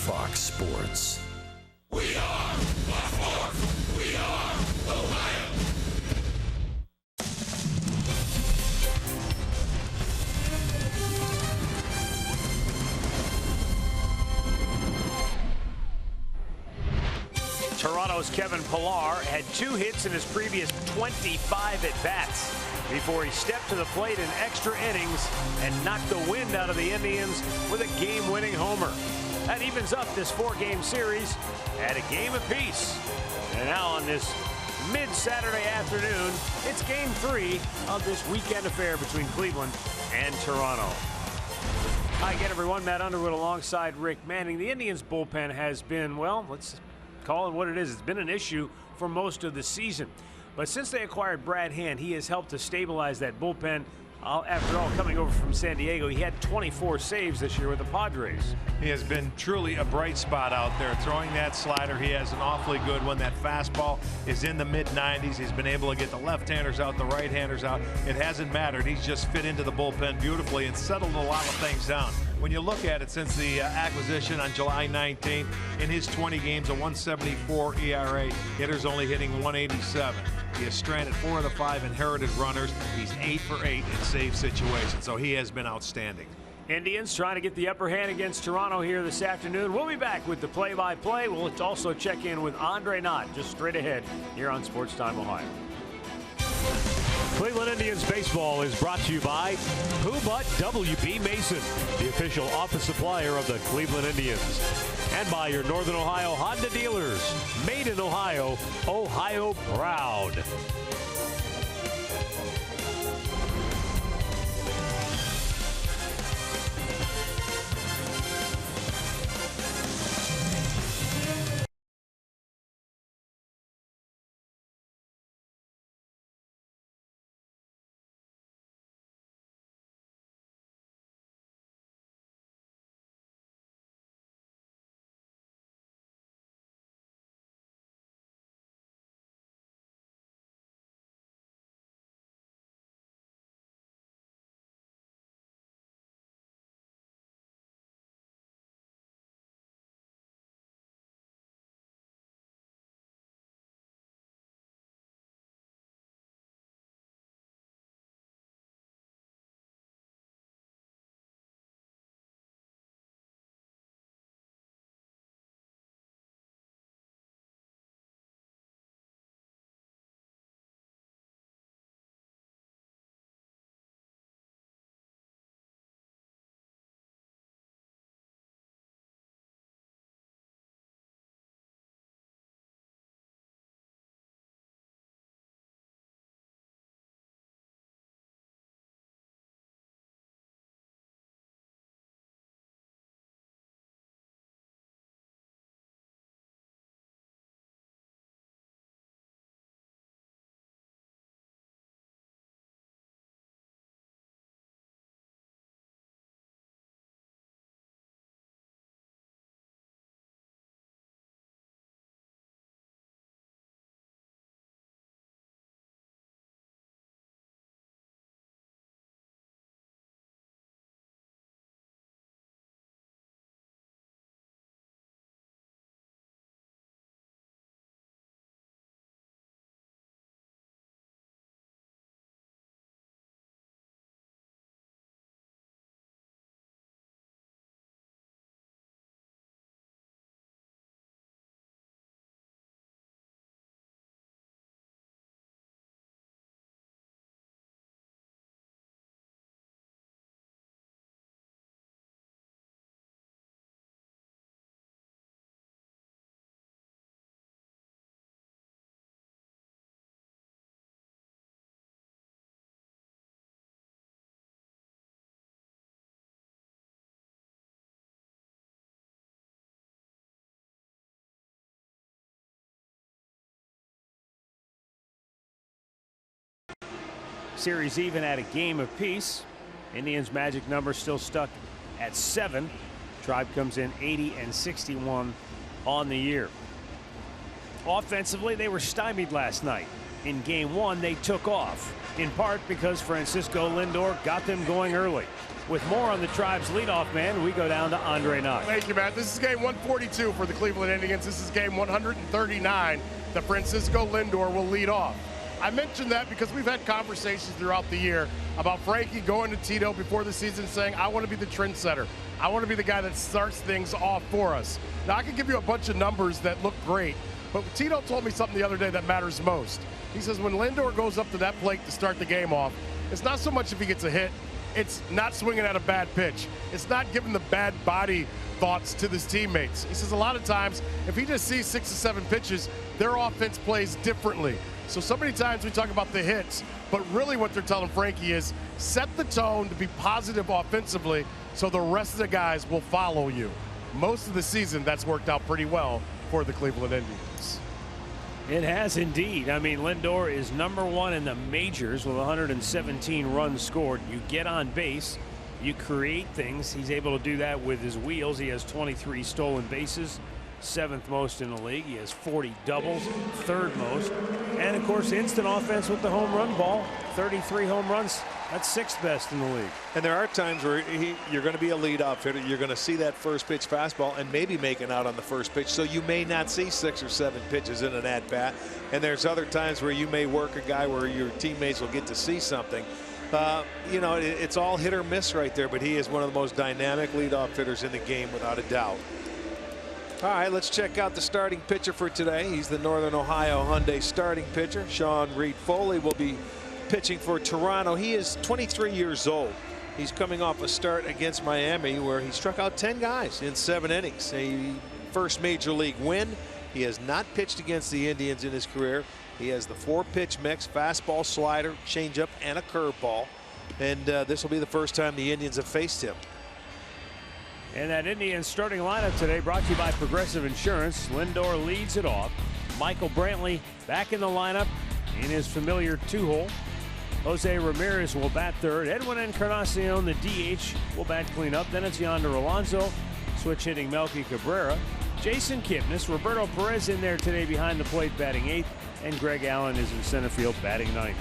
Fox Sports. We are Fox Sports. We are Ohio. Toronto's Kevin Pillar had 2 hits in his previous 25 at-bats before he stepped to the plate in extra innings and knocked the wind out of the Indians with a game-winning homer. That evens up this 4-game series at a game apiece. And now on this mid-Saturday afternoon, it's Game 3 of this weekend affair between Cleveland and Toronto. Hi again, everyone. Matt Underwood alongside Rick Manning. The Indians' bullpen has been, well, let's call it what it is. It's been an issue for most of the season. But since they acquired Brad Hand, he has helped to stabilize that bullpen. After all, coming over from San Diego, he had 24 saves this year with the Padres. He has been truly a bright spot out there. Throwing that slider, he has an awfully good one. That fastball is in the mid-90s. He's been able to get the left-handers out, the right-handers out. It hasn't mattered. He's just fit into the bullpen beautifully and settled a lot of things down. When you look at it, since the acquisition on July 19th, in his 20 games, a 1.74 ERA, hitters only hitting 187. He has stranded 4 of the 5 inherited runners. He's 8 for 8 in save situations, so he has been outstanding. Indians trying to get the upper hand against Toronto here this afternoon. We'll be back with the play-by-play. We'll also check in with Andre Knott just straight ahead here on Sports Time Ohio. Cleveland Indians baseball is brought to you by Who But WB Mason, the official office supplier of the Cleveland Indians, and by your Northern Ohio Honda dealers. Made in Ohio, Ohio proud. Series even at a game apiece. Indians' magic number still stuck at 7. Tribe comes in 80 and 61 on the year. Offensively, they were stymied last night. In Game 1, they took off, in part because Francisco Lindor got them going early. With more on the Tribe's leadoff man, we go down to Andre Knox. Thank you, Matt. This is game 142 for the Cleveland Indians. This is game 139 that Francisco Lindor will lead off. I mentioned that because we've had conversations throughout the year about Frankie going to Tito before the season saying, I want to be the trendsetter. I want to be the guy that starts things off for us. Now, I can give you a bunch of numbers that look great, but Tito told me something the other day that matters most. He says when Lindor goes up to that plate to start the game off, it's not so much if he gets a hit, it's not swinging at a bad pitch. It's not giving the bad body thoughts to his teammates. He says a lot of times, if he just sees 6 or 7 pitches, their offense plays differently. So many times we talk about the hits, but really what they're telling Frankie is set the tone to be positive offensively so the rest of the guys will follow you. Most of the season, that's worked out pretty well for the Cleveland Indians. It has indeed. I mean, Lindor is #1 in the majors with 117 runs scored. You get on base, you create things. He's able to do that with his wheels. He has 23 stolen bases, 7th most in the league. He has 40 doubles, 3rd most. And of course, instant offense with the home run ball, 33 home runs. That's 6th best in the league. And there are times where you're going to be a leadoff hitter. You're going to see that first pitch fastball and maybe making out on the first pitch. So you may not see 6 or 7 pitches in an at bat. And there's other times where you may work a guy where your teammates will get to see something. You know, it's all hit or miss right there. But he is one of the most dynamic leadoff hitters in the game, without a doubt. All right, let's check out the starting pitcher for today. He's the Northern Ohio Hyundai starting pitcher. Sean Reed-Foley will be pitching for Toronto. He is 23 years old. He's coming off a start against Miami where he struck out 10 guys in 7 innings. A first major league win. He has not pitched against the Indians in his career. He has the 4-pitch mix: fastball, slider, changeup, and a curveball. And this will be the first time the Indians have faced him. And that Indians starting lineup today brought to you by Progressive Insurance. Lindor leads it off. Michael Brantley back in the lineup in his familiar 2-hole. Jose Ramirez will bat 3rd. Edwin Encarnacion, the DH, will bat cleanup. Then it's Yonder Alonso, switch hitting Melky Cabrera. Jason Kipnis, Roberto Perez in there today behind the plate batting 8th. And Greg Allen is in center field batting 9th.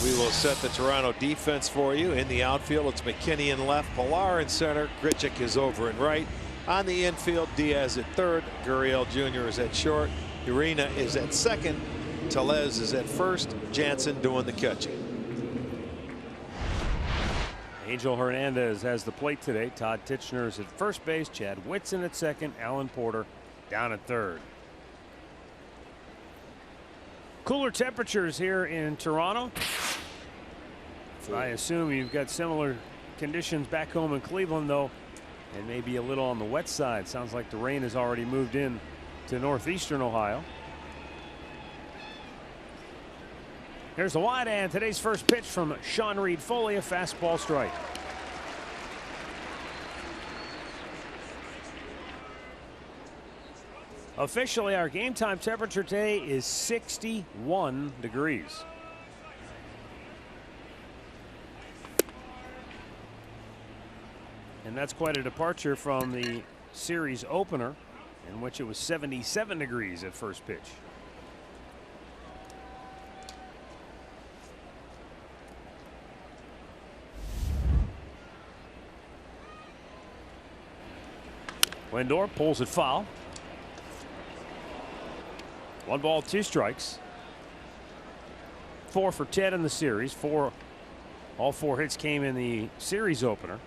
We will set the Toronto defense for you. In the outfield, it's McKinney in left, Pilar in center, Grichuk is over in right. On the infield, Diaz at 3rd, Gurriel Jr. is at short, Urena is at 2nd, Tellez is at 1st, Jansen doing the catching. Angel Hernandez has the plate today. Todd Tichenor is at first base, Chad Whitson at 2nd, Alan Porter down at 3rd. Cooler temperatures here in Toronto. I assume you've got similar conditions back home in Cleveland, though, and maybe a little on the wet side. Sounds like the rain has already moved in to northeastern Ohio. Here's the wide, and today's first pitch from Sean Reed-Foley, a fastball strike. Officially, our game time temperature today is 61 degrees. And that's quite a departure from the series opener, in which it was 77 degrees at first pitch. Lindor pulls it foul. 1 ball, 2 strikes. 4 for Ted in the series. All 4 hits came in the series opener.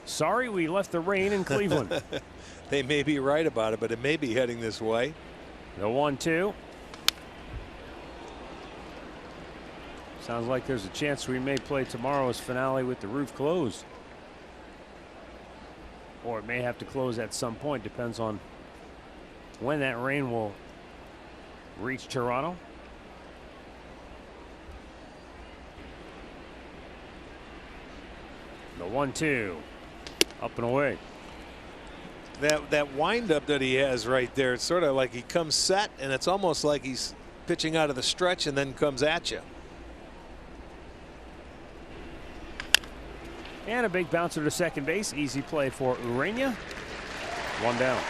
Sorry we left the rain in Cleveland. They may be right about it, but it may be heading this way. The 1-2. Sounds like there's a chance we may play tomorrow's finale with the roof closed. Or it may have to close at some point. Depends on when that rain will reach Toronto. The 1-2. Up and away. That windup that he has right there, it's sort of like he comes set, and it's almost like he's pitching out of the stretch and then comes at you. And a big bouncer to second base. Easy play for Urena. 1 down.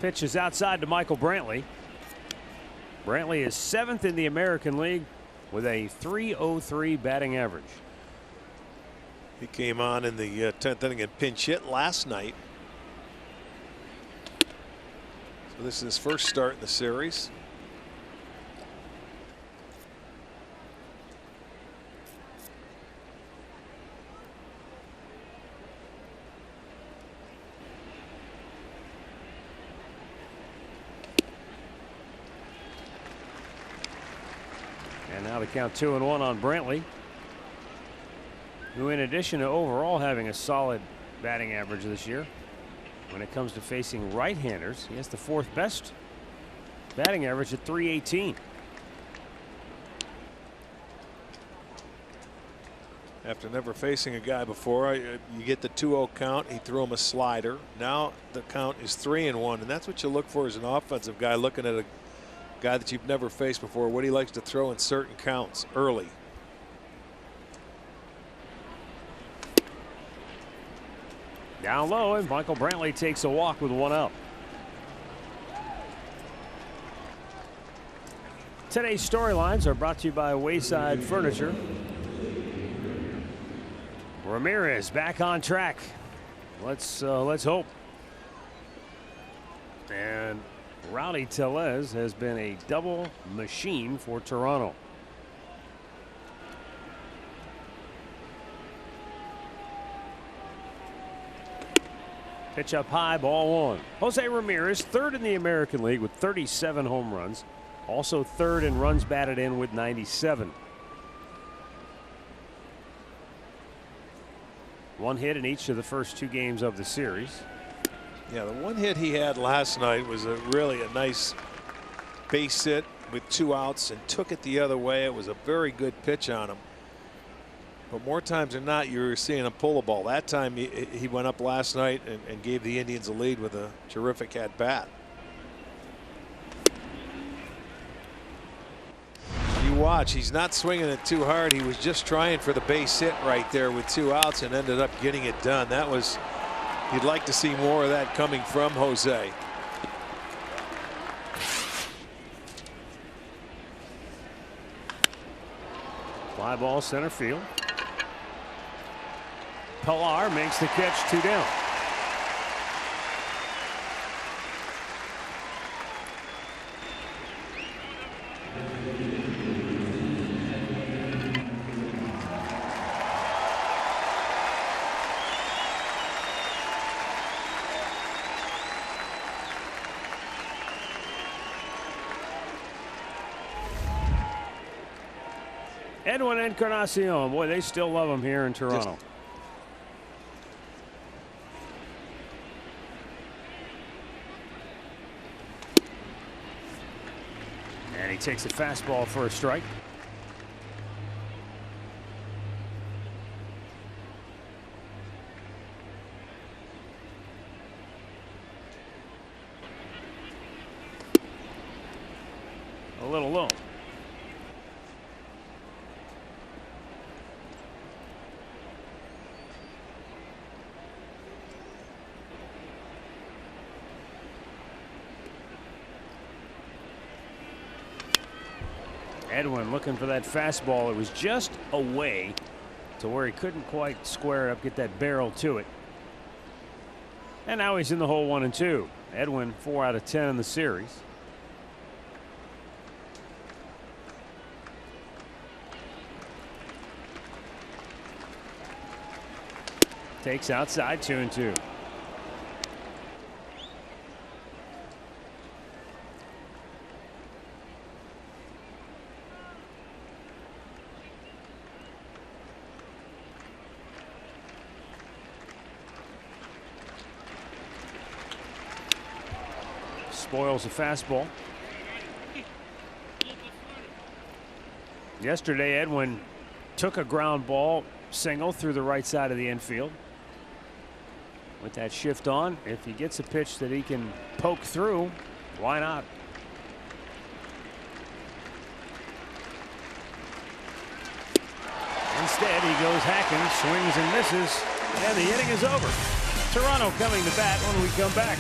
Pitch is outside to Michael Brantley. Brantley is 7th in the American League with a .303 batting average. He came on in the 10th inning and pinch hit last night. So this is his first start in the series. And now the count 2-1 on Brantley, who in addition to overall having a solid batting average this year, when it comes to facing right-handers, he has the 4th best batting average at .318. After never facing a guy before, you get the 2-0 count. He threw him a slider. Now the count is 3-1, and that's what you look for as an offensive guy, looking at a guy that you've never faced before, what he likes to throw in certain counts early. Down low, and Michael Brantley takes a walk with 1 out. Today's storylines are brought to you by Wayside Furniture. Ramirez back on track. Let's hope. And Rowdy Tellez has been a double machine for Toronto. Pitch up high, ball 1. Jose Ramirez, 3rd in the American League with 37 home runs. Also 3rd in runs batted in with 97. 1 hit in each of the first 2 games of the series. Yeah, the 1 hit he had last night was really a nice base hit with 2 outs and took it the other way. It was a very good pitch on him. But more times than not, you're seeing him pull the ball. That time he went up last night and gave the Indians a lead with a terrific at bat. You watch, he's not swinging it too hard. He was just trying for the base hit right there with 2 outs and ended up getting it done. That was, you'd like to see more of that coming from Jose. Fly ball center field. Pilar makes the catch, 2 down. Edwin Encarnacion, boy, they still love him here in Toronto. And he takes a fastball for a strike. A little low. Edwin looking for that fastball. It was just away to where he couldn't quite square it up, get that barrel to it. And now he's in the hole 1-2. Edwin 4 out of 10 in the series. Takes outside, 2-2. Spoils a fastball. Yesterday, Edwin took a ground ball single through the right side of the infield. With that shift on, if he gets a pitch that he can poke through, why not? Instead, he goes hacking, swings and misses, and the inning is over. Toronto coming to bat when we come back.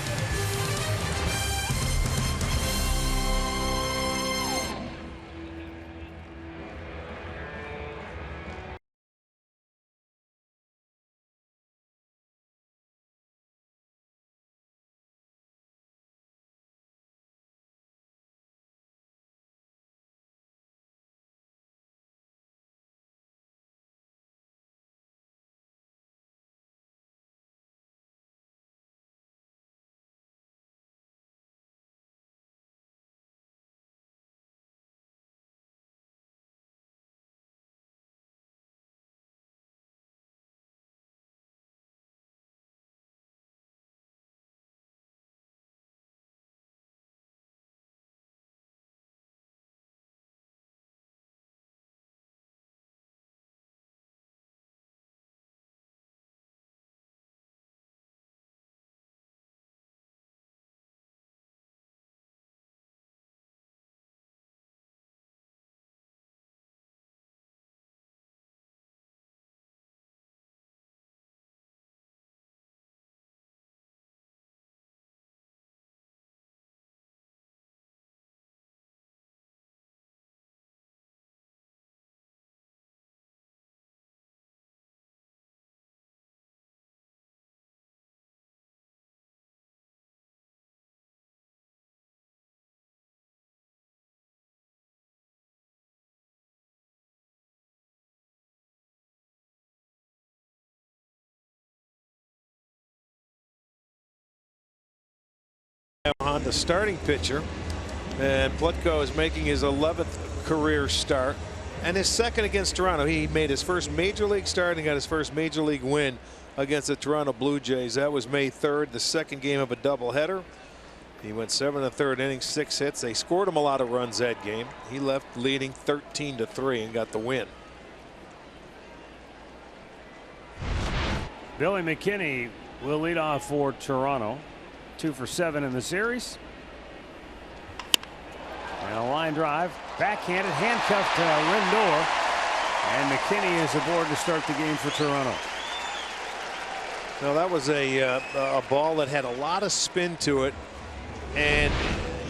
on the starting pitcher, and Plutko is making his 11th career start and his second against Toronto. He made his first major league start and got his first major league win against the Toronto Blue Jays. That was May 3rd, the second game of a doubleheader. He went 7 1/3 innings, 6 hits. They scored him a lot of runs that game. He left leading 13-3 and got the win. Billy McKinney will lead off for Toronto. 2 for 7 in the series. And a line drive, backhanded, handcuffed Lindor. And McKinney is aboard to start the game for Toronto. Now that was a ball that had a lot of spin to it. And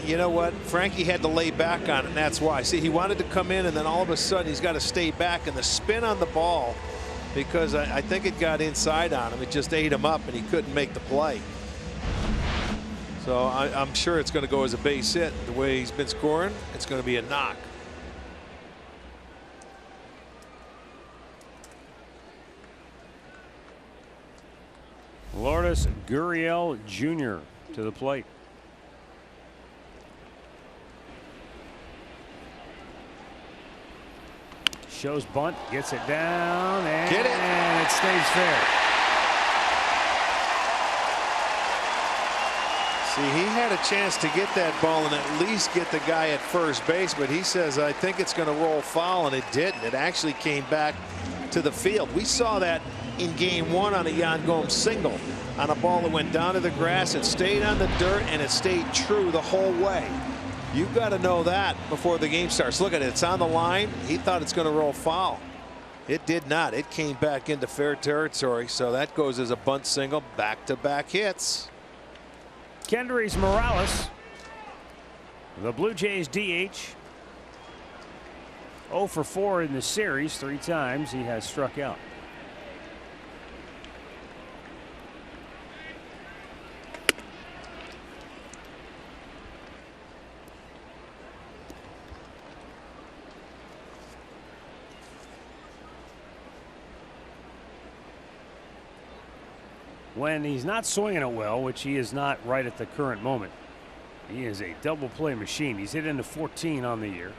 you know what? Frankie had to lay back on it, and that's why. See, he wanted to come in, and then all of a sudden he's got to stay back. And the spin on the ball, because I think it got inside on him, it just ate him up, and he couldn't make the play. So I'm sure it's going to go as a base hit. The way he's been scoring, it's going to be a knock. Lourdes Gurriel Jr. to the plate. Shows bunt, gets it down, and it stays fair. See, he had a chance to get that ball and at least get the guy at first base, but he says, I think it's going to roll foul, and it didn't. It actually came back to the field. We saw that in game 1 on a Yan Gomes single on a ball that went down to the grass. It stayed on the dirt, and it stayed true the whole way. You've got to know that before the game starts. Look at it. It's on the line. He thought it's going to roll foul. It did not. It came back into fair territory. So that goes as a bunt single. Back-to-back hits. Kendrys Morales, the Blue Jays DH. 0 for 4 in the series. 3 times he has struck out. When he's not swinging it well, which he is not right at the current moment, he is a double play machine. He's hit into 14 on the year.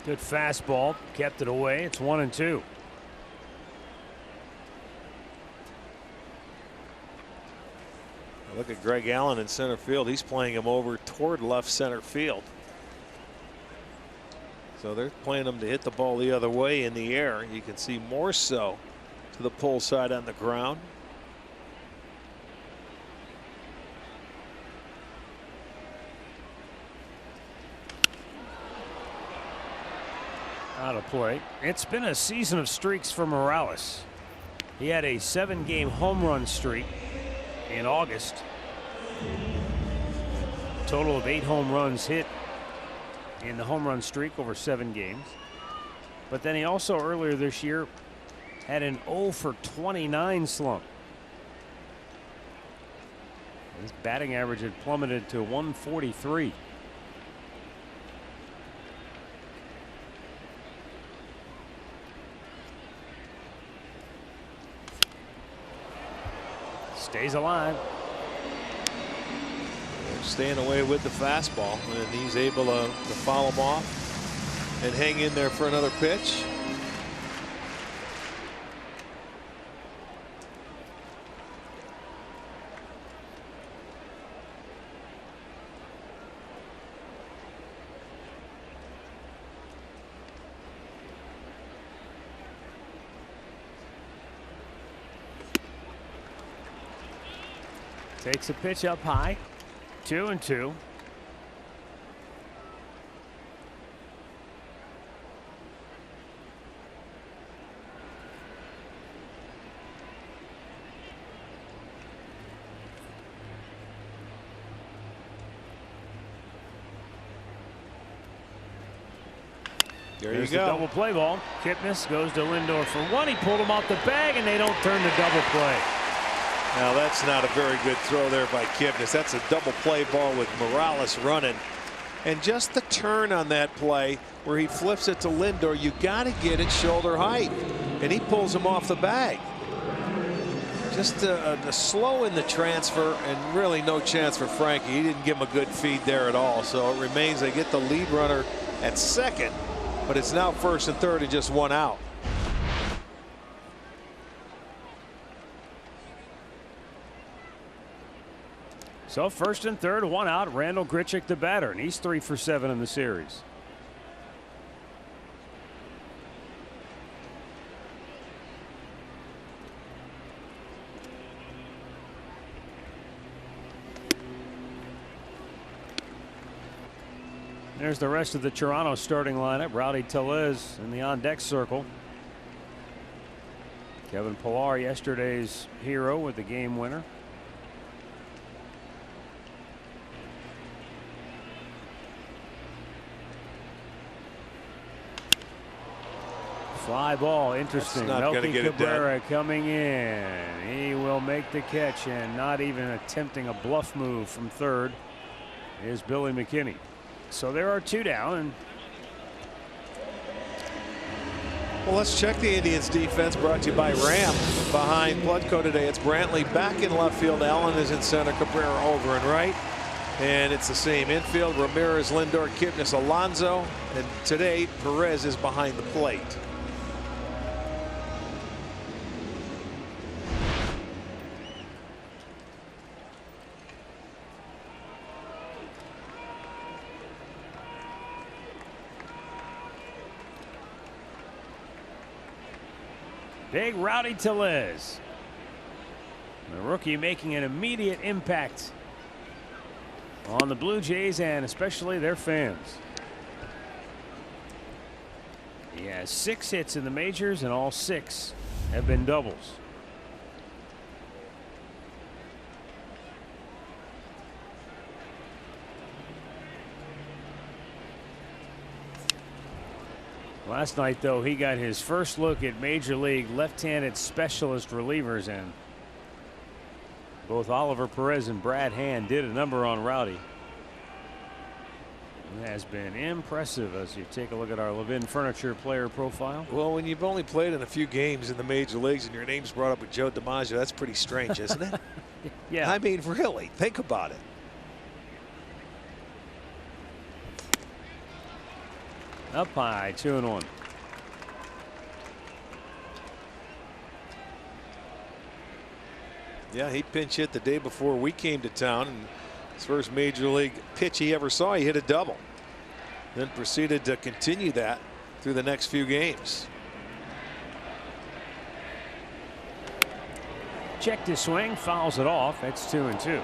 Good fastball, kept it away. It's 1-2. Look at Greg Allen in center field. He's playing him over toward left center field. So they're playing him to hit the ball the other way in the air. You can see more so to the pull side on the ground. Out of play. It's been a season of streaks for Morales. He had a 7-game home run streak in August. Total of 8 home runs hit in the home run streak over 7 games. But then he also earlier this year had an 0 for 29 slump. His batting average had plummeted to 143. Stays alive. They're staying away with the fastball, and he's able to foul him off and hang in there for another pitch. Takes a pitch up high. 2-2. There There's you the go. double play ball. Kipnis goes to Lindor for one. He pulled him off the bag, and they don't turn the double play. Now that's not a very good throw there by Kipnis. That's a double play ball with Morales running. And just the turn on that play where he flips it to Lindor, you got to get it shoulder height. And he pulls him off the bag. Just a slow in the transfer, and really no chance for Frankie. He didn't give him a good feed there at all. So it remains they get the lead runner at second, but it's now first and third and just one out. So first and third, one out. Randall Grichuk, the batter, and he's 3 for 7 in the series. There's the rest of the Toronto starting lineup. Rowdy Tellez in the on-deck circle. Kevin Pillar, yesterday's hero, with the game winner. Fly ball, interesting. Melky Cabrera coming in. He will make the catch, and not even attempting a bluff move from third is Billy McKinney. So there are 2 down. And well, let's check the Indians defense, brought to you by Ram. Behind Plutko today, it's Brantley back in left field. Allen is in center, Cabrera over and right. And it's the same infield. Ramirez, Lindor, Kipnis, Alonso. And today, Perez is behind the plate. Big Rowdy Tellez, the rookie, making an immediate impact on the Blue Jays and especially their fans. He has 6 hits in the majors, and all 6 have been doubles. Last night, though, he got his first look at Major League left-handed specialist relievers, and both Oliver Perez and Brad Hand did a number on Rowdy. It has been impressive as you take a look at our Levin Furniture player profile. Well, when you've only played in a few games in the major leagues and your name's brought up with Joe DiMaggio, that's pretty strange, isn't it? Yeah. I mean, really, think about it. Up high, 2-1. Yeah, he pinch hit the day before we came to town, and his first major league pitch he ever saw, he hit a double. Then proceeded to continue that through the next few games. Checked his swing, fouls it off. That's 2-2.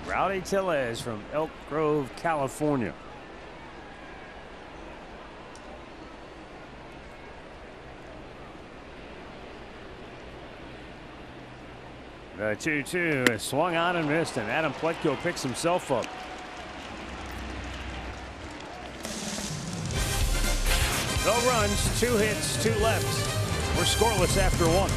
Rowdy Tellez from Elk Grove, California. The 2-2 is swung on and missed, and Adam Plutko picks himself up. No runs, 2 hits, 2 left. We're scoreless after 1.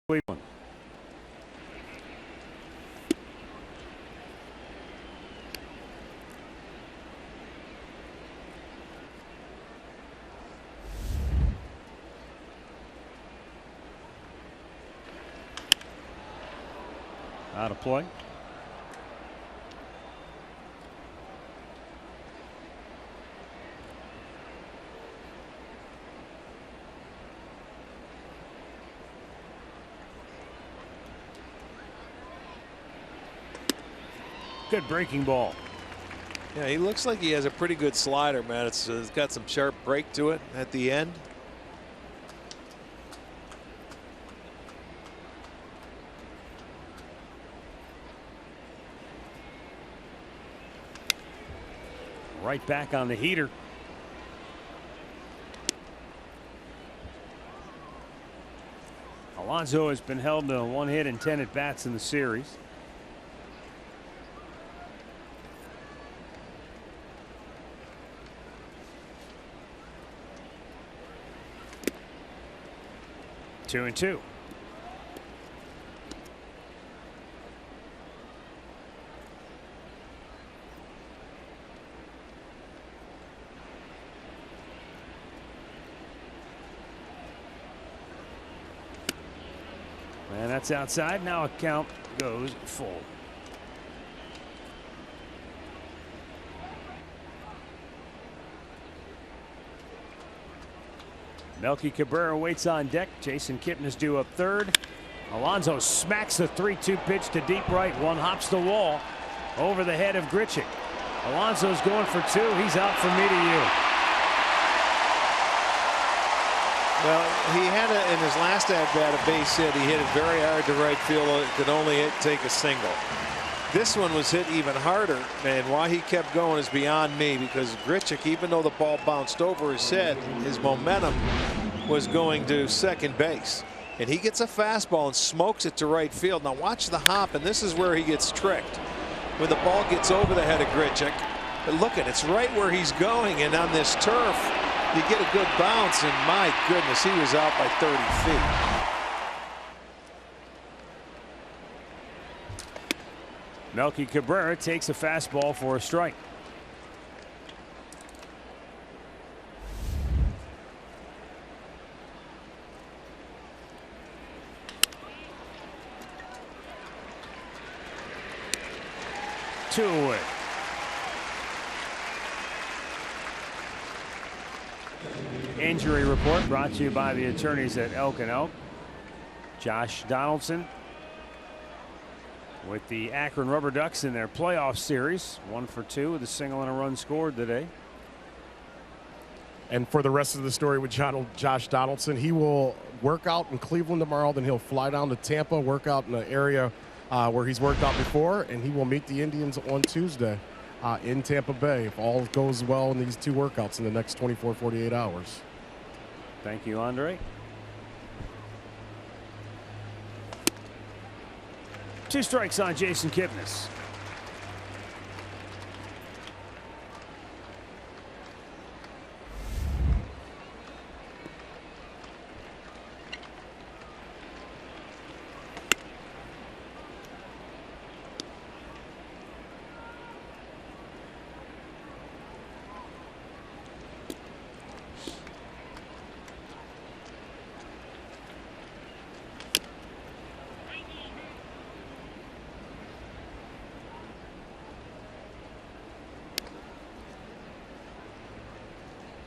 Cleveland. Out of play. Good breaking ball. Yeah, he looks like he has a pretty good slider, man. It's got some sharp break to it at the end. Right back on the heater. Alonso has been held to 1 hit and 10 at bats in the series. Two and two. And that's outside. Now a count goes full. Melky Cabrera waits on deck. Jason Kipnis due up third. Alonso smacks the 3-2 pitch to deep right. One hops the wall over the head of Grichuk. Alonso's going for two. He's out from me to you. Well, he had in his last at bat a base hit. He hit it very hard to right field. It could only take a single. This one was hit even harder, and why he kept going is beyond me, because Grichuk, even though the ball bounced over his head, his momentum was going to second base. And he gets a fastball and smokes it to right field. Now watch the hop, and this is where he gets tricked. When the ball gets over the head of Grichuk, but look at it's right where he's going, and on this turf, you get a good bounce, and my goodness, he was out by 30 feet. Melky Cabrera takes a fastball for a strike. Two away. Injury report brought to you by the attorneys at Elk & Elk. Josh Donaldson with the Akron Rubber Ducks in their playoff series. 1 for 2 with a single and a run scored today. And for the rest of the story with Josh Donaldson, he will work out in Cleveland tomorrow. Then he'll fly down to Tampa, work out in the area where he's worked out before, and he will meet the Indians on Tuesday in Tampa Bay if all goes well in these two workouts in the next 24, 48 hours. Thank you, Andre. 2 strikes on Jason Kipnis.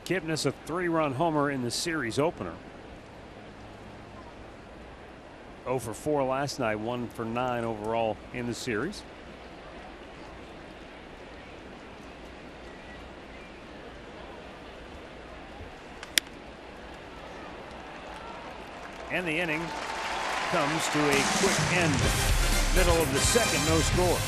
Kipnis a 3-run homer in the series opener. 0 for 4 last night, 1 for 9 overall in the series. And the inning comes to a quick end. Middle of the second, no score.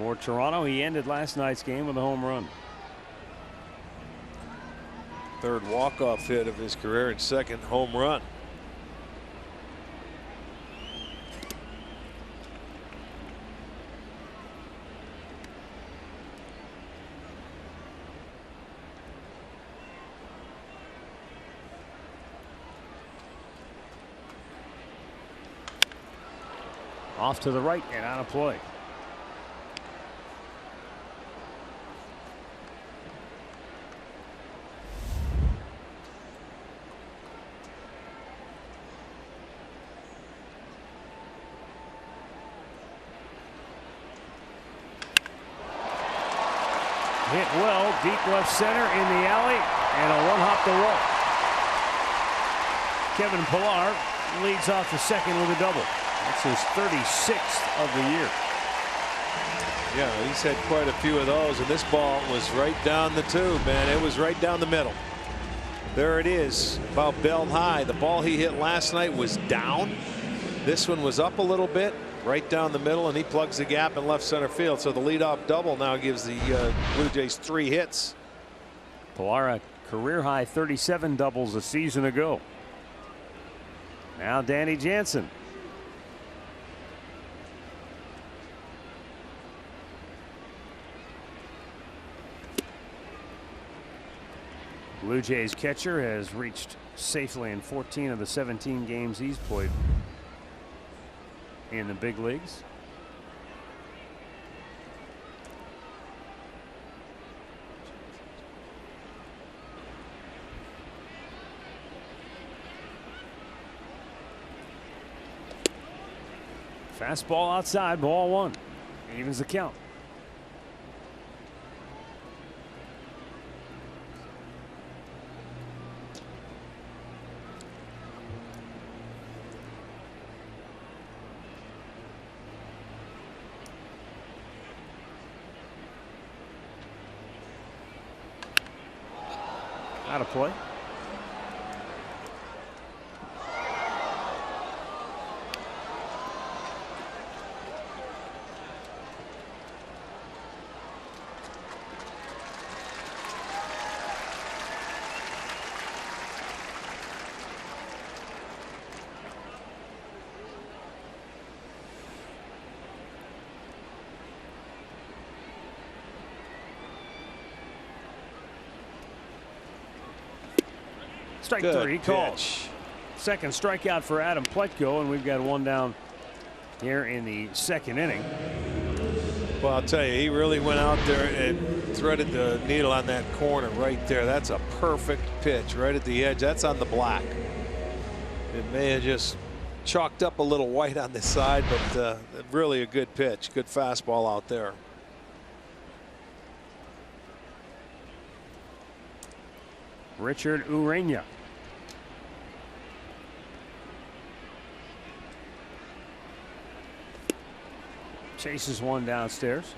For Toronto, he ended last night's game with a home run. Third walk-off hit of his career and second home run. Off to the right and out of play. Hit well, deep left center in the alley, and a one-hop to walk. Kevin Pillar leads off the second with a double. That's his 36th of the year. Yeah, he's had quite a few of those, and this ball was right down the tube, man. It was right down the middle. There it is, about belt high. The ball he hit last night was down. This one was up a little bit, right down the middle, and he plugs the gap in left center field. So the leadoff double now gives the Blue Jays 3 hits. Pillar, a career high 37 doubles a season ago. Now Danny Jansen. Blue Jays catcher has reached safely in 14 of the 17 games he's played in the big leagues. Fastball outside, ball 1. Evens the count. Out of play. Strike 3 called. Second strikeout for Adam Plutko, and we've got one down here in the second inning. Well, I'll tell you, he really went out there and threaded the needle on that corner right there. That's a perfect pitch right at the edge. That's on the black. It may have just chalked up a little white on the side, but really a good pitch. Good fastball out there. Richard Urena. Chases one downstairs.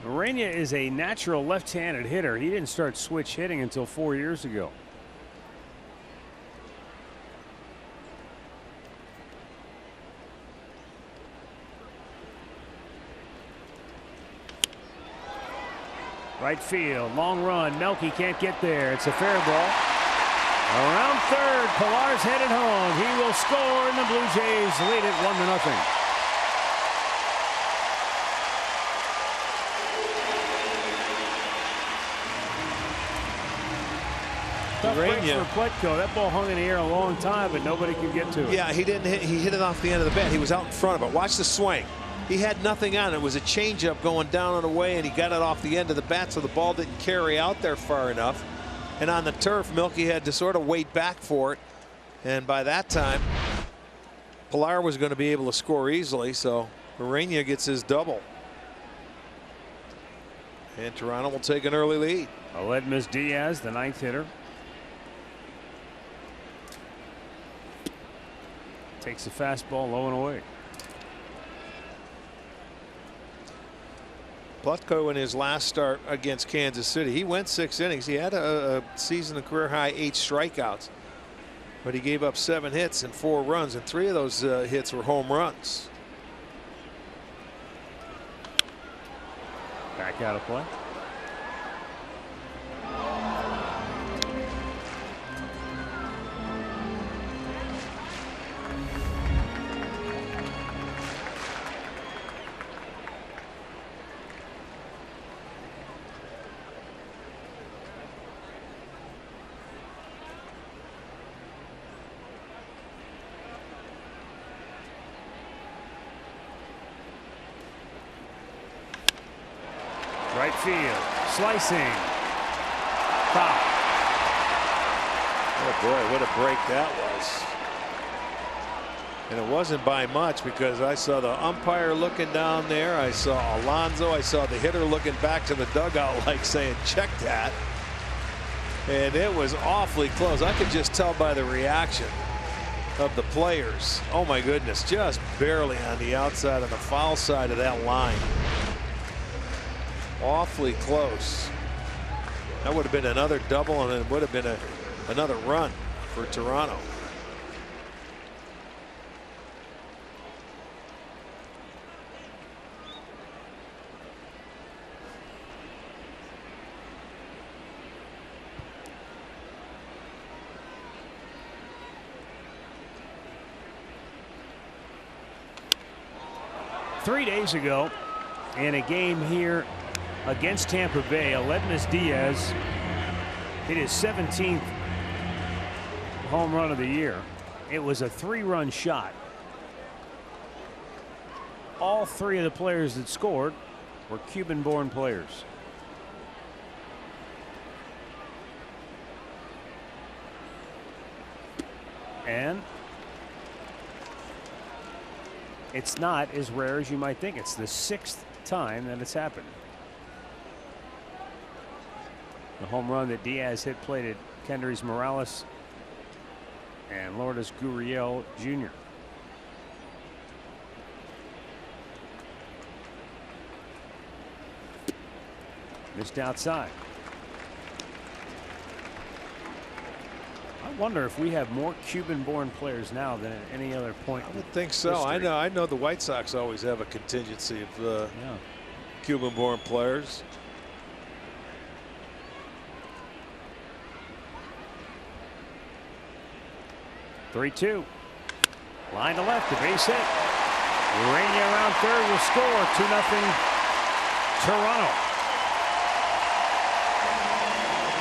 Urena is a natural left-handed hitter. He didn't start switch hitting until 4 years ago. Right field, long run. Melky can't get there. It's a fair ball. Around third, Pillar's headed home. He will score, and the Blue Jays lead it 1-0. Tough break for Plutko. That ball hung in the air a long time, but nobody could get to it. Yeah, he didn't hit. He hit it off the end of the bat. He was out in front of it. Watch the swing. He had nothing on it. It was a changeup going down and away, and he got it off the end of the bat, so the ball didn't carry out there far enough. And on the turf, Melky had to sort of wait back for it. And by that time, Pillar was going to be able to score easily, so Urena gets his double. And Toronto will take an early lead. Aledmus Diaz, the 9th hitter. Takes a fastball low and away. Plutko in his last start against Kansas City, he went 6 innings. He had a season of career high 8 strikeouts, but he gave up 7 hits and 4 runs, and 3 of those hits were home runs. Back out of play. Right field, slicing, foul. Oh boy, what a break that was. And it wasn't by much, because I saw the umpire looking down there. I saw Alonso. I saw the hitter looking back to the dugout like saying, check that. And it was awfully close. I could just tell by the reaction of the players. Oh my goodness, just barely on the outside on the foul side of that line. Awfully close. That would have been another double, and it would have been another run for Toronto. Three days ago, in a game here against Tampa Bay, Aledmus Diaz hit his 17th home run of the year. It was a 3-run shot. All 3 of the players that scored were Cuban-born players. And it's not as rare as you might think. It's the 6th time that it's happened. The home run that Diaz hit plated Kendrys Morales and Lourdes Gurriel Jr. Missed outside. I wonder if we have more Cuban-born players now than at any other point. I would think so. I know the White Sox always have a contingency of Cuban-born players. Three-two. Line to left, the base hit. Urania around third will score. 2-0 Toronto.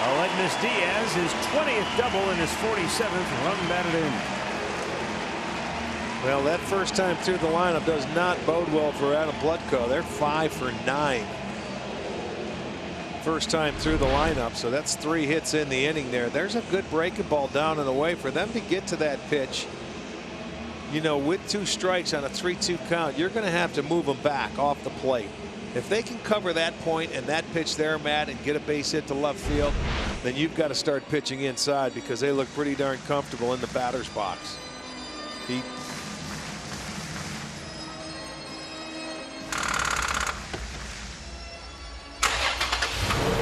Aledmus Diaz, his 20th double and his 47th run batted in. Well, that first time through the lineup does not bode well for Adam Plutko. They're 5 for 9. First time through the lineup, so that's 3 hits in the inning there. There's a good breaking ball down and away for them to get to that pitch. You know, with 2 strikes on a 3-2 count, you're going to have to move them back off the plate. If they can cover that point and that pitch there, Matt, and get a base hit to left field, then you've got to start pitching inside, because they look pretty darn comfortable in the batter's box.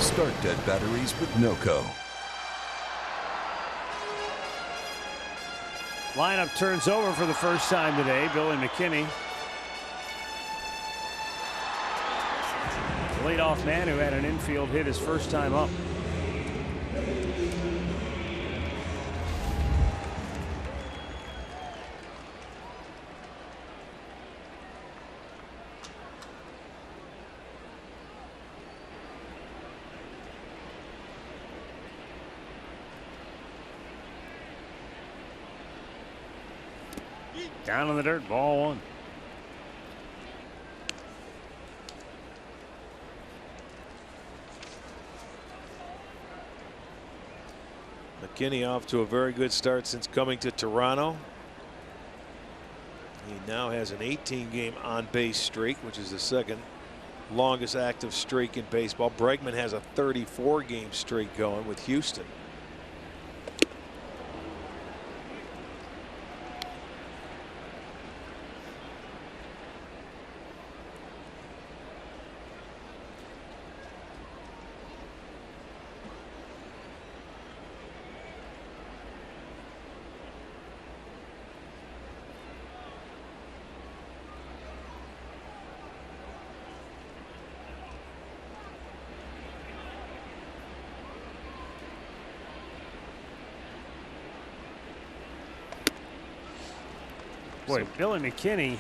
Start dead batteries with NOCO. Lineup turns over for the first time today. Billy McKinney, leadoff man who had an infield hit his first time up. Down in the dirt, ball 1. McKinney off to a very good start since coming to Toronto. He now has an 18-game on-base streak, which is the second longest active streak in baseball. Bregman has a 34-game streak going with Houston. Boy, Billy McKinney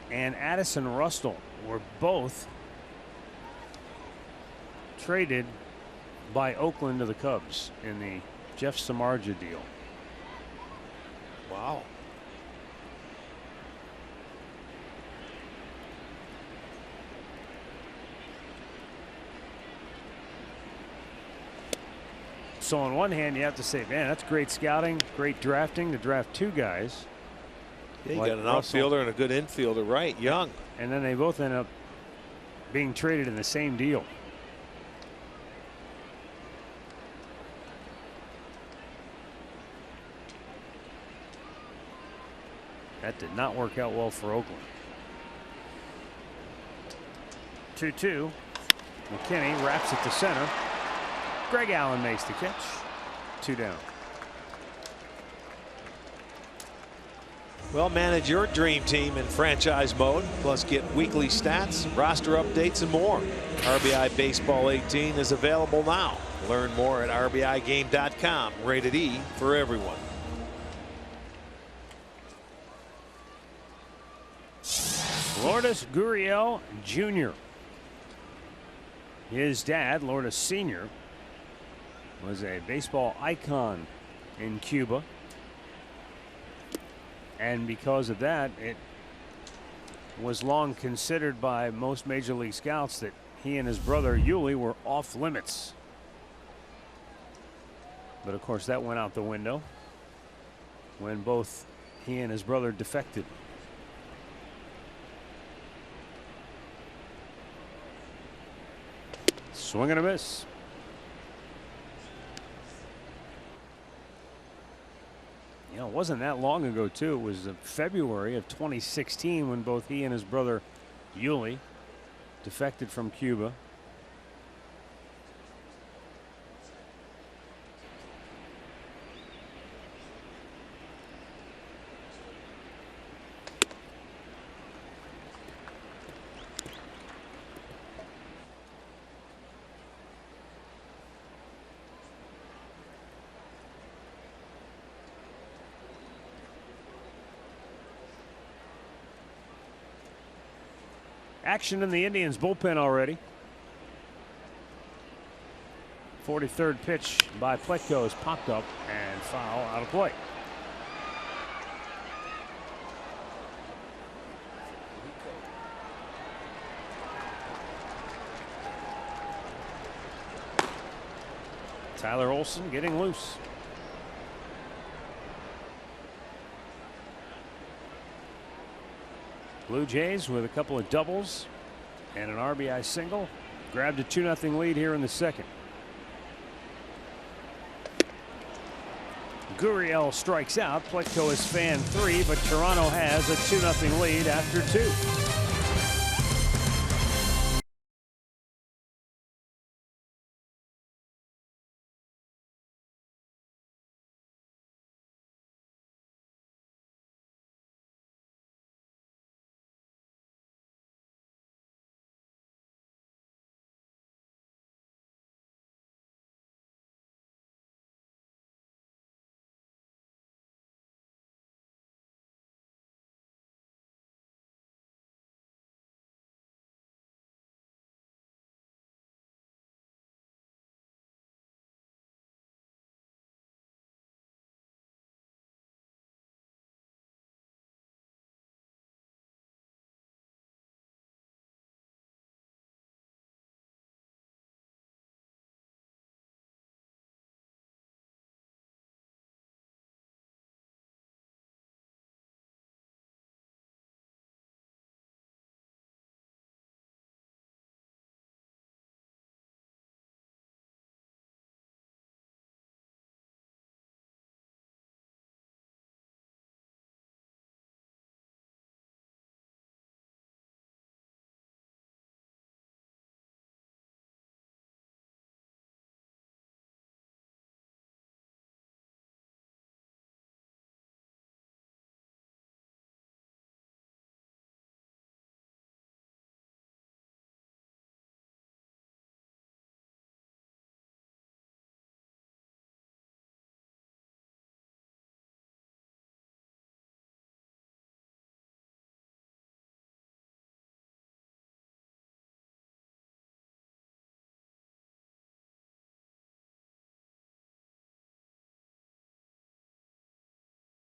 and Addison Russell were both traded by Oakland to the Cubs in the Jeff Samardzija deal. Wow. So on one hand, you have to say, man, that's great scouting, great drafting to draft two guys. Yeah, you like got an Russell outfielder and a good infielder, right? Young. And then they both end up being traded in the same deal. That did not work out well for Oakland. 2-2. McKinney wraps it to center. Greg Allen makes the catch. 2 down. Well, manage your dream team in franchise mode, plus get weekly stats, roster updates, and more. RBI Baseball 18 is available now. Learn more at RBIGame.com. Rated E for everyone. Lourdes Gurriel Jr. His dad, Lourdes Sr., was a baseball icon in Cuba. And because of that, it was long considered by most major league scouts that he and his brother Yuli were off limits. But of course, that went out the window when both he and his brother defected. Swing and a miss. You know, it wasn't that long ago, too. It was February of 2016 when both he and his brother Yuli defected from Cuba. Action in the Indians bullpen already. 43rd pitch by Pletko is popped up and foul out of play. Tyler Olson getting loose. Blue Jays with a couple of doubles and an RBI single grabbed a 2-0 lead here in the second. Gurriel strikes out. Pletko is fan 3, but Toronto has a 2-0 lead after 2.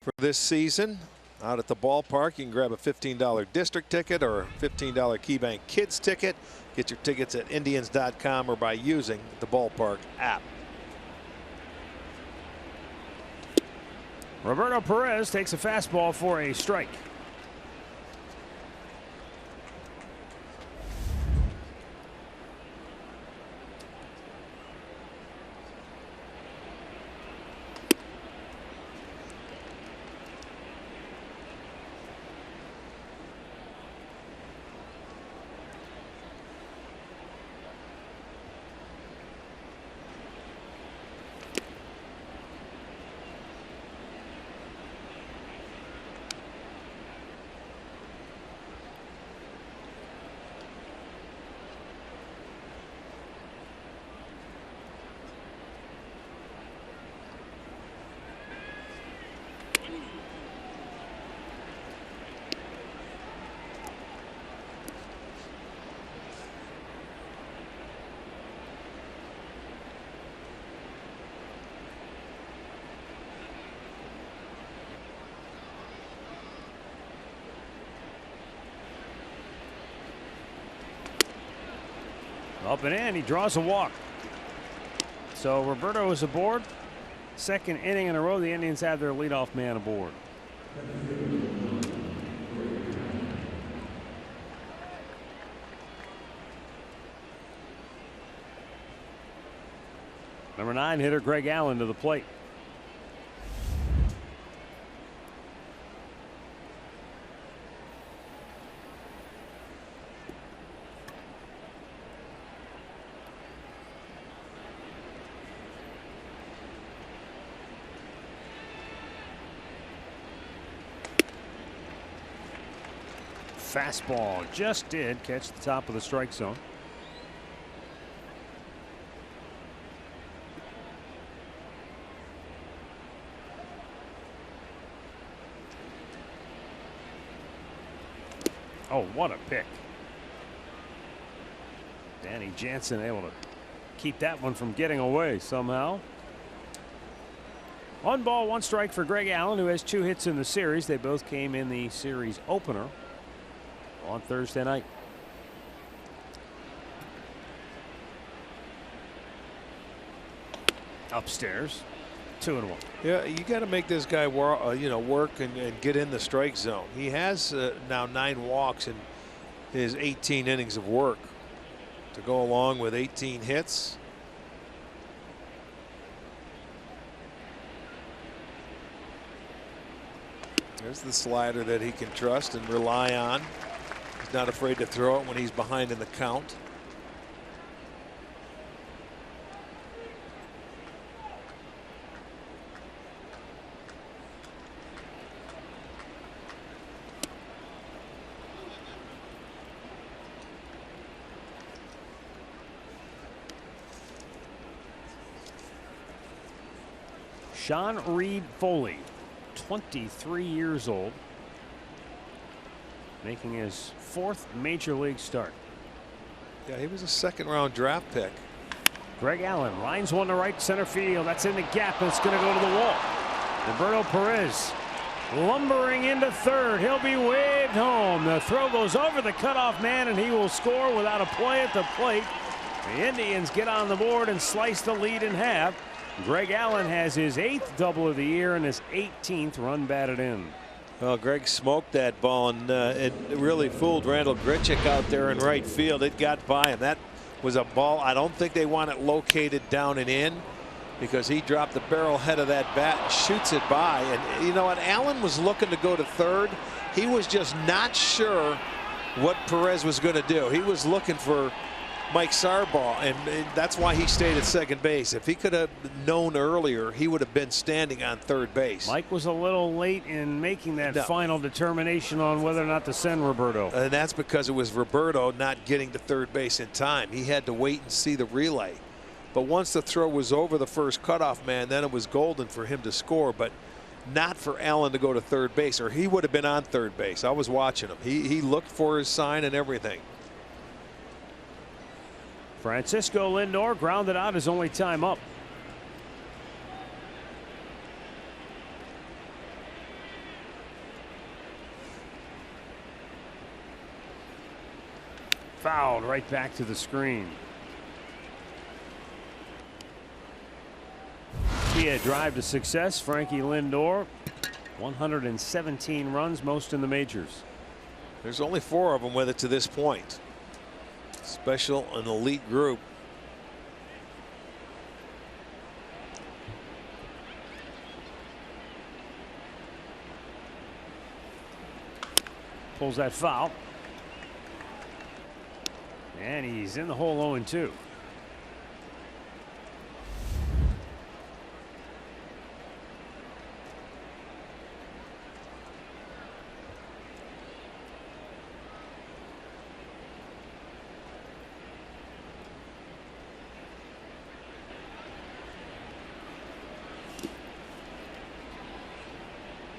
For this season, out at the ballpark, you can grab a $15 district ticket or a $15 KeyBank Kids ticket. Get your tickets at Indians.com or by using the ballpark app. Roberto Perez takes a fastball for a strike. Up and in, he draws a walk. So Roberto is aboard. Second inning in a row, the Indians have their leadoff man aboard. Number 9 hitter Greg Allen to the plate. Fastball just did catch the top of the strike zone. Oh, what a pick. Danny Jansen able to keep that one from getting away somehow. 1 ball, 1 strike for Greg Allen, who has 2 hits in the series. They both came in the series opener on Thursday night. Upstairs, 2-1. Yeah, you got to make this guy work and get in the strike zone. He has now 9 walks in his 18 innings of work to go along with 18 hits. There's the slider that he can trust and rely on. He's not afraid to throw it when he's behind in the count. Sean Reed Foley, 23 years old, making his 4th major league start. Yeah, he was a 2nd-round draft pick. Greg Allen lines one to right center field. That's in the gap, and it's going to go to the wall. Roberto Perez lumbering into third. He'll be waved home. The throw goes over the cutoff man, and he will score without a play at the plate. The Indians get on the board and slice the lead in half. Greg Allen has his 8th double of the year and his 18th run batted in. Well, Greg smoked that ball, and it really fooled Randall Grichuk out there in right field. It got by him. That was a ball. I don't think they want it located down and in, because he dropped the barrel head of that bat and shoots it by. And you know what? Allen was looking to go to third. He was just not sure what Perez was going to do. He was looking for Mike Sarbaugh, and that's why he stayed at second base. If he could have known earlier, he would have been standing on third base. Mike was a little late in making that final determination on whether or not to send Roberto. And that's because it was Roberto not getting to third base in time. He had to wait and see the relay. But once the throw was over the first cutoff man, then it was golden for him to score, but not for Allen to go to third base, or he would have been on third base. I was watching him. He looked for his sign and everything. Francisco Lindor grounded out his only time up. Fouled right back to the screen. He had drive to success. Frankie Lindor, 117 runs, most in the majors. There's only 4 of them with it to this point. Special and elite group. Pulls that foul. And he's in the hole 0-2.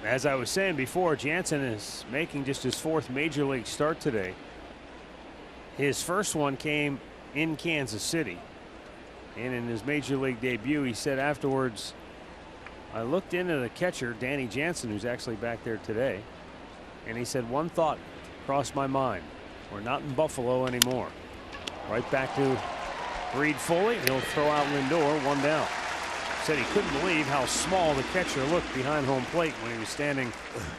As I was saying before, Jansen is making just his 4th major league start today. His first one came in Kansas City. And in his major league debut, he said afterwards, I looked into the catcher, Danny Jansen, who's actually back there today. And he said, one thought crossed my mind. We're not in Buffalo anymore. Right back to Reed Foley. He'll throw out Lindor, 1 down. Said he couldn't believe how small the catcher looked behind home plate when he was standing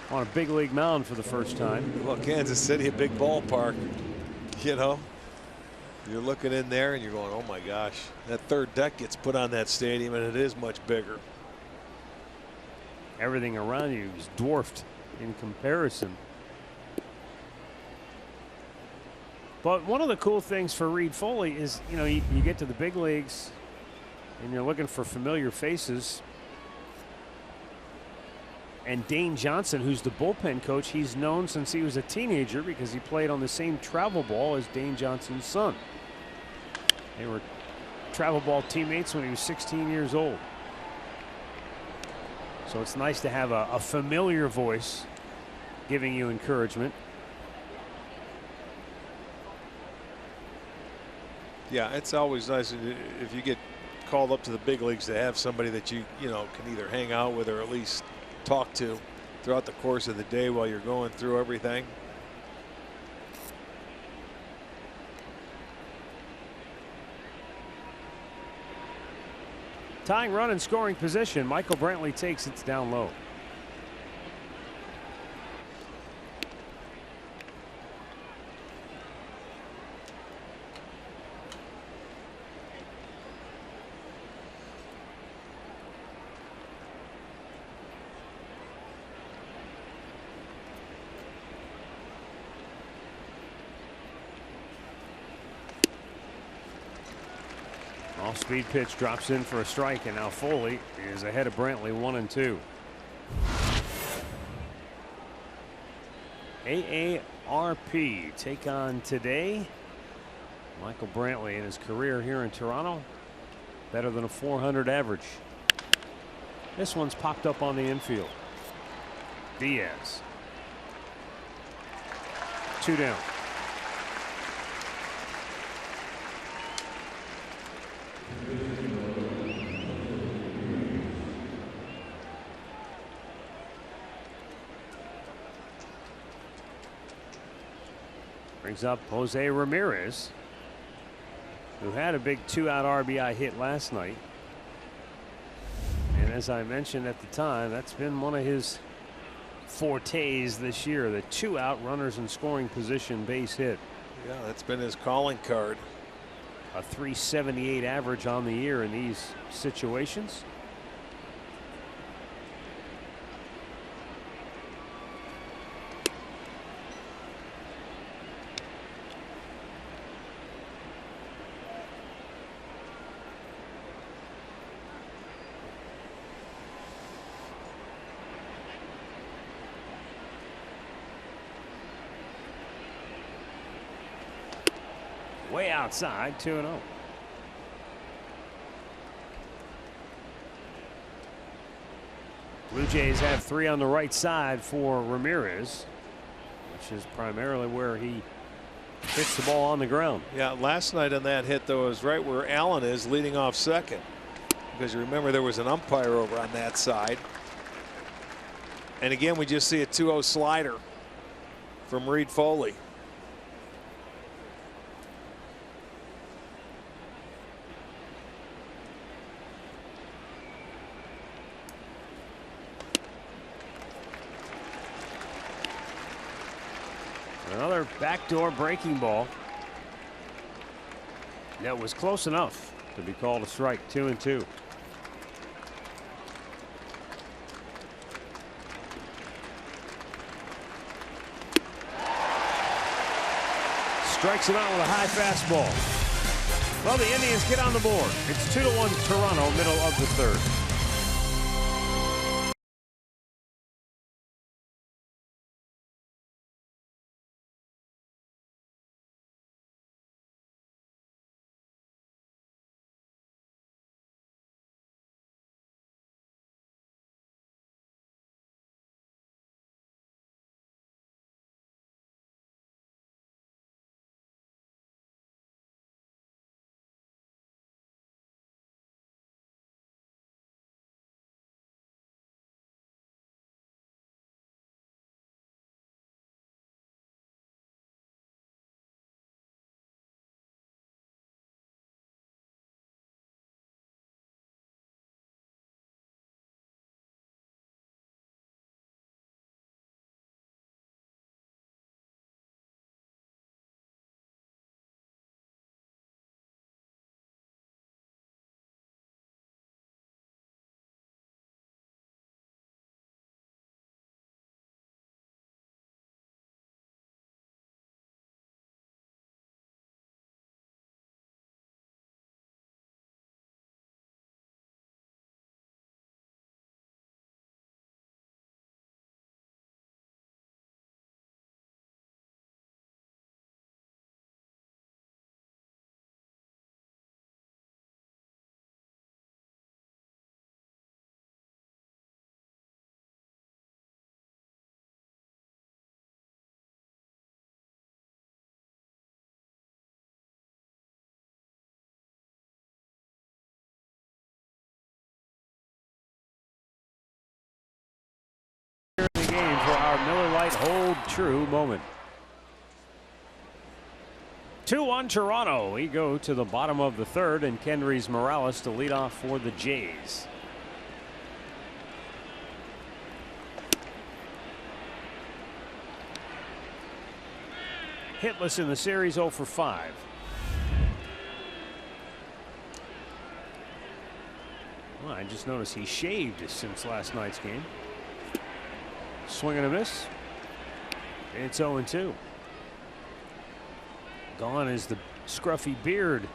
on a big league mound for the first time. Well, Kansas City, a big ballpark. You know, you're looking in there and you're going, oh my gosh, that 3rd deck gets put on that stadium and it is much bigger. Everything around you is dwarfed in comparison. But one of the cool things for Reed Foley is, you know, you get to the big leagues and you're looking for familiar faces. And Dane Johnson, who's the bullpen coach, he's known since he was a teenager because he played on the same travel ball as Dane Johnson's son. They were travel ball teammates when he was 16 years old. So it's nice to have a familiar voice giving you encouragement. Yeah, it's always nice if you get called up to the big leagues to have somebody that you know can either hang out with or at least talk to throughout the course of the day while you're going through everything. Tying run in scoring position. Michael Brantley takes it down low. Off-speed pitch drops in for a strike, and now Foley is ahead of Brantley 1-2. AARP take on today. Michael Brantley in his career here in Toronto, better than a .400 average. This one's popped up on the infield. Diaz. 2 down. Brings up Jose Ramirez, who had a big 2-out RBI hit last night. And as I mentioned at the time, that's been one of his fortes this year, the 2-out runners in scoring position base hit. Yeah, that's been his calling card. A .378 average on the year in these situations. Way outside, 2-0. Blue Jays have 3 on the right side for Ramirez, which is primarily where he hits the ball on the ground. Yeah, last night on that hit, though, is right where Allen is leading off second. Because you remember there was an umpire over on that side. And again, we just see a 2-0 slider from Reed Foley. backdoor breaking ball. That was close enough to be called a strike. 2-2. Strikes him out with a high fastball. Well, the Indians get on the board. It's 2-1 Toronto, middle of the third. Game for our Miller Lite Hold True moment. 2-1 Toronto. We go to the bottom of the third, and Kendrys Morales to lead off for the Jays. Hitless in the series, 0 for 5. Well, I just noticed he shaved since last night's game. Swing and a miss. It's 0-2. Gone is the scruffy beard.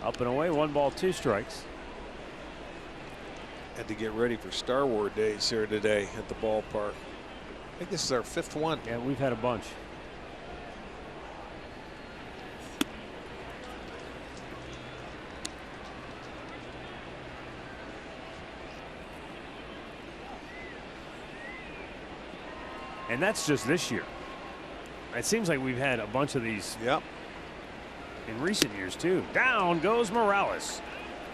Up and away, 1 ball, 2 strikes. Had to get ready for Star Wars days here today at the ballpark. I think this is our 5th one. Yeah, we've had a bunch. And that's just this year. It seems like we've had a bunch of these in recent years, too. Down goes Morales.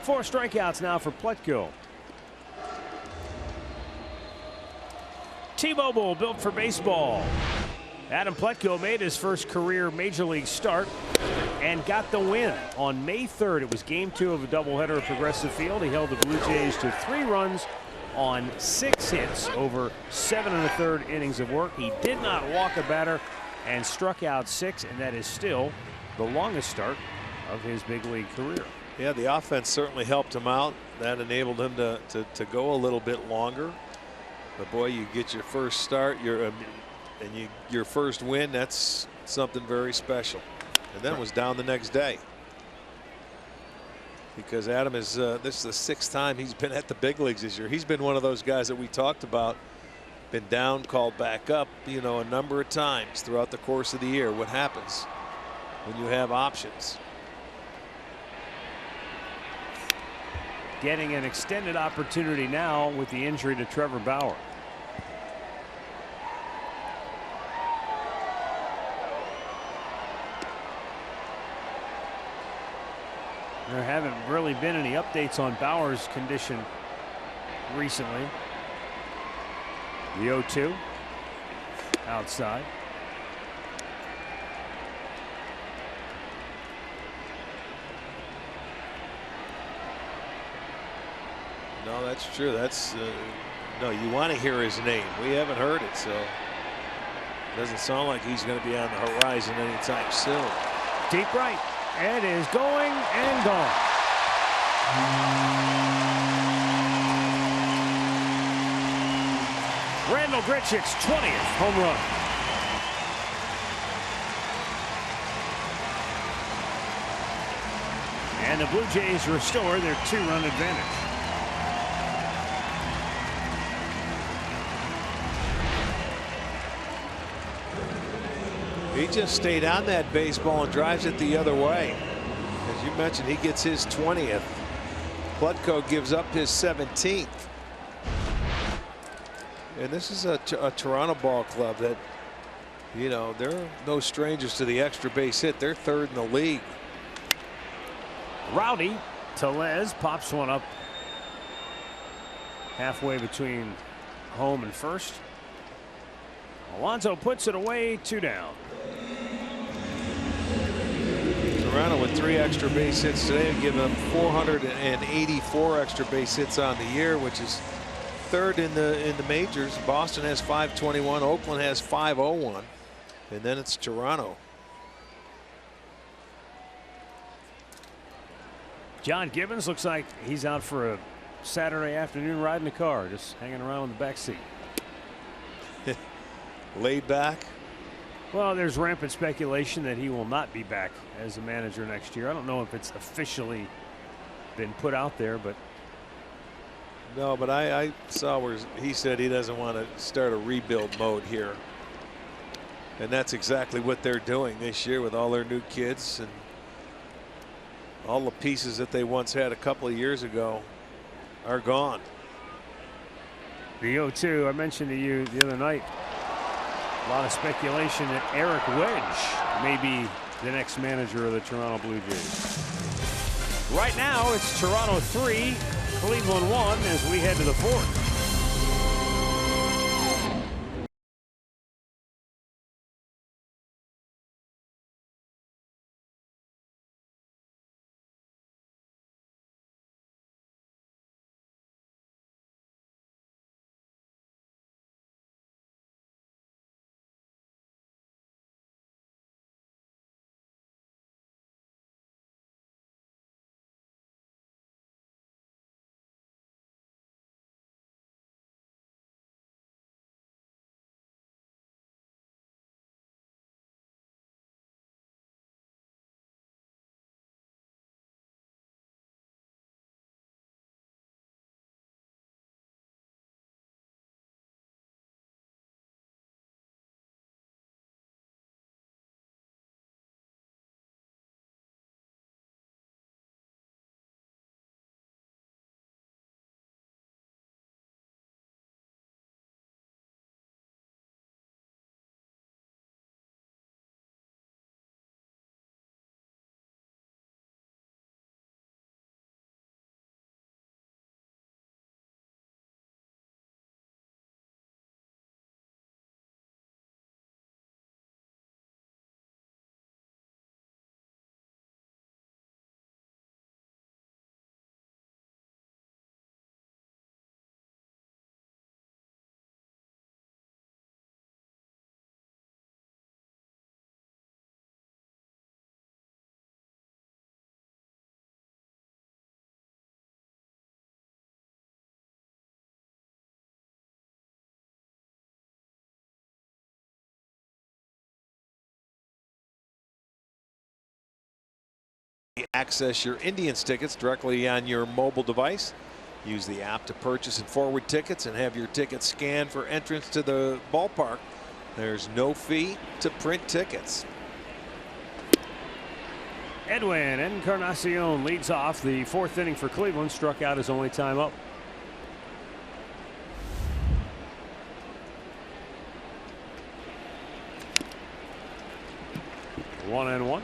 4 strikeouts now for Pletka. T-Mobile, built for baseball. Adam Pletka made his first career Major League start and got the win. On May 3rd, it was game 2 of a doubleheader at Progressive Field. He held the Blue Jays to 3 runs on 6 hits over 7 1/3 innings of work. He did not walk a batter and struck out 6, and that is still the longest start of his big league career. Yeah, the offense certainly helped him out. That enabled him to go a little bit longer. But boy, you get your first start, your first win. That's something very special. And then was down the next day. Because Adam is this is the 6th time he's been at the big leagues this year. He's been one of those guys that we talked about, been down, called back up, you know, a number of times throughout the course of the year. What happens when you have options? Getting an extended opportunity now with the injury to Trevor Bauer. There haven't really been any updates on Bauer's condition recently. The 0-2 outside. No, that's true. That's no, you want to hear his name. We haven't heard it, so it doesn't sound like he's going to be on the horizon anytime soon. Deep right. It is going and gone. Randall Grichuk's 20th home run. And the Blue Jays restore their 2-run advantage. He just stayed on that baseball and drives it the other way. As you mentioned, he gets his 20th. Plutko gives up his 17th. And this is a Toronto ball club that, you know, they're no strangers to the extra base hit. They're 3rd in the league. Rowdy Tellez pops one up halfway between home and first. Alonso puts it away, 2 down. Toronto with 3 extra base hits today, giving up 484 extra base hits on the year, which is 3rd in the majors. Boston has 521, Oakland has 501, and then it's Toronto. John Gibbons looks like he's out for a Saturday afternoon ride in the car, just hanging around in the back seat. Laid back. Well, there's rampant speculation that he will not be back as a manager next year. I don't know if it's officially been put out there, but no, but I saw where he said he doesn't want to start a rebuild mode here, and that's exactly what they're doing this year with all their new kids and all the pieces that they once had a couple of years ago are gone. The 0-2 I mentioned to you the other night. A lot of speculation that Eric Wedge may be the next manager of the Toronto Blue Jays. Right now it's Toronto 3, Cleveland 1 as we head to the 4th. Access your Indians tickets directly on your mobile device. Use the app to purchase and forward tickets and have your tickets scanned for entrance to the ballpark. There's no fee to print tickets. Edwin Encarnacion leads off the 4th inning for Cleveland, struck out his only time up. One and one.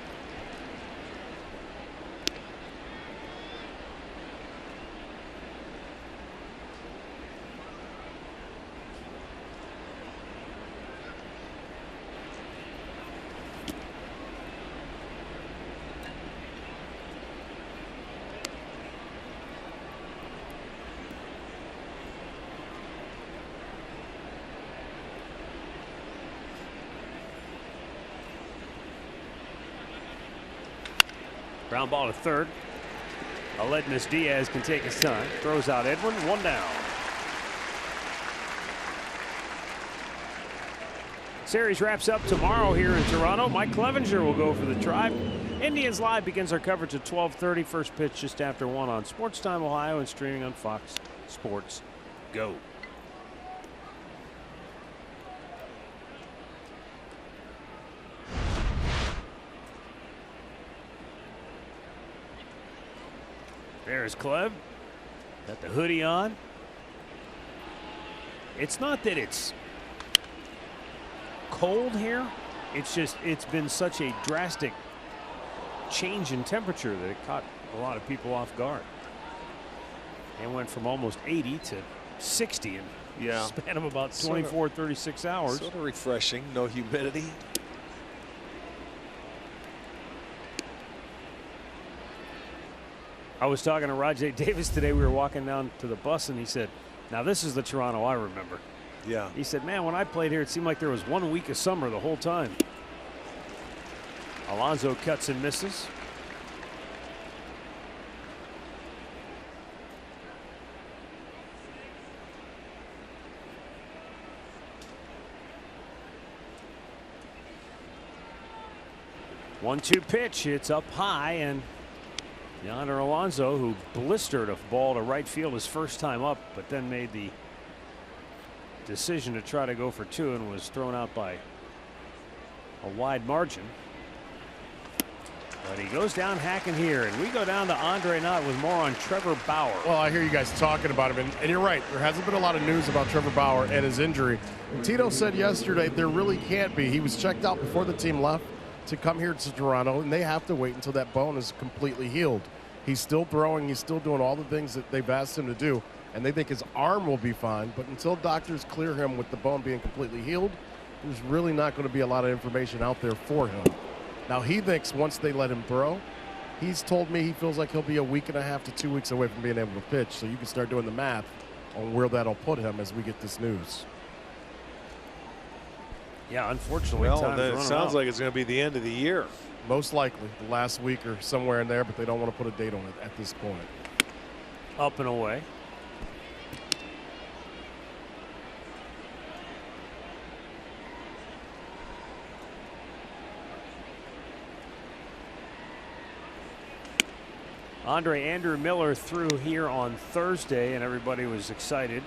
Ground ball to third. Aledmus Diaz can take his time. Throws out Edwin. 1 down. Series wraps up tomorrow here in Toronto. Mike Clevenger will go for the Tribe. Indians Live begins our coverage at 12:30. First pitch just after 1 on Sports Time Ohio and streaming on Fox Sports Go. There's Clev. Got the hoodie on. It's not that it's cold here. It's just it's been such a drastic change in temperature that it caught a lot of people off guard. And went from almost 80 to 60 in a span of about 24, 36 hours. Sort of refreshing. No humidity. I was talking to Rajay Davis today. We were walking down to the bus, and he said, "Now this is the Toronto I remember." Yeah. He said, "Man, when I played here, it seemed like there was 1 week of summer the whole time." Alonso cuts and misses. One-two pitch. It's up high, and Yonder Alonso, who blistered a ball to right field his first time up, but then made the decision to try to go for 2 and was thrown out by a wide margin. But he goes down hacking here, and we go down to Andre Knott with more on Trevor Bauer. Well, I hear you guys talking about him, and you're right. There hasn't been a lot of news about Trevor Bauer and his injury. And Tito said yesterday there really can't be. He was checked out before the team left to come here to Toronto, and they have to wait until that bone is completely healed. He's still throwing. He's still doing all the things that they've asked him to do, and they think his arm will be fine. But until doctors clear him with the bone being completely healed, there's really not going to be a lot of information out there for him. Now, he thinks once they let him throw, he's told me he feels like he'll be a week and a half to 2 weeks away from being able to pitch. So you can start doing the math on where that'll put him as we get this news. Yeah, unfortunately, Well, time's then it running sounds out. like it's going to be the end of the year. Most likely the last week or somewhere in there, but they don't want to put a date on it at this point. Up and away. Andrew Miller threw here on Thursday, and everybody was excited.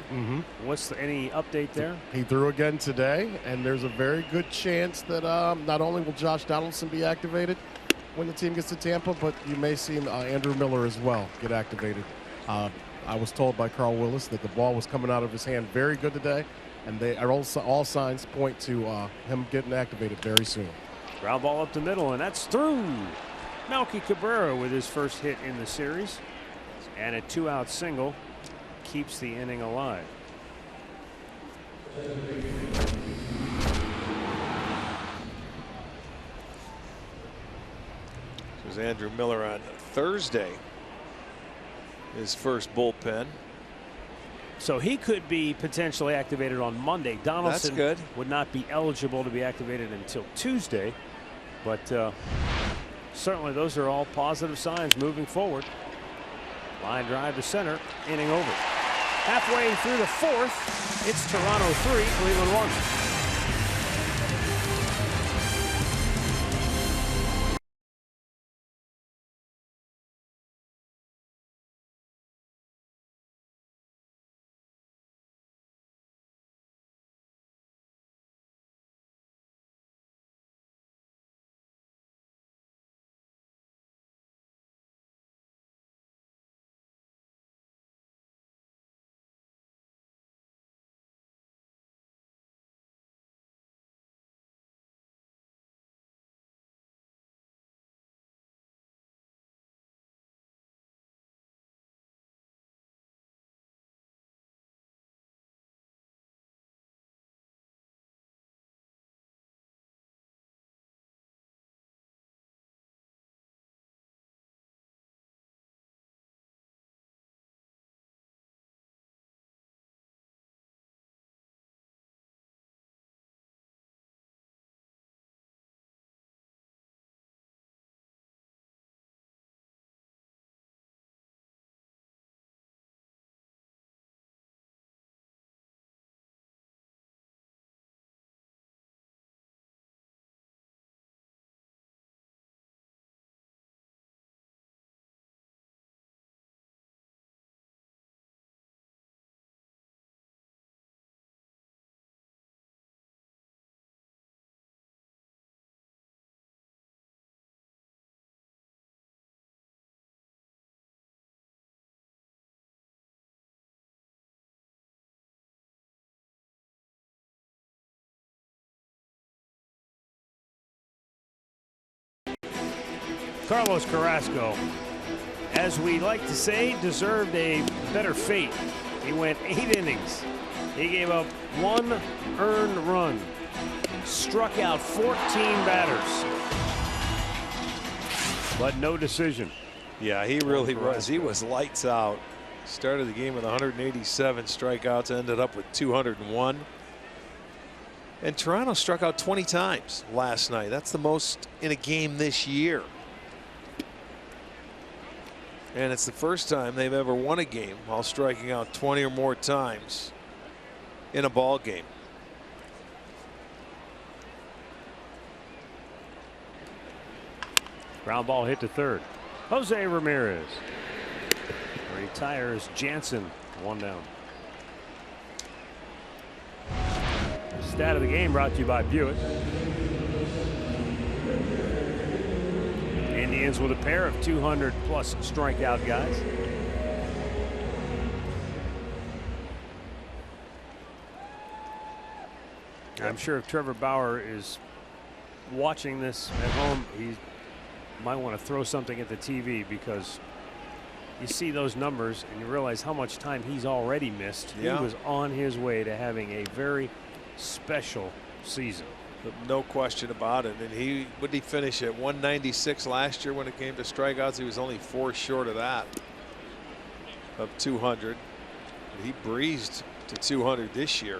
What's any update there? He threw again today, and there's a very good chance that not only will Josh Donaldson be activated when the team gets to Tampa, but you may see Andrew Miller as well get activated. I was told by Carl Willis that the ball was coming out of his hand very good today, and they are all signs point to him getting activated very soon. Ground ball up the middle, and that's through. Melky Cabrera with his first hit in the series, and a 2-out single keeps the inning alive. This was Andrew Miller on Thursday, his first bullpen. So he could be potentially activated on Monday. Donaldson good. would not be eligible to be activated until Tuesday, but certainly those are all positive signs moving forward. Line drive to center, inning over. Halfway through the 4th, it's Toronto 3, Cleveland 1. Carlos Carrasco, as we like to say, deserved a better fate. He went 8 innings. He gave up 1 earned run, struck out 14 batters, but no decision. Yeah, he really was. He was lights out. Started the game with 187 strikeouts, ended up with 201. And Toronto struck out 20 times last night. That's the most in a game this year. And it's the first time they've ever won a game while striking out 20 or more times in a ball game. Ground ball hit to third. Jose Ramirez retires Jansen, 1 down. Stat of the game brought to you by Buick. Indians with a pair of 200-plus strikeout guys. I'm sure if Trevor Bauer is watching this at home, he might want to throw something at the TV, because you see those numbers and you realize how much time he's already missed. Yeah. He was on his way to having a very special season. No question about it. And would he finish at 196 last year when it came to strikeouts? He was only 4 short of that, of 200. He breezed to 200 this year.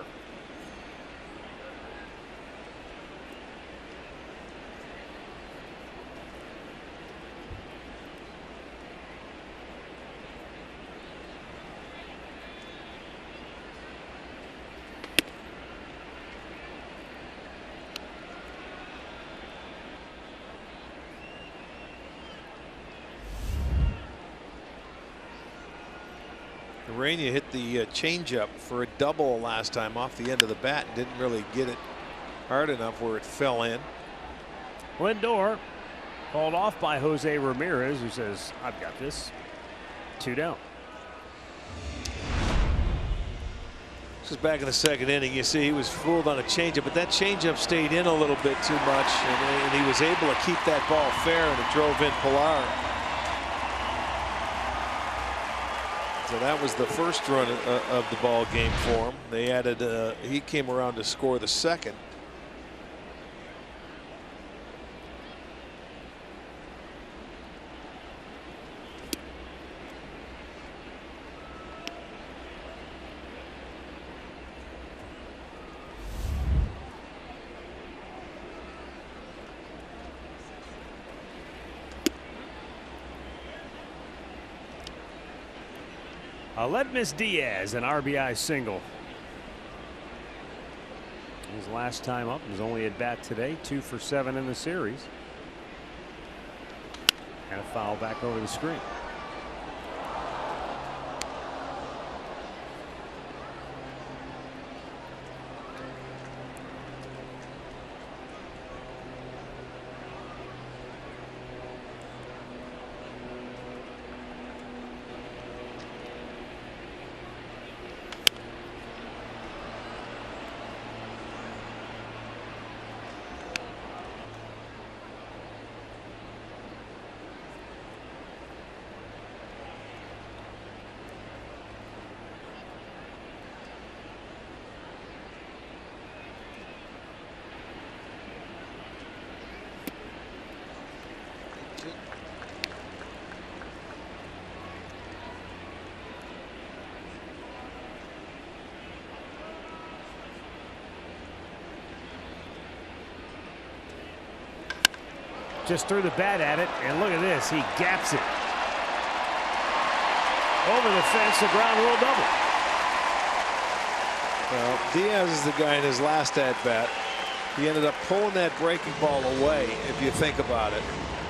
Urania hit the changeup for a double last time off the end of the bat and didn't really get it hard enough where it fell in. Lindor called off by Jose Ramirez, who says, "I've got this." 2 down. This is back in the 2nd inning. You see he was fooled on a changeup, but that changeup stayed in a little bit too much, and he was able to keep that ball fair, and it drove in Pilar. So that was the first run of the ball game for him. They added he came around to score the second. Aledmys Diaz, an RBI single. His last time up was only at bat today, 2 for 7 in the series. And a foul back over the screen. Just threw the bat at it, and look at this. He gaps it. Over the fence, a ground rule double. Well, Diaz is the guy in his last at-bat. He ended up pulling that breaking ball away, if you think about it,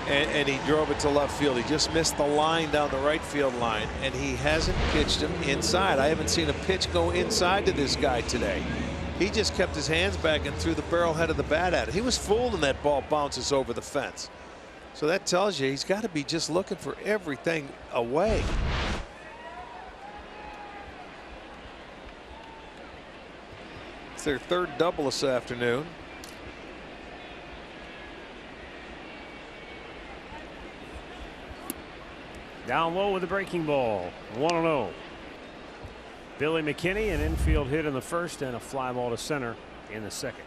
and he drove it to left field. He just missed the line down the right field line, and he hasn't pitched him inside. I haven't seen a pitch go inside to this guy today. He just kept his hands back and threw the barrel head of the bat at it. He was fooled and that ball bounces over the fence. So that tells you he's got to be just looking for everything away. It's their 3rd double this afternoon. Down low with the breaking ball. 1-0. Billy McKinney, an infield hit in the first and a fly ball to center in the second.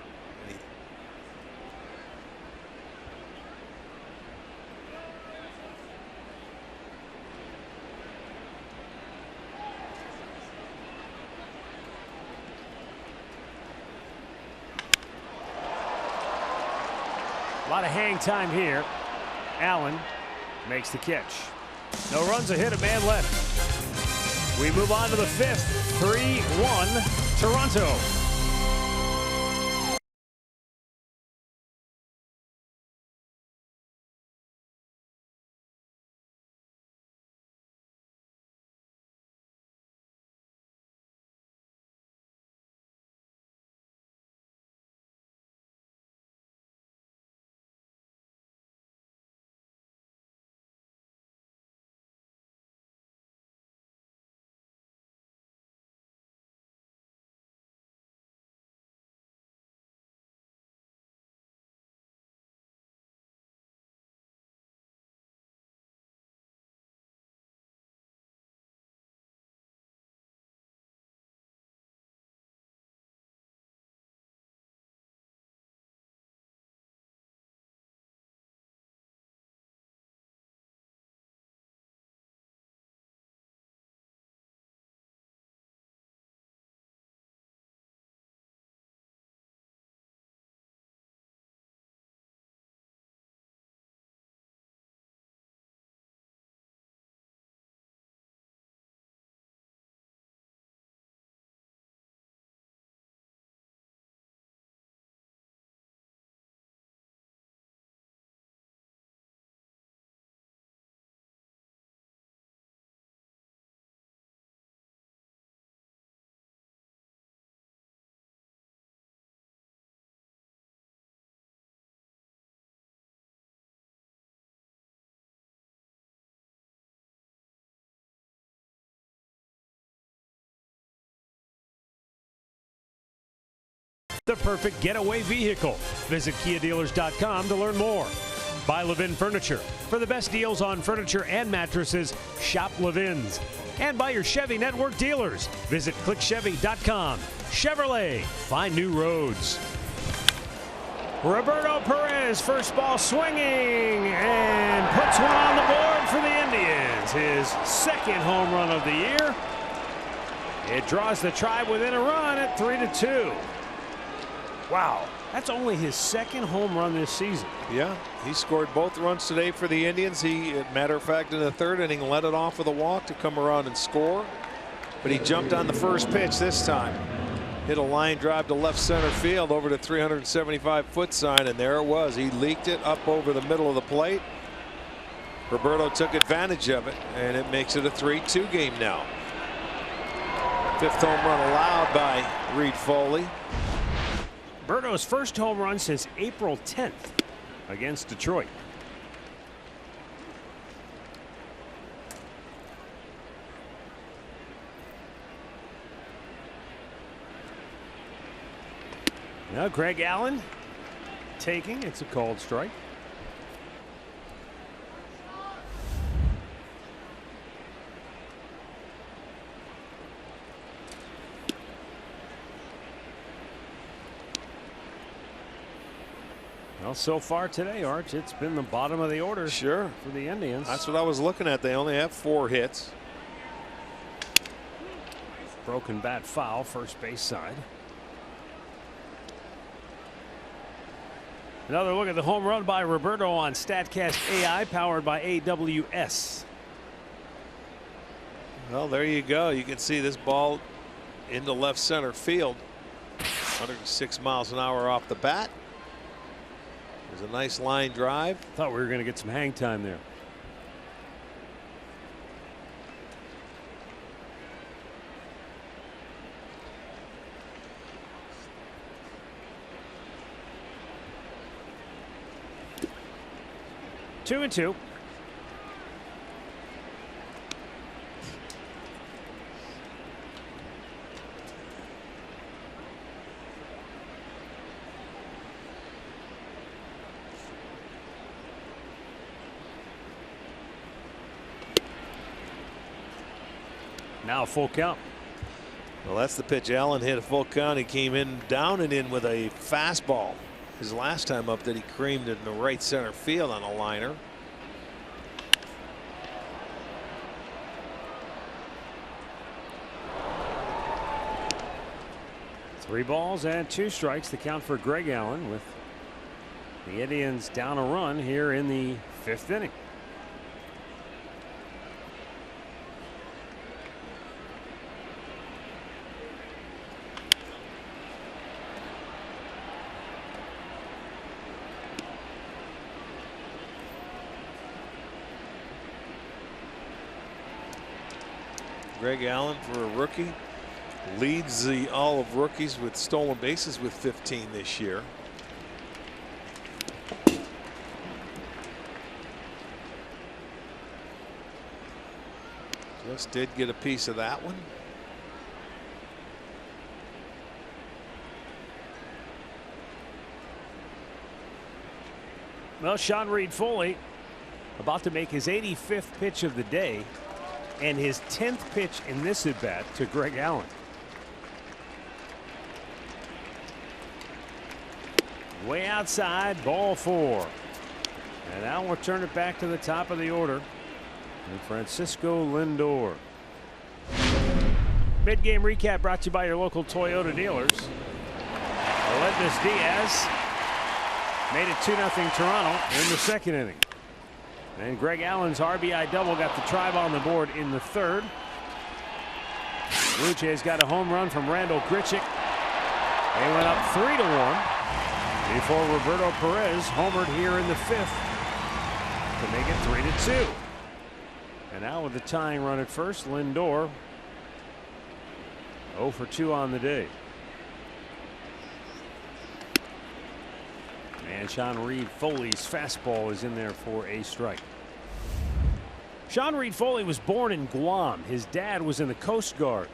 A lot of hang time here. Allen makes the catch. No runs, a hit, a man left. We move on to the fifth. 3-1 Toronto. The perfect getaway vehicle. Visit KiaDealers.com to learn more. Buy Levin Furniture. For the best deals on furniture and mattresses, shop Levin's. And buy your Chevy Network dealers. Visit ClickChevy.com. Chevrolet, find new roads. Roberto Perez, first ball swinging, and puts one on the board for the Indians. His second home run of the year. It draws the Tribe within a run at 3-2. Wow, that's only his second home run this season. Yeah, he scored both runs today for the Indians. He, matter of fact, in the third inning, led it off with a walk to come around and score. But he jumped on the first pitch this time. Hit a line drive to left center field over the 375-foot sign, and there it was. He leaked it up over the middle of the plate. Roberto took advantage of it, and it makes it a 3-2 game now. Fifth home run allowed by Reed Foley. Roberto's first home run since April 10th against Detroit. Now Greg Allen taking. It's a called strike. Well, so far today, Arch, it's been the bottom of the order. Sure. For the Indians. That's what I was looking at. They only have 4 hits. Broken bat foul, first base side. Another look at the home run by Roberto on StatCast AI, powered by AWS. Well, there you go. You can see this ball into left center field. 106 miles an hour off the bat. There's a nice line drive. Thought we were going to get some hang time there. Two and two. Now full count. Well, that's the pitch. Allen hit a full count. He came in down and in with a fastball. His last time up that he creamed it in the right center field on a liner. Three balls and 2 strikes. The count for Greg Allen, with the Indians down a run here in the 5th inning. Greg Allen, for a rookie, leads the all of rookies with stolen bases with 15 this year. Just did get a piece of that one. Well, Sean Reed-Foley about to make his 85th pitch of the day and his 10th pitch in this at bat to Greg Allen. Way outside, ball 4. And now we'll turn it back to the top of the order. And Francisco Lindor. Mid-game recap brought to you by your local Toyota dealers. Melendez Diaz made it 2-0 Toronto in the 2nd inning. And Greg Allen's RBI double got the tribe on the board in the 3rd. Blue Jays got a home run from Randall Grichuk. They went up 3-1 before Roberto Perez homered here in the 5th to make it 3-2. And now with the tying run at first, Lindor 0 for 2 on the day. And Sean Reed-Foley's fastball is in there for a strike. Sean Reed-Foley was born in Guam. His dad was in the Coast Guard.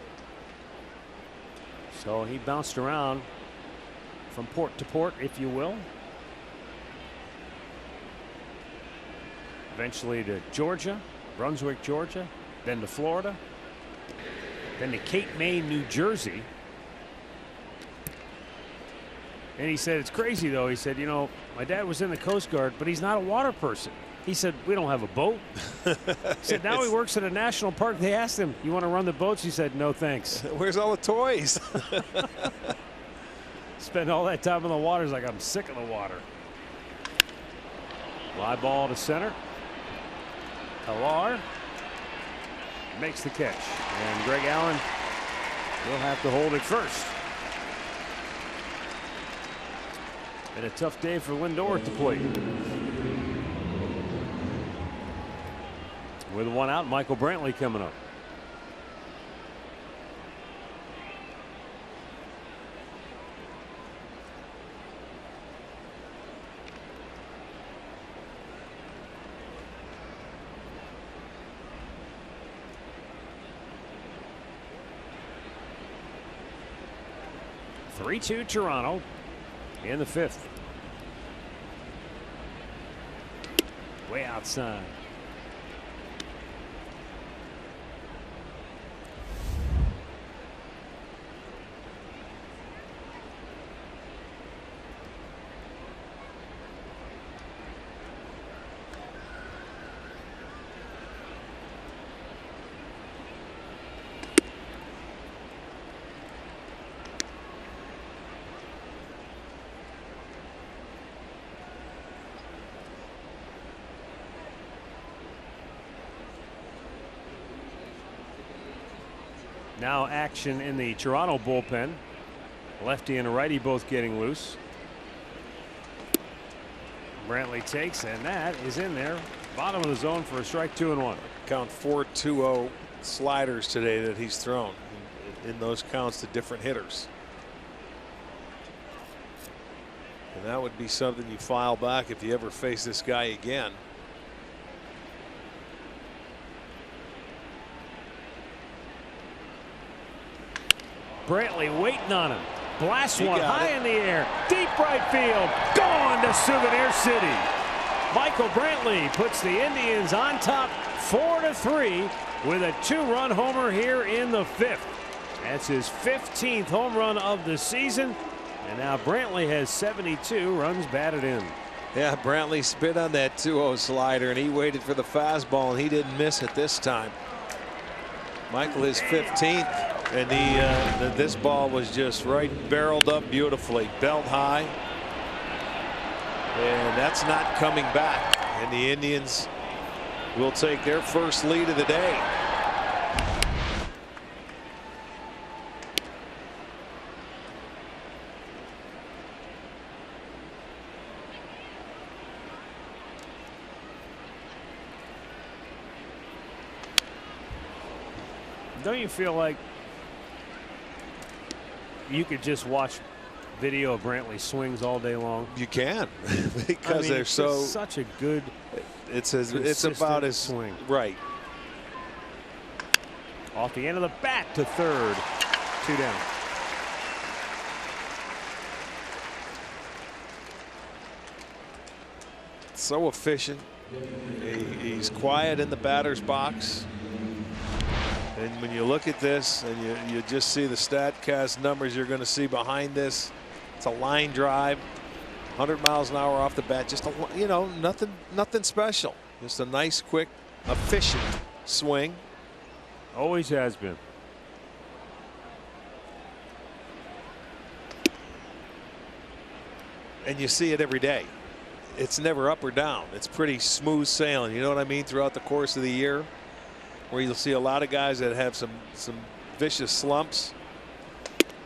So he bounced around from port to port, if you will. Eventually to Georgia, Brunswick, Georgia, then to Florida, then to Cape May, New Jersey. And he said, it's crazy though. He said, you know, my dad was in the Coast Guard, but he's not a water person. He said, we don't have a boat. He said, now he works at a national park. They asked him, you want to run the boats? He said, no, thanks. Where's all the toys? Spend all that time in the water. He's like, I'm sick of the water. Fly ball to center. Pilar makes the catch. And Greg Allen will have to hold it first. Been a tough day for Lindor at the plate. With 1 out, Michael Brantley coming up. (3-2) Toronto in the 5th. Way outside. Now action in the Toronto bullpen. Lefty and a righty both getting loose. Brantley takes, and that is in there. Bottom of the zone for a strike, 2-1. Count 4-2-0 sliders today that he's thrown in those counts to different hitters. And that would be something you file back if you ever face this guy again. Brantley waiting on him. Blasts one high it in the air. Deep right field. Gone to Souvenir City. Michael Brantley puts the Indians on top 4-3 with a 2-run homer here in the 5th. That's his 15th home run of the season. And now Brantley has 72 runs batted in. Yeah, Brantley spit on that 2-0 slider, and he waited for the fastball, and he didn't miss it this time. Michael is 15th, and this ball was just right barreled up beautifully, belt high, and that's not coming back. And the Indians will take their first lead of the day. Don't you feel like you could just watch video of Brantley swings all day long? You can, because they're it's so just such a good. It's about as swing. Right. Off the end of the bat to third, 2 down. So efficient. He's quiet in the batter's box. And when you look at this and you just see the StatCast numbers you're going to see behind this, it's a line drive, 100 miles an hour off the bat, just nothing special, just a nice, quick, efficient swing. Always has been. And you see it every day. It's never up or down. It's pretty smooth sailing. You know what I mean? Throughout the course of the year, where you'll see a lot of guys that have some vicious slumps.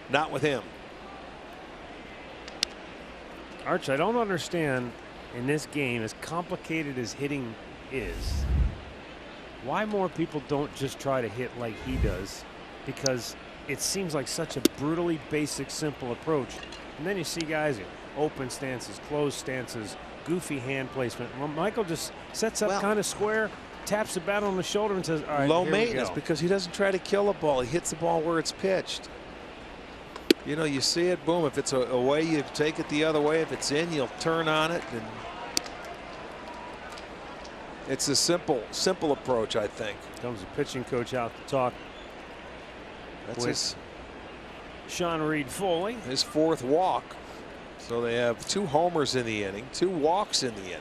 Not with him. Arch, I don't understand in this game, as complicated as hitting is, why more people don't just try to hit like he does, because it seems like such a brutally basic, simple approach. And then you see guys in open stances, closed stances, goofy hand placement. Well, Michael just sets up kind of square, taps the bat on the shoulder and says, all right, low here maintenance, we go. because he doesn't try to kill a ball. He hits the ball where it's pitched. You know, you see it, boom. If it's away, you take it the other way. If it's in, you'll turn on it. And it's a simple approach, I think. Comes the pitching coach out to talk. That's his Sean Reed Foley. His 4th walk. So they have 2 homers in the inning, 2 walks in the inning.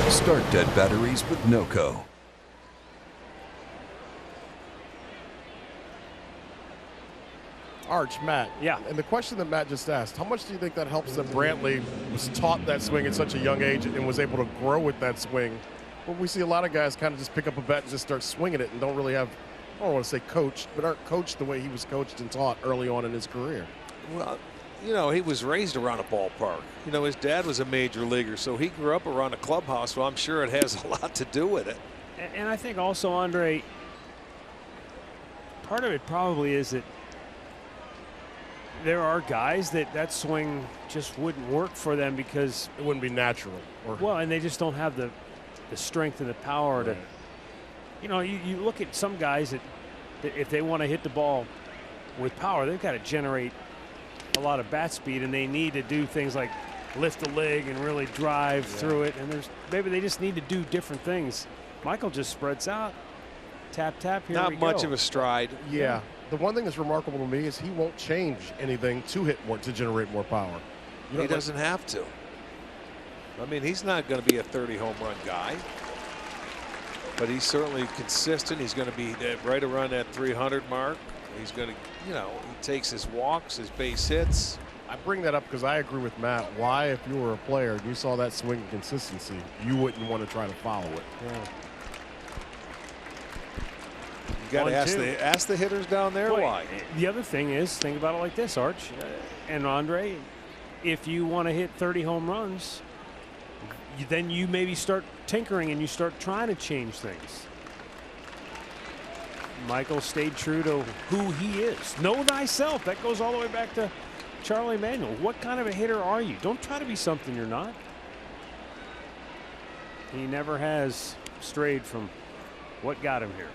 Start dead batteries with NOCO. Arch, Matt. Yeah. And the question that Matt just asked, how much do you think that helps that Brantley was taught that swing at such a young age and was able to grow with that swing? Well, we see a lot of guys kind of just pick up a bat and just start swinging it and don't really have, I don't want to say coached, but aren't coached the way he was coached and taught early on in his career. Well, you know, he was raised around a ballpark. You know, his dad was a major leaguer, so he grew up around a clubhouse, so I'm sure it has a lot to do with it. And I think also, Andre, part of it probably is that there are guys that swing just wouldn't work for them because it wouldn't be natural. Well, and they just don't have the strength and the power to, you know, you look at some guys that if they want to hit the ball with power, they've got to generate a lot of bat speed, and they need to do things like lift a leg and really drive through it. And maybe they just need to do different things. Michael just spreads out, tap, tap, here we go. Not much of a stride. Yeah. The one thing that's remarkable to me is he won't change anything to hit more, to generate more power. He doesn't have to. I mean, he's not going to be a 30 home run guy, but he's certainly consistent. He's going to be right around that 300 mark. He's going to, you know, he takes his walks, his base hits. I bring that up because I agree with Matt. Why, if you were a player and you saw that swing and consistency, you wouldn't want to try to follow it? Yeah. You got to ask the hitters down there why. The other thing is, think about it like this, Arch and Andre. If you want to hit 30 home runs, then you maybe start tinkering and you start trying to change things. Michael stayed true to who he is. Know thyself. That goes all the way back to Charlie Manuel. What kind of a hitter are you? Don't try to be something you're not. He never has strayed from what got him here.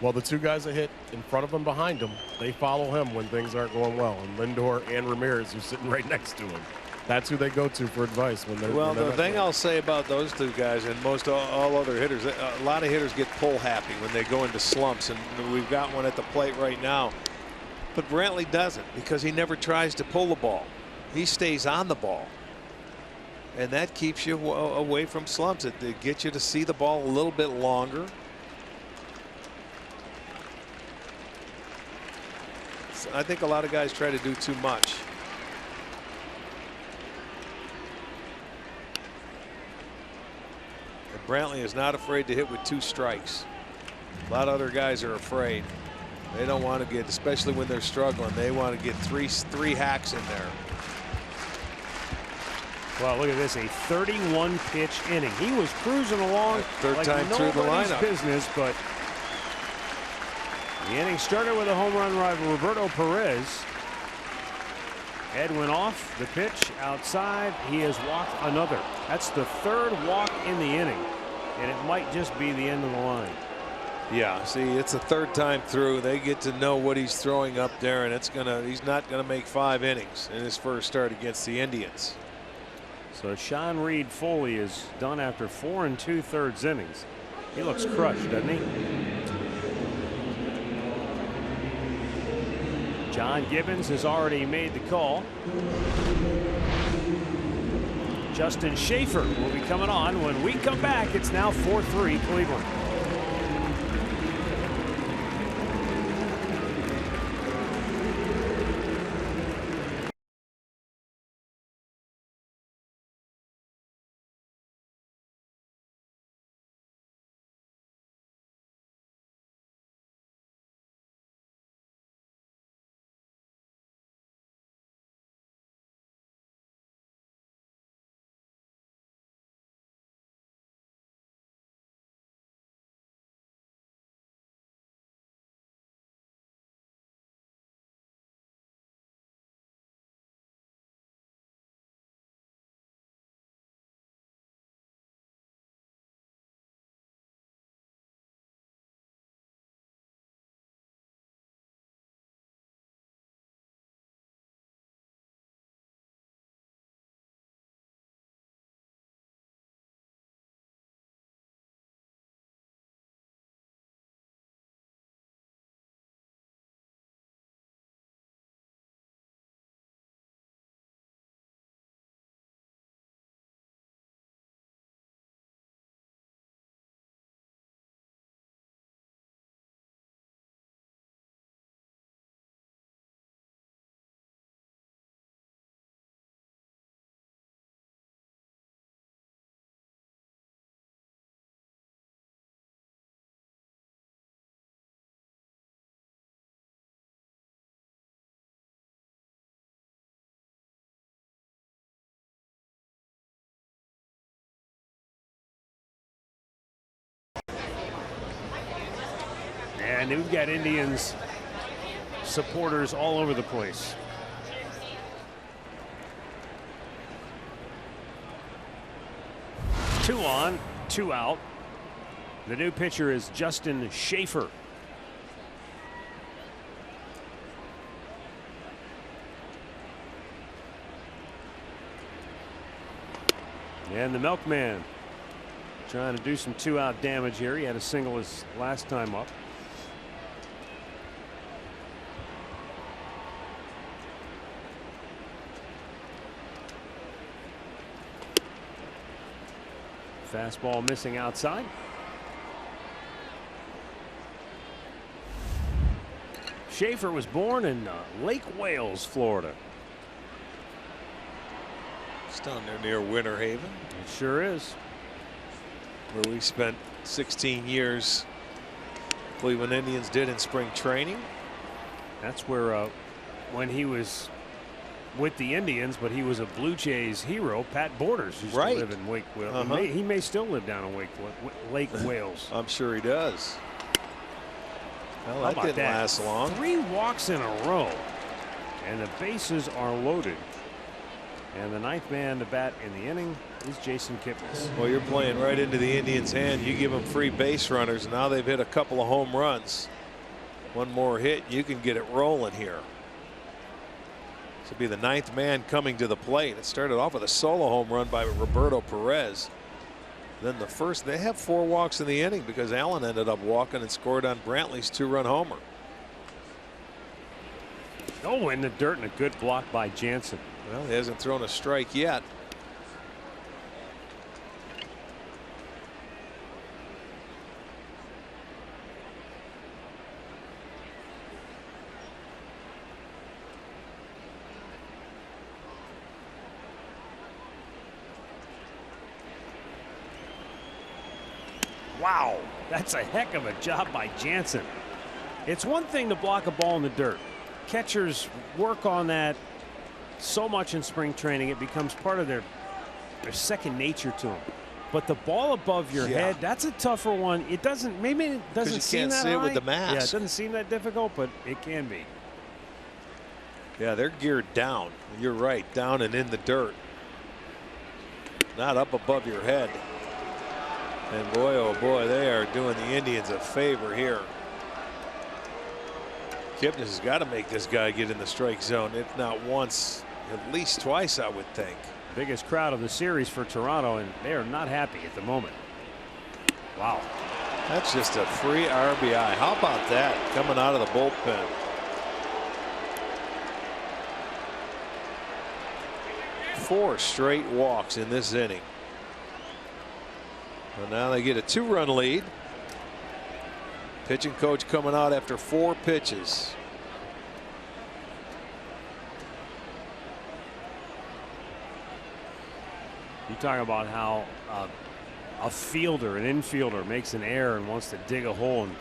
Well, the two guys that hit in front of him, behind him, they follow him when things aren't going well. And Lindor and Ramirez, who's sitting right next to him, that's who they go to for advice when they're. Well, the thing I'll say about those two guys and most all other hitters, a lot of hitters get pull happy when they go into slumps, and we've got one at the plate right now. But Brantley doesn't, because he never tries to pull the ball. He stays on the ball. And that keeps you away from slumps. It gets you to see the ball a little bit longer. I think a lot of guys try to do too much. And Brantley is not afraid to hit with 2 strikes. A lot of other guys are afraid. They don't want to get, especially when they're struggling, they want to get three hacks in there. Well, look at this, a 31 pitch inning. He was cruising along Third like time through the lineup. Business, but the inning started with a home run by Roberto Perez. Head went off, the pitch outside. He has walked another. That's the 3rd walk in the inning, and it might just be the end of the line. Yeah, see, it's the 3rd time through. They get to know what he's throwing up there, and he's not gonna make 5 innings in his first start against the Indians. So Sean Reed Foley is done after 4 2/3 innings. He looks crushed, doesn't he? John Gibbons has already made the call. Justin Schaefer will be coming on when we come back. It's now 4-3 Cleveland. And we've got Indians supporters all over the place. Two on, 2 out. The new pitcher is Justin Schaefer. And the Milkman trying to do some 2-out damage here. He had a single his last time up. Fastball missing outside. Schaefer was born in Lake Wales, Florida. It's down there near Winter Haven. It sure is. Where we spent 16 years. Cleveland Indians did in spring training. That's where when he was with the Indians, but he was a Blue Jays hero, Pat Borders used to live in Wake Wales. He may still live down in Lake Wales. I'm sure he does. Well, How that didn't about last long. 3 walks in a row, and the bases are loaded. And the 9th man to bat in the inning is Jason Kipnis. Well, you're playing right into the Indians' hand. You give them free base runners. Now they've hit a couple of home runs. One more hit, you can get it rolling here. This will be the 9th man coming to the plate. It started off with a solo home run by Roberto Perez. Then the first, they have 4 walks in the inning because Allen ended up walking and scored on Brantley's 2-run homer. Oh, in the dirt, and a good block by Jansen. Well, he hasn't thrown a strike yet. Wow, that's a heck of a job by Jansen. It's one thing to block a ball in the dirt. Catchers work on that so much in spring training, it becomes part of their second nature to them. But the ball above your head, that's a tougher one. It doesn't, maybe it doesn't seem that high. You can't see it with the mask. Yeah, it doesn't seem that difficult, but it can be. Yeah, they're geared down. You're right, down and in the dirt. Not up above your head. And boy, oh boy, they are doing the Indians a favor here. Kipnis has got to make this guy get in the strike zone, if not once, at least twice, I would think. Biggest crowd of the series for Toronto, and they are not happy at the moment. Wow. That's just a free RBI. How about that coming out of the bullpen? Four straight walks in this inning. Well, now they get a 2-run lead. Pitching coach coming out after 4 pitches. You talk about how a fielder, an infielder, makes an error and wants to dig a hole and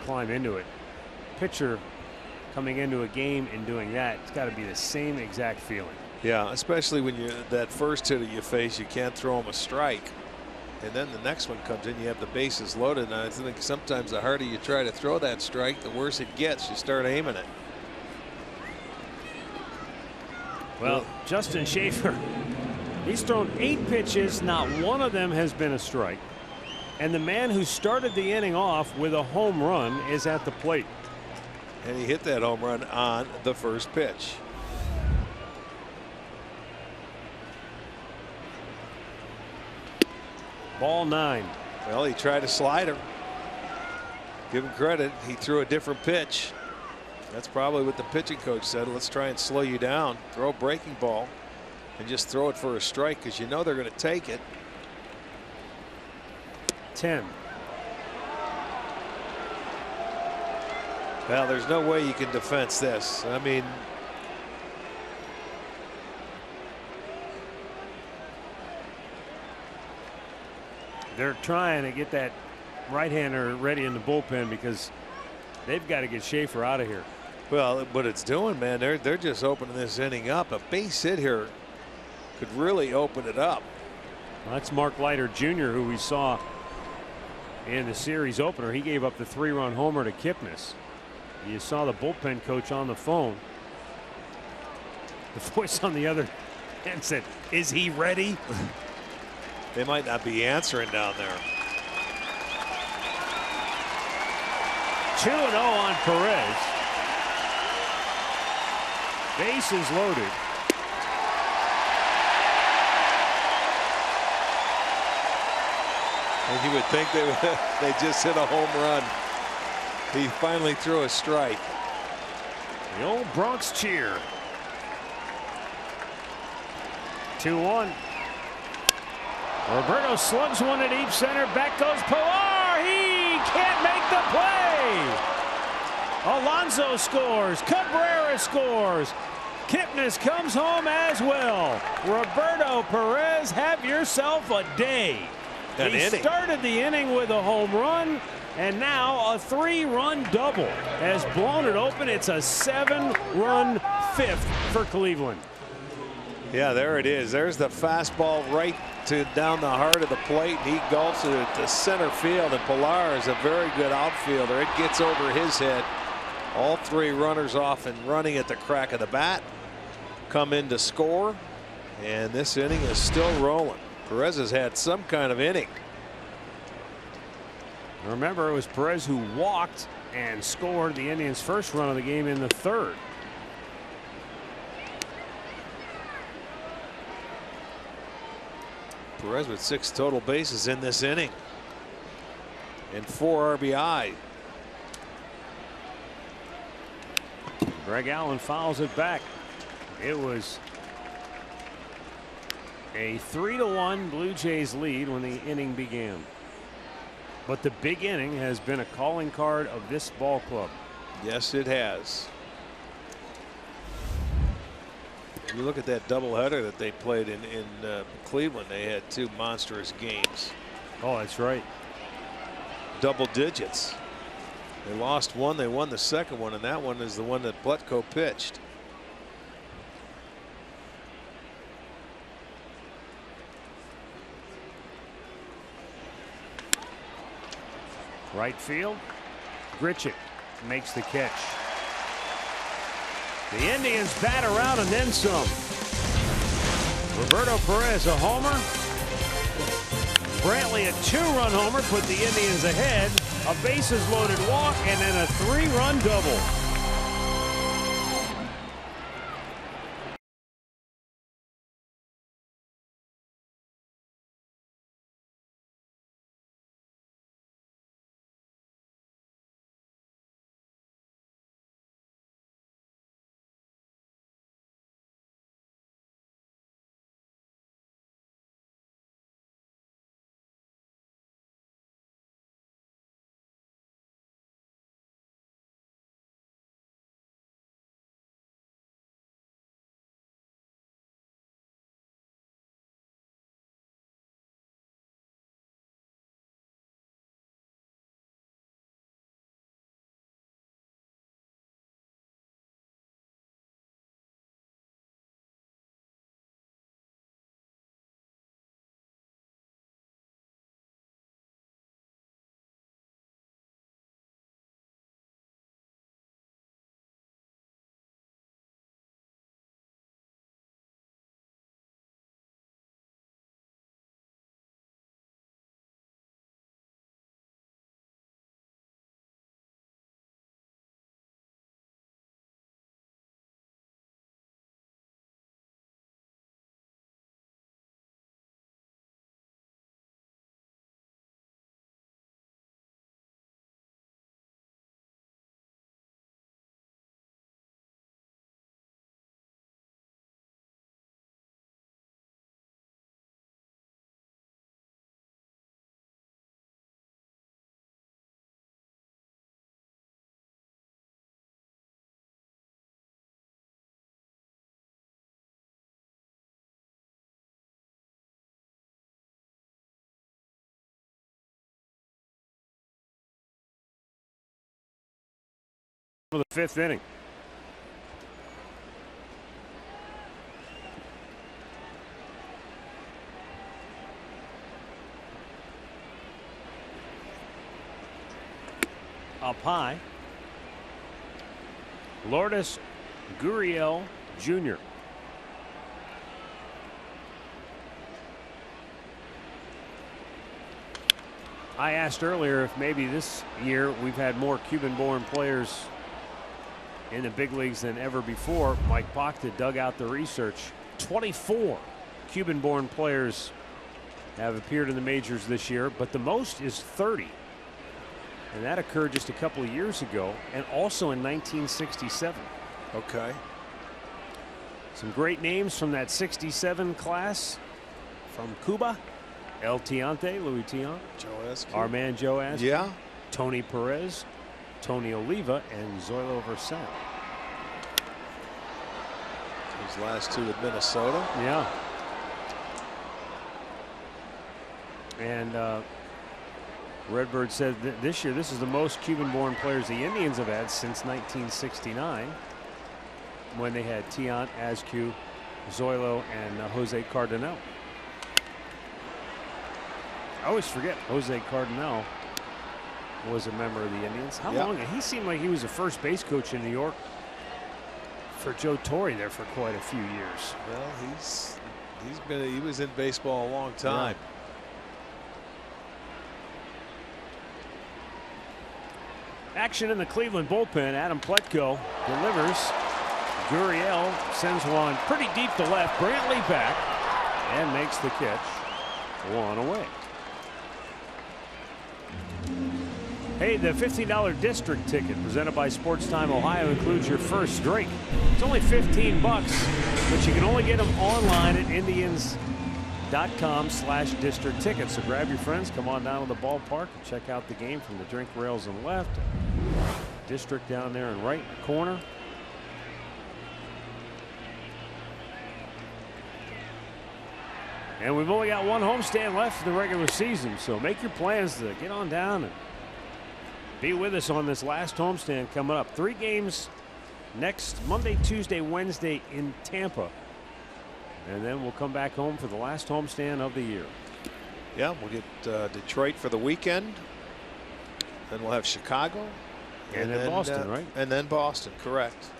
climb into it. Pitcher coming into a game and doing that, it's got to be the same exact feeling. Yeah, especially when you that first hitter you face, you can't throw him a strike. And then the next one comes in, you have the bases loaded. And I think sometimes the harder you try to throw that strike, the worse it gets. You start aiming it. Well, Justin Schaefer, he's thrown 8 pitches. Not one of them has been a strike. And the man who started the inning off with a home run is at the plate. And he hit that home run on the first pitch. Ball 9. Well, he tried a slider. Give him credit. He threw a different pitch. That's probably what the pitching coach said. Let's try and slow you down. Throw a breaking ball and just throw it for a strike because you know they're going to take it. 10. Well, there's no way you can defense this. I mean, they're trying to get that right-hander ready in the bullpen because they've got to get Schaefer out of here. well, what it's doing, man, they're just opening this inning up. A base hit here could really open it up. Well, that's Mark Leiter Jr., who we saw in the series opener. He gave up the 3-run homer to Kipnis. You saw the bullpen coach on the phone. The voice on the other end said, "Is he ready?" They might not be answering down there. 2-0 on Perez. Bases loaded. And you would think they just hit a home run. He finally threw a strike. The old Bronx cheer. 2-1. Roberto slugs one to deep center. Back goes Pilar. He can't make the play. Alonso scores. Cabrera scores. Kipnis comes home as well. Roberto Perez, have yourself a day. He started the inning with a home run, and now a 3-run double has blown it open. It's a 7-run 5th for Cleveland. Yeah, there it is. There's the fastball right to down the heart of the plate. And he gulps it to center field, and Pilar is a very good outfielder. It gets over his head. All 3 runners off and running at the crack of the bat come in to score. And this inning is still rolling. Perez has had some kind of inning. Remember, it was Perez who walked and scored the Indians' first run of the game in the third. Perez with 6 total bases in this inning and 4 RBI. Greg Allen fouls it back. It was a 3-1 Blue Jays lead when the inning began. But the big inning has been a calling card of this ball club. Yes, it has. You look at that doubleheader that they played in Cleveland. They had 2 monstrous games. Oh, that's right. Double digits. They lost one. They won the second one, and that one is the one that Pletko pitched. Right field. Grichuk makes the catch. The Indians bat around and then some. Roberto Perez a homer. Brantley a 2-run homer put the Indians ahead. A bases loaded walk and then a 3-run double. For the 5th inning. Up high. Lourdes Gurriel Jr. I asked earlier if maybe this year we've had more Cuban-born players in the big leagues than ever before. Mike Bachta dug out the research. 24 Cuban-born players have appeared in the majors this year, but the most is 30. And that occurred just a couple of years ago, and also in 1967. Okay. Some great names from that 67 class. From Cuba, El Tiante, Louis Tiant. Joe Eskew. Our man Joe Eskew. Yeah. Tony Perez, Tony Oliva, and Zoilo Versailles. His last 2 with Minnesota. Yeah. And Redbird said that this year this is the most Cuban-born players the Indians have had since 1969, when they had Tiant, Askew, Zoilo, and Jose Cardenal. I always forget Jose Cardenal was a member of the Indians. How long? He seemed like he was a first base coach in New York for Joe Torre there for quite a few years. Well, he's He was in baseball a long time. Action in the Cleveland bullpen. Adam Pletko delivers. Gurriel sends one pretty deep to left. Brantley back and makes the catch. 1 away. Hey, the $15 district ticket presented by Sports Time Ohio includes your first drink. It's only $15, but you can only get them online at Indians.com/district tickets. So grab your friends, come on down to the ballpark and check out the game from the drink rails on the left. District down there in right corner. And we've only got one homestand left for the regular season, so make your plans to get on down and be with us on this last homestand coming up. 3 games next Monday, Tuesday, Wednesday in Tampa. And then we'll come back home for the last homestand of the year. Yeah, we'll get Detroit for the weekend. Then we'll have Chicago. And then Boston, right? And then Boston, correct.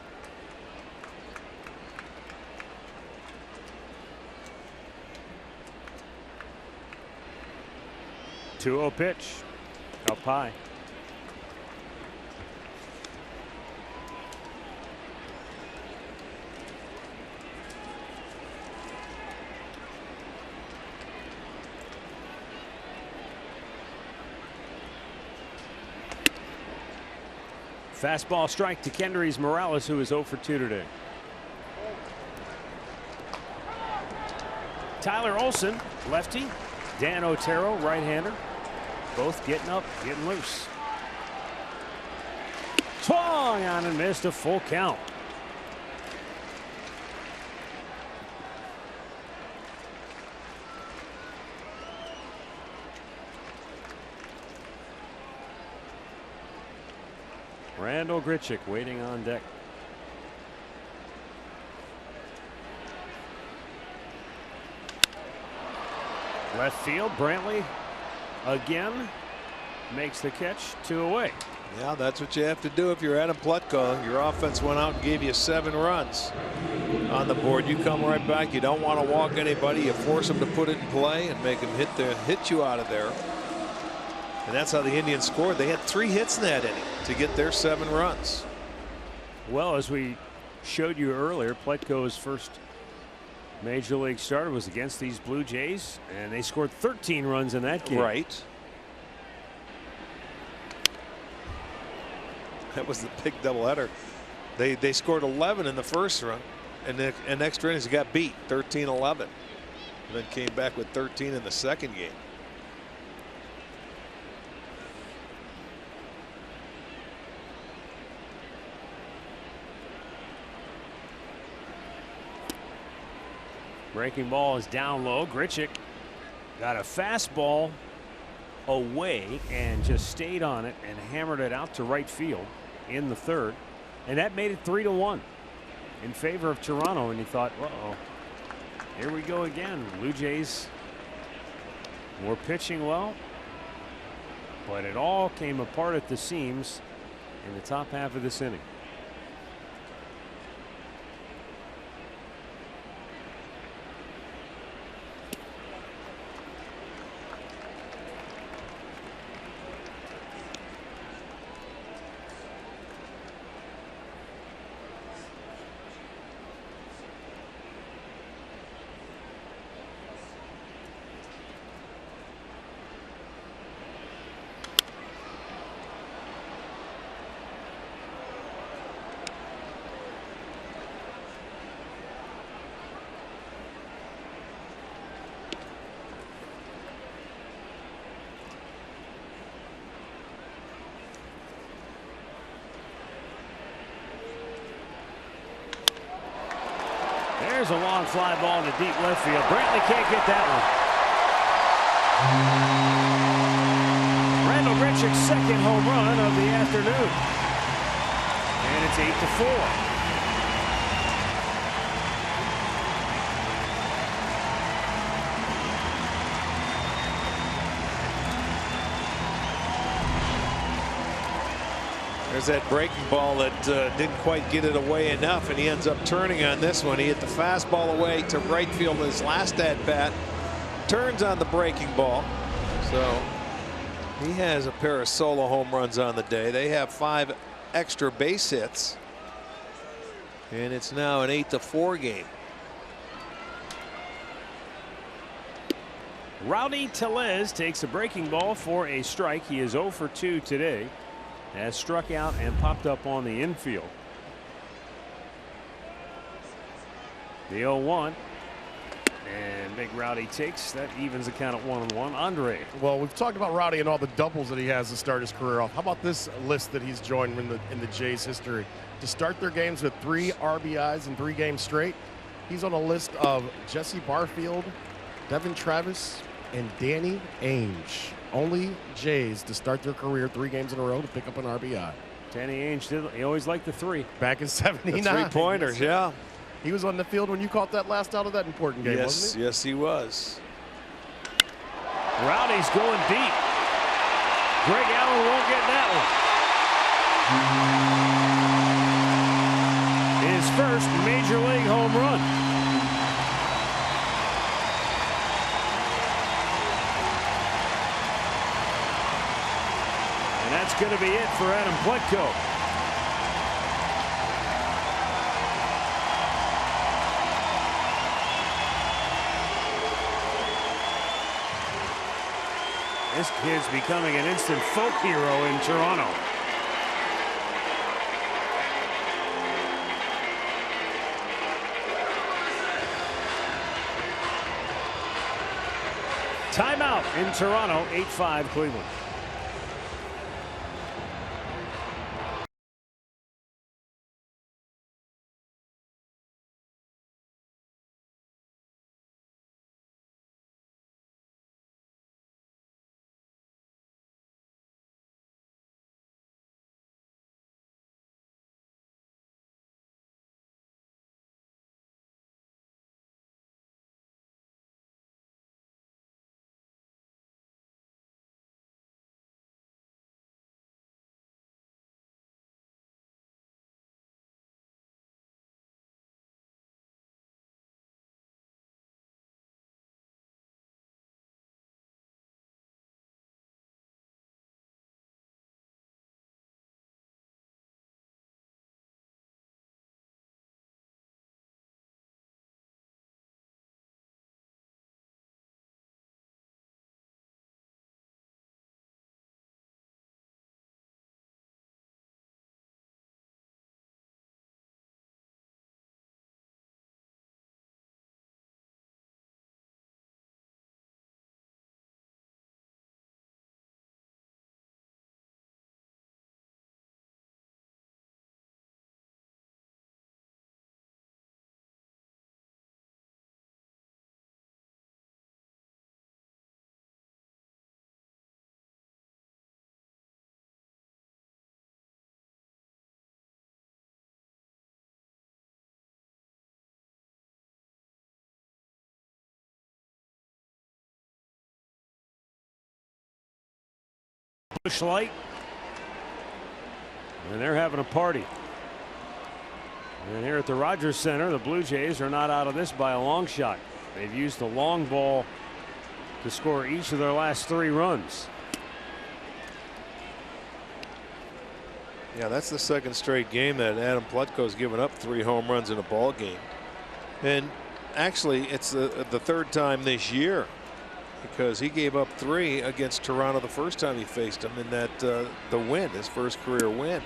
Two-0 pitch. Up high. Fastball strike to Kendrys Morales, who is 0 for 2 today. Tyler Olson, lefty. Dan Otero, right-hander. Both getting up, getting loose. Swung on and missed, a full count. Randall Grichuk waiting on deck. Left field, Brantley again makes the catch, 2 away. Yeah, that's what you have to do if you're Adam Pletko. Your offense went out and gave you 7 runs on the board. You come right back. You don't want to walk anybody. You force them to put it in play and make them hit you out of there. And that's how the Indians scored. They had 3 hits in that inning to get their 7 runs. Well, as we showed you earlier, Pletko's first major league starter was against these Blue Jays, and they scored 13 runs in that game. Right. That was the big doubleheader. They scored 11 in the first run, and then in extra innings, they got beat 13-11, and then came back with 13 in the second game. Breaking ball is down low. Grichuk got a fastball away and just stayed on it and hammered it out to right field in the third. And that made it 3-1 in favor of Toronto. And you thought, uh-oh, here we go again. Blue Jays were pitching well, but it all came apart at the seams in the top half of this inning. There's a long fly ball in the deep left field. Brantley can't get that one. Randall Grichuk's second home run of the afternoon. And it's 8-4. There's that breaking ball that didn't quite get it away enough, and he ends up turning on this one. He hit the fastball away to right field his last at bat. Turns on the breaking ball. So he has a pair of solo home runs on the day. They have 5 extra base hits. And it's now an 8-4 game. Rowdy Tellez takes a breaking ball for a strike. He is 0 for 2 today. Has struck out and popped up on the infield. The 0-1. And Big Rowdy takes that, evens the count at 1-1. Andre. Well, we've talked about Rowdy and all the doubles that he has to start his career off. How about this list that he's joined in the Jays history? To start their games with 3 RBIs in 3 games straight. He's on a list of Jesse Barfield, Devin Travis, and Danny Ainge. Only Jays to start their career 3 games in a row to pick up an RBI. Danny Ainge he always liked the 3. Back in '79. The 3-pointers, yeah. He was on the field when you caught that last out of that important game, wasn't he? Yes, he was. Rowdy's going deep. Greg Allen won't get that one. His first major league home run. And that's going to be it for Adam Plutko. This kid's becoming an instant folk hero in Toronto. Timeout in Toronto, 8-5 Cleveland. Busch Light, and they're having a party. And here at the Rogers Center, the Blue Jays are not out of this by a long shot. They've used the long ball to score each of their last 3 runs. Yeah, that's the 2nd straight game that Adam Plutko's given up 3 home runs in a ball game. And actually, it's the 3rd time this year, because he gave up 3 against Toronto the first time he faced him in that the win, his first career win.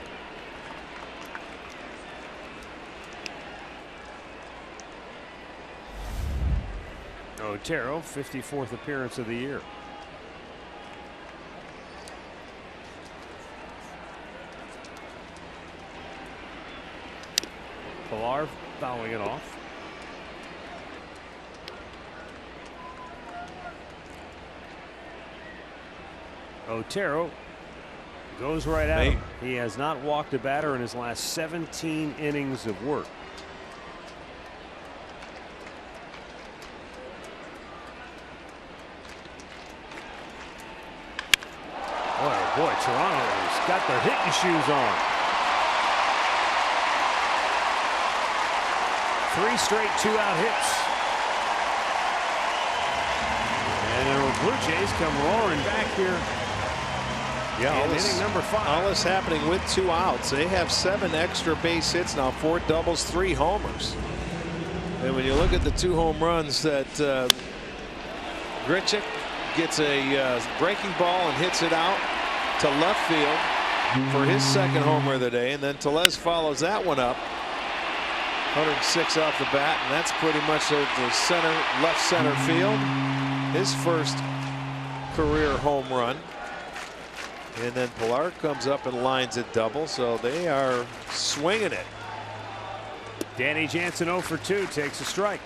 Otero, 54th appearance of the year. Pilar fouling it off. Otero goes right at him. He has not walked a batter in his last 17 innings of work. Boy, Toronto's got their hitting shoes on. 3 straight 2-out hits. And the Blue Jays come roaring back here. Yeah, in inning number 5. All this happening with 2 outs. They have 7 extra base hits now, 4 doubles, 3 homers. And when you look at the 2 home runs that Grichuk gets a breaking ball and hits it out to left field for his 2nd homer of the day, and then Tellez follows that one up, 106 off the bat, and that's pretty much at the center, left center field. His first career home run. And then Pilar comes up and lines it double, so they are swinging it. Danny Jansen 0 for 2, takes a strike.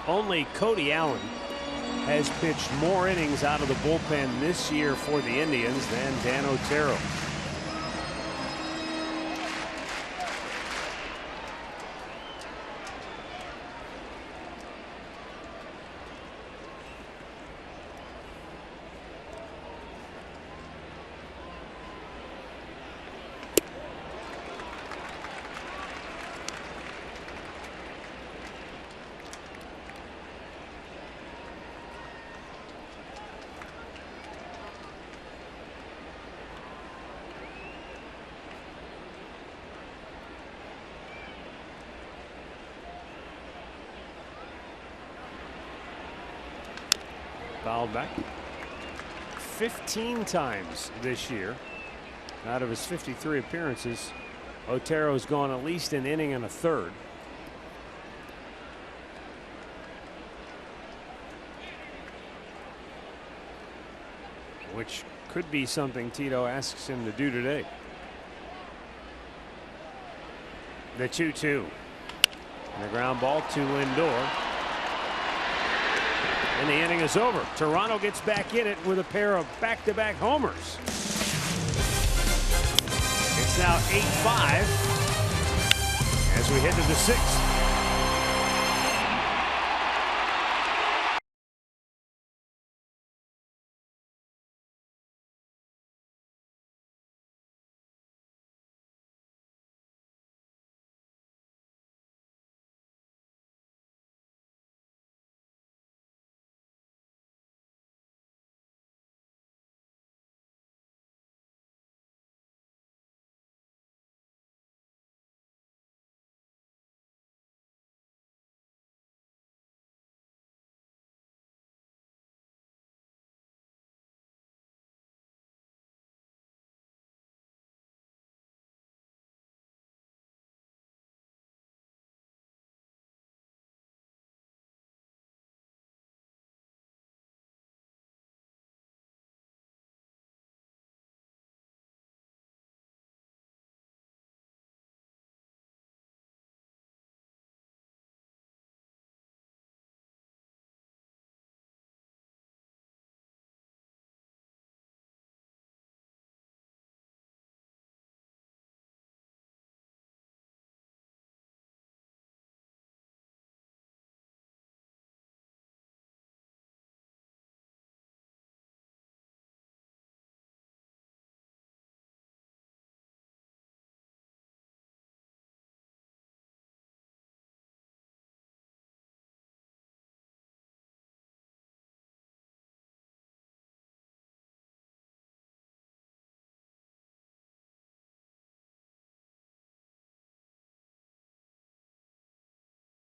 Only Cody Allen has pitched more innings out of the bullpen this year for the Indians than Dan Otero. Fouled back 15 times this year. Out of his 53 appearances, Otero's gone at least an inning and a third. Which could be something Tito asks him to do today. The 2-2. And a ground ball to Lindor. And the inning is over. Toronto gets back in it with a pair of back-to-back homers. It's now 8-5 as we head to the 6th.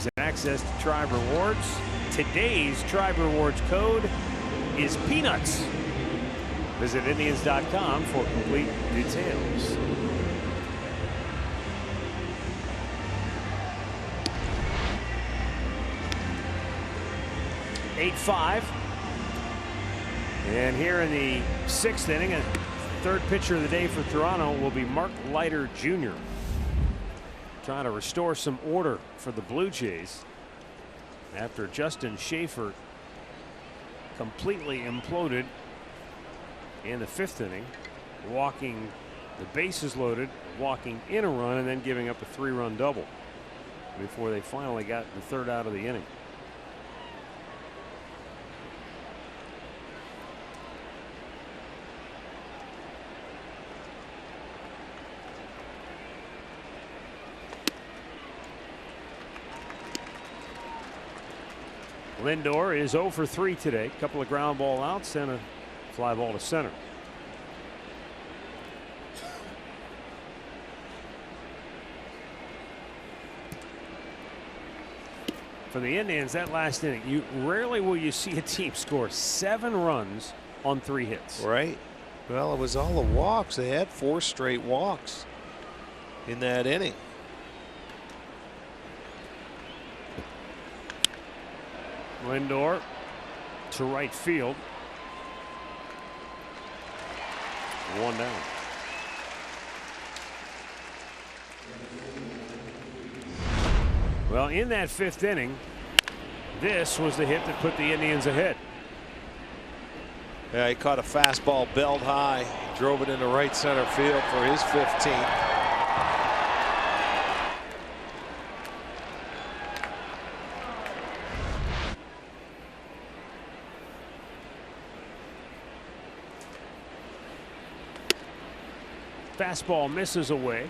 and access to Tribe Rewards. Today's Tribe Rewards code is Peanuts. Visit Indians.com for complete details. (8-5). And here in the 6th inning, a third pitcher of the day for Toronto will be Mark Leiter Jr. Trying to restore some order for the Blue Jays after Justin Schaefer completely imploded in the 5th inning, walking the bases loaded, walking in a run, and then giving up a 3-run double before they finally got the 3rd out of the inning. Lindor is 0 for 3 today. A couple of ground ball outs and a fly ball to center. For the Indians, that last inning, rarely will you see a team score 7 runs on 3 hits. Right. Well, it was all the walks. They had 4 straight walks in that inning. Lindor to right field. 1 down. Well, in that 5th inning, this was the hit that put the Indians ahead. Yeah, he caught a fastball belt high, drove it into right center field for his 15th. Fastball misses away.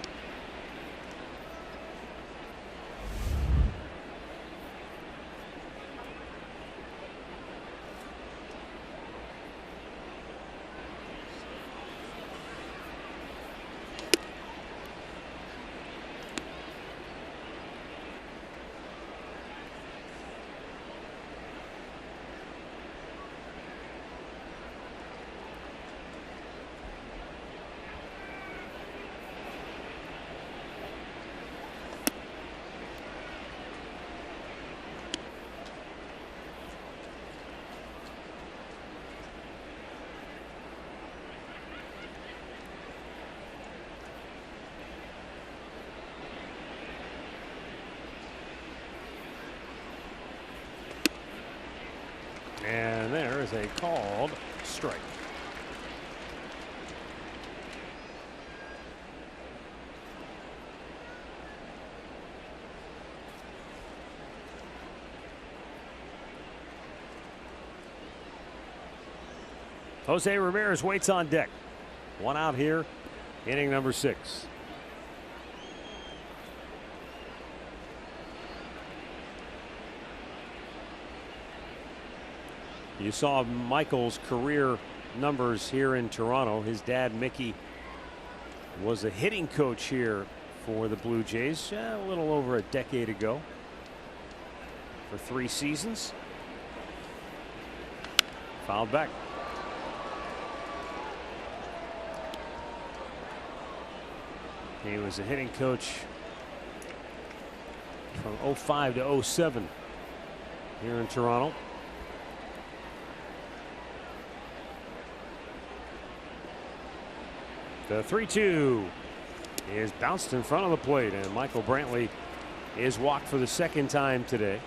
And there is a called strike. Jose Ramirez waits on deck. 1 out here, inning number 6. You saw Michael's career numbers here in Toronto. His dad, Mickey, was a hitting coach here for the Blue Jays a little over a decade ago for 3 seasons. Fouled back. He was a hitting coach from 05 to 07 here in Toronto. The 3-2 is bounced in front of the plate, and Michael Brantley is walked for the 2nd time today.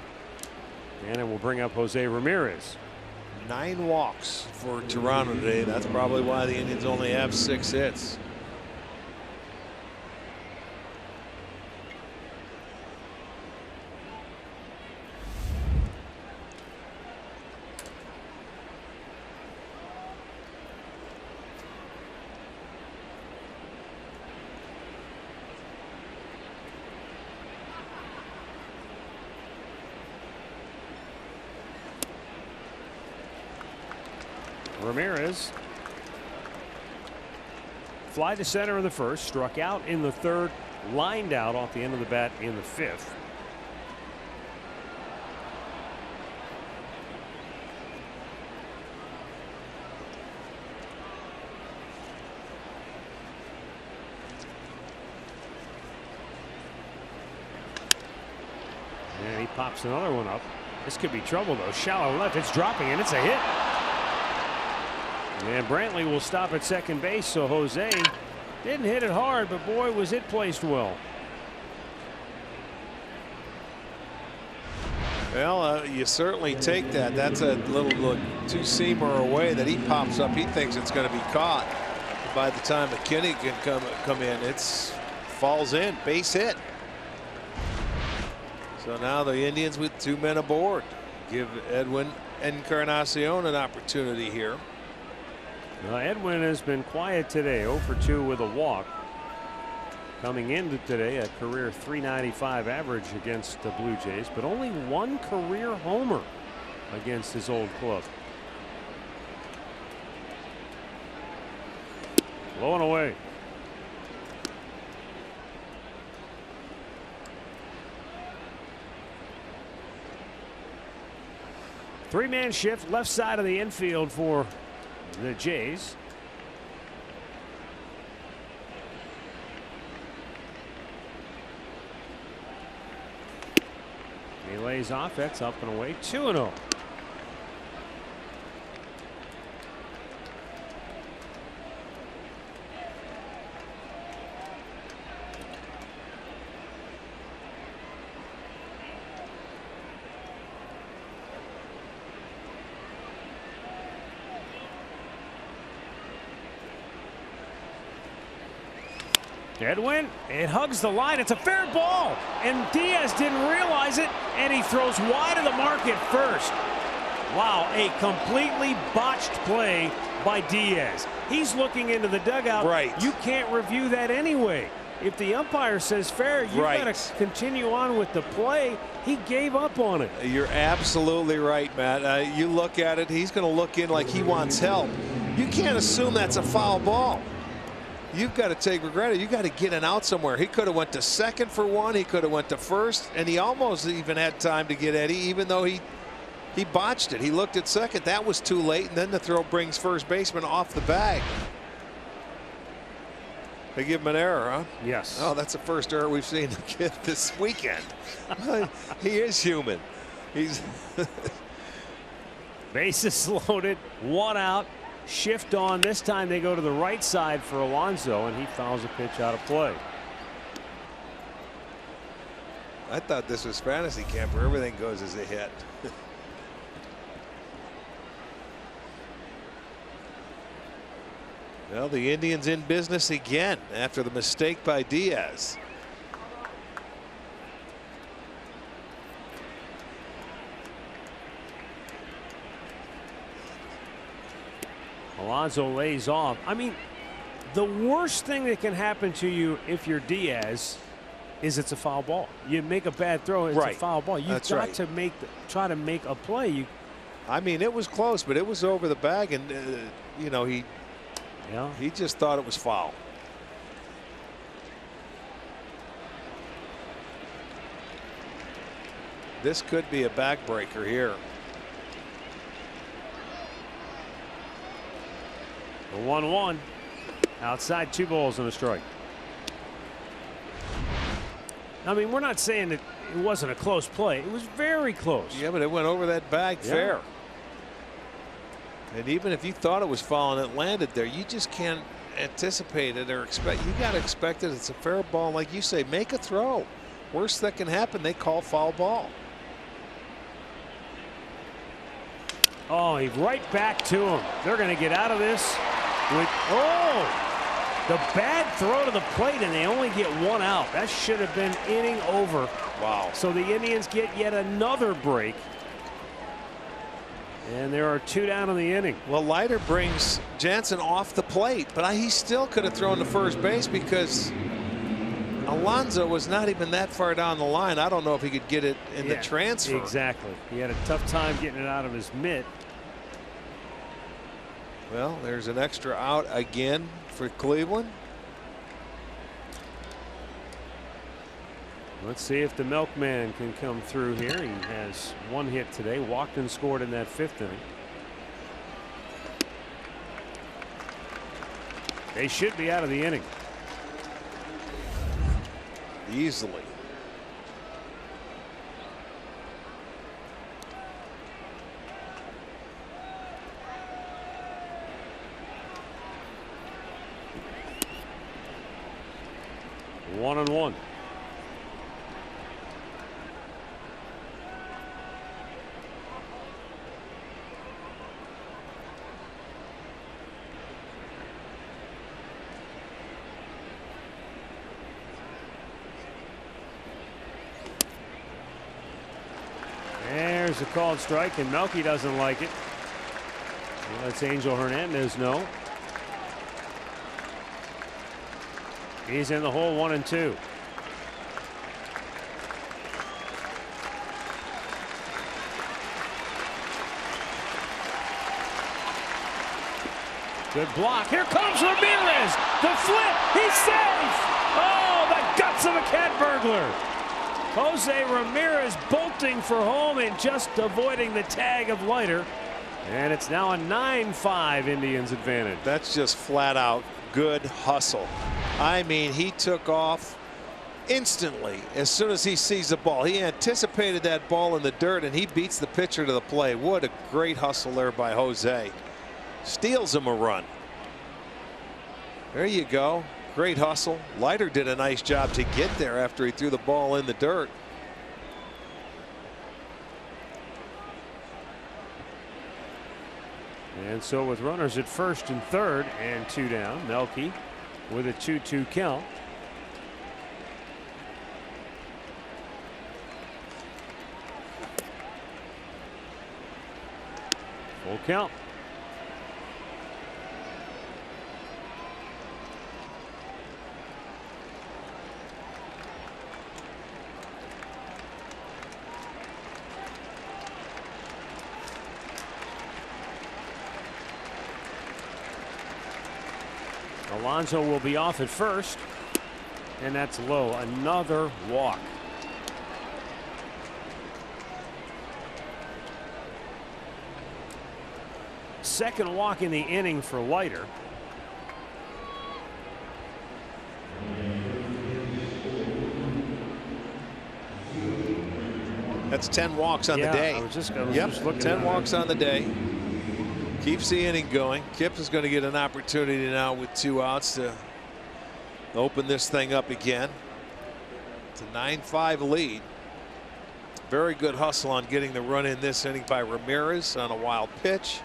And it will bring up Jose Ramirez. 9 walks for Toronto today. That's probably why the Indians only have 6 hits. Ramirez fly to center in the 1st, struck out in the 3rd, lined out off the end of the bat in the 5th. And he pops another one up. This could be trouble, though. Shallow left. It's dropping, and it's a hit. And Brantley will stop at second base, so Jose didn't hit it hard, but boy, was it placed well. Well, you certainly take that. That's a little two-seamer away that he pops up. He thinks it's going to be caught. By the time McKinney can come in, it's falls in, base hit. So now the Indians with 2 men aboard. Give Edwin Encarnacion an opportunity here. Edwin has been quiet today, 0 for 2 with a walk. Coming into today, a career .395 average against the Blue Jays, but only 1 career homer against his old club. Low and away. Three-man shift left side of the infield for the Jays. He lays off. That's up and away. 2-0. Edwin, it hugs the line. It's a fair ball, and Diaz didn't realize it, and he throws wide of the mark at first. Wow, a completely botched play by Diaz. He's looking into the dugout. Right. You can't review that anyway. If the umpire says fair, you've got to continue on with the play. He gave up on it. You're absolutely right, Matt. You look at it, he's going to look in like he wants help. You can't assume that's a foul ball. You've got to take regret. You got to get an out somewhere. He could have went to second for one. He could have went to first, and he almost even had time to get Eddie, even though he botched it. He looked at second. That was too late, and then the throw brings first baseman off the bag. They give him an error, huh? Yes. Oh, that's the first error we've seen the kid this weekend. He is human. He's bases loaded, 1 out. Shift on. This time they go to the right side for Alonso, and he fouls a pitch out of play. I thought this was fantasy camp where everything goes as a hit. Well, the Indians in business again after the mistake by Diaz. Alonso lays off. I mean, the worst thing that can happen to you if you're Diaz is it's a foul ball. You make a bad throw, it's a foul ball. You've got to try to make a play. I mean, it was close, but it was over the bag, and you know, he just thought it was foul. This could be a backbreaker here. The 1-1 outside, 2 balls and a strike. I mean, we're not saying that it wasn't a close play. It was very close. Yeah, but it went over that bag fair. And even if you thought it was foul and it landed there, you just can't anticipate it or expect. You got to expect it. It's a fair ball. Like you say, make a throw. Worst that can happen, they call foul ball. Oh, he's right back to him. They're going to get out of this with, the bad throw to the plate, and they only get 1 out. That should have been inning over. Wow. So the Indians get yet another break. And there are 2 down in the inning. Well, Leiter brings Jansen off the plate, but he still could have thrown to first base because Alonso was not even that far down the line. I don't know if he could get it in the transfer. Exactly. He had a tough time getting it out of his mitt. Well, there's an extra out again for Cleveland. Let's see if the milkman can come through here. He has 1 hit today. Walked and scored in that 5th inning. They should be out of the inning. Easily. 1-1. There's a called strike, and Melky doesn't like it. He lets Angel Hernandez know. He's in the hole, 1-2. Good block. Here comes Ramirez. The flip. He's safe. Oh, the guts of a cat burglar. Jose Ramirez bolting for home and just avoiding the tag of Leiter. And it's now a 9-5 Indians advantage. That's just flat out good hustle. I mean, he took off instantly as soon as he sees the ball. He anticipated that ball in the dirt, and he beats the pitcher to the plate. What a great hustle there by Jose. Steals him a run. There you go. Great hustle. Leiter did a nice job to get there after he threw the ball in the dirt. And so with runners at first and third and 2 down, Melky with a 2-2 count. Full count. Alonso will be off at first, and that's low. Another walk. Second walk in the inning for Leiter. That's 10 walks on the day. I was just looking 10 at walks on the day. Keeps the inning going. Kipp is going to get an opportunity now with 2 outs to open this thing up again. It's a 9-5 lead. Very good hustle on getting the run in this inning by Ramirez on a wild pitch.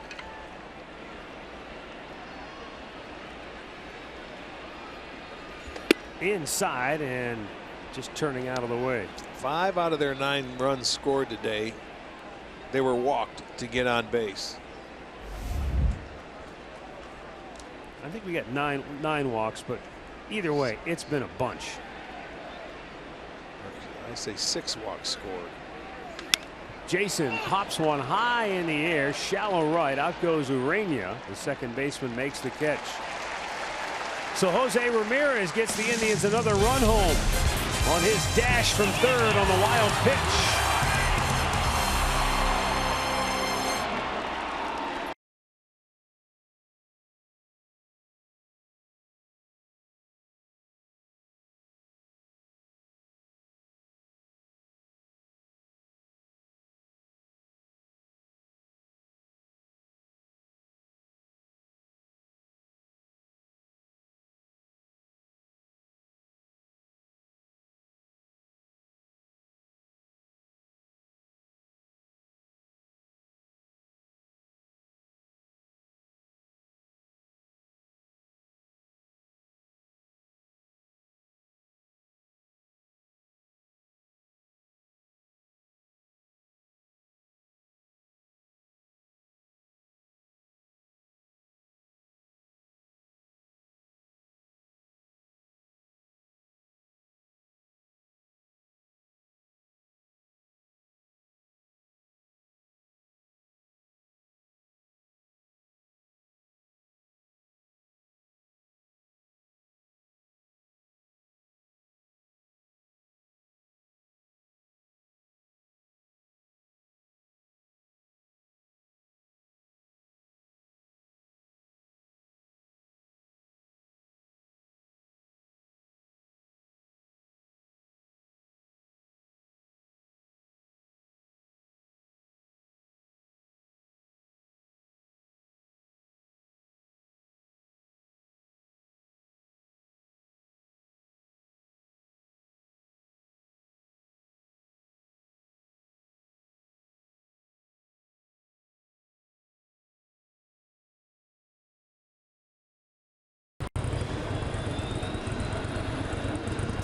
Inside and just turning out of the way. 5 out of their 9 runs scored today, they were walked to get on base. I think we got nine walks, but either way, it's been a bunch. I say 6 walks scored. Jason pops one high in the air, shallow right. Out goes Urania. The second baseman makes the catch. So Jose Ramirez gets the Indians another run home on his dash from third on the wild pitch.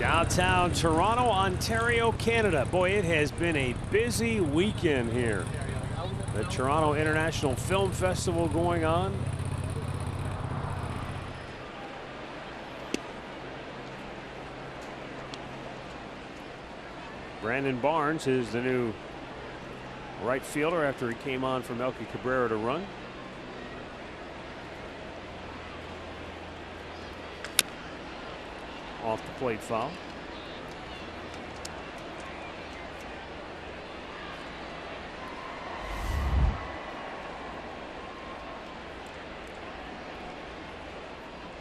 Downtown Toronto, Ontario, Canada. Boy, it has been a busy weekend here. The Toronto International Film Festival going on. Brandon Barnes is the new right fielder after he came on from Elke Cabrera to run. Off the plate foul.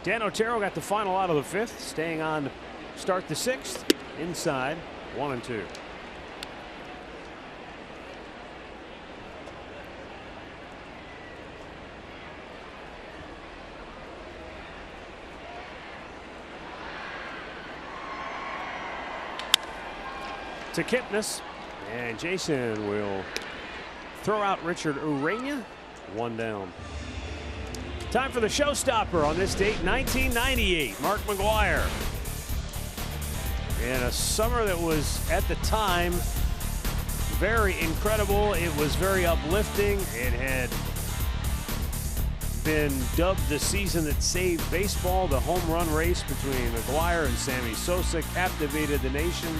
Dan Otero got the final out of the fifth, staying on to start the sixth. Inside, 1-2. To Kipnis, and Jason will throw out Richard Urania. One down. Time for the showstopper on this date, 1998. Mark McGwire. In a summer that was, at the time, very incredible. It was very uplifting. It had been dubbed the season that saved baseball. The home run race between McGwire and Sammy Sosa captivated the nation.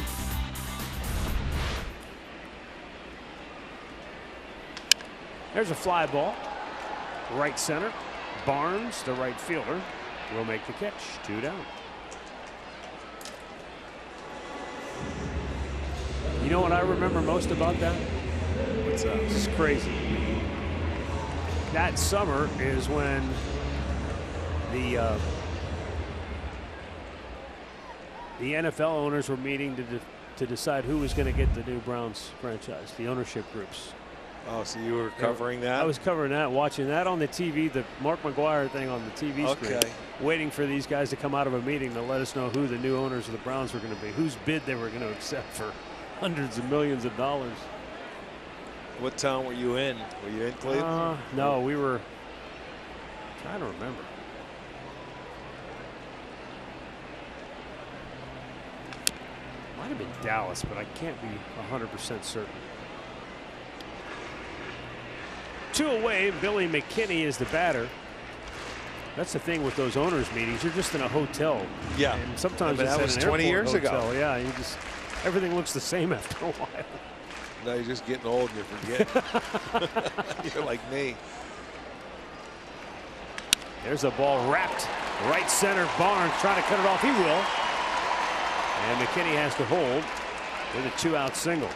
There's a fly ball. Right center. Barnes, the right fielder, will make the catch. 2 down. You know what I remember most about that? What's that? This is crazy. That summer is when the NFL owners were meeting to decide who was going to get the new Browns franchise, the ownership groups. Oh, so you were covering that? I was covering that, watching that on the TV, the Mark McGwire thing on the TV screen, waiting for these guys to come out of a meeting to let us know who the new owners of the Browns were going to be, whose bid they were going to accept for hundreds of millions of dollars. What town were you in? Were you in Cleveland? No, we were trying to remember. Might have been Dallas, but I can't be 100% certain. 2 away, Billy McKinney is the batter. That's the thing with those owners meetings. You're just in a hotel. Yeah. And sometimes that was 20 years hotel. ago. Yeah, you just, everything looks the same after a while. Now you're just getting old and you forget. You're like me. There's a ball wrapped right center. Barnes trying to cut it off. He will. And McKinney has to hold with a 2-out single.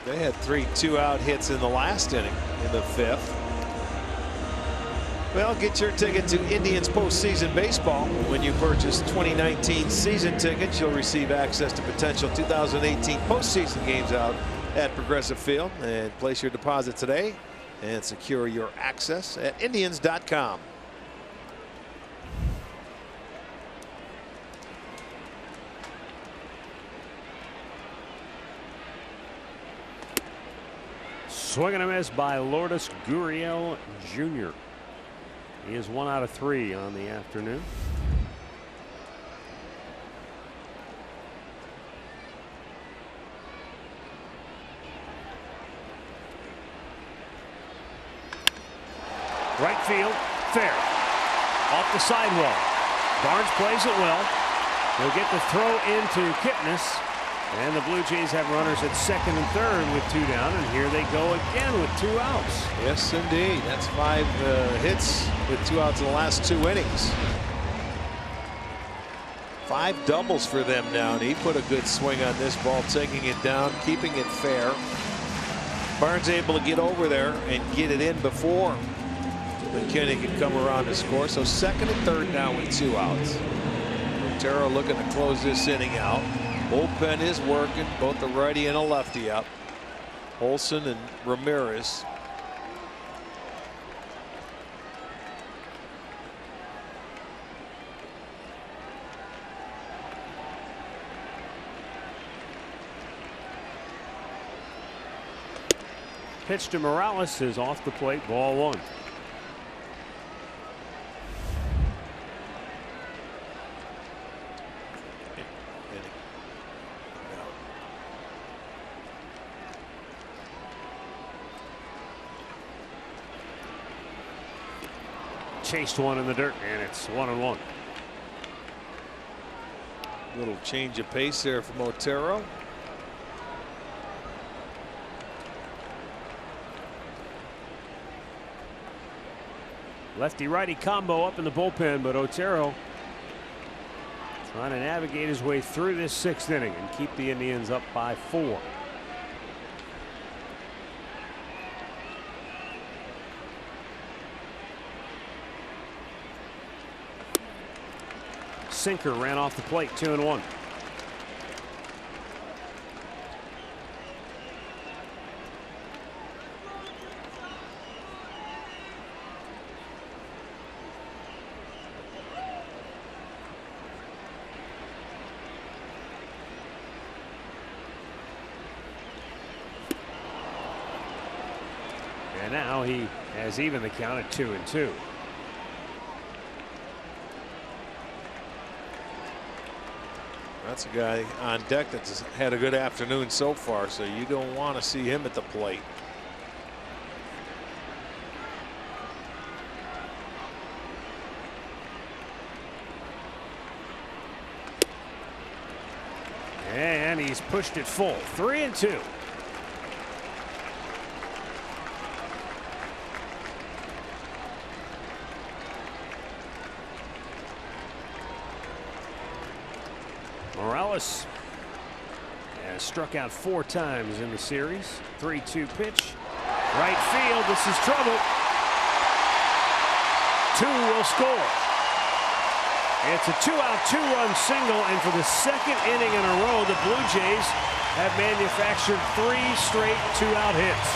They had 3 2-out hits in the last inning in the 5th. Well, get your ticket to Indians postseason baseball. When you purchase 2019 season tickets, you'll receive access to potential 2018 postseason games out at Progressive Field. And place your deposit today and secure your access at Indians.com. Swing and a miss by Lourdes Gurriel Jr. He is 1 out of 3 on the afternoon. Right field, fair. Off the sidewalk. Barnes plays it well. He'll get the throw into Kipnis. And the Blue Jays have runners at second and third with 2 down, and here they go again with 2 outs. Yes, indeed. That's 5 hits with 2 outs in the last 2 innings. 5 doubles for them now, and he put a good swing on this ball, taking it down, keeping it fair. Barnes able to get over there and get it in before McKinney could come around to score. So second and third now with 2 outs. Otero looking to close this inning out. Bullpen is working, both a righty and a lefty up. Olson and Ramirez. Pitch to Morales is off the plate, ball 1. inning. Chased one in the dirt, and it's 1-1. Little change of pace there from Otero. Lefty-righty combo up in the bullpen, but Otero trying to navigate his way through this 6th inning and keep the Indians up by 4. Sinker ran off the plate, 2-1. And now he has even the count at 2-2. That's a guy on deck that's had a good afternoon so far, so you don't want to see him at the plate. And he's pushed it full. 3-2. Morales has struck out 4 times in the series. 3-2 pitch. Right field. This is trouble. 2 will score. It's a 2-out, 2-run single, and for the 2nd inning in a row, the Blue Jays have manufactured 3 straight 2-out hits.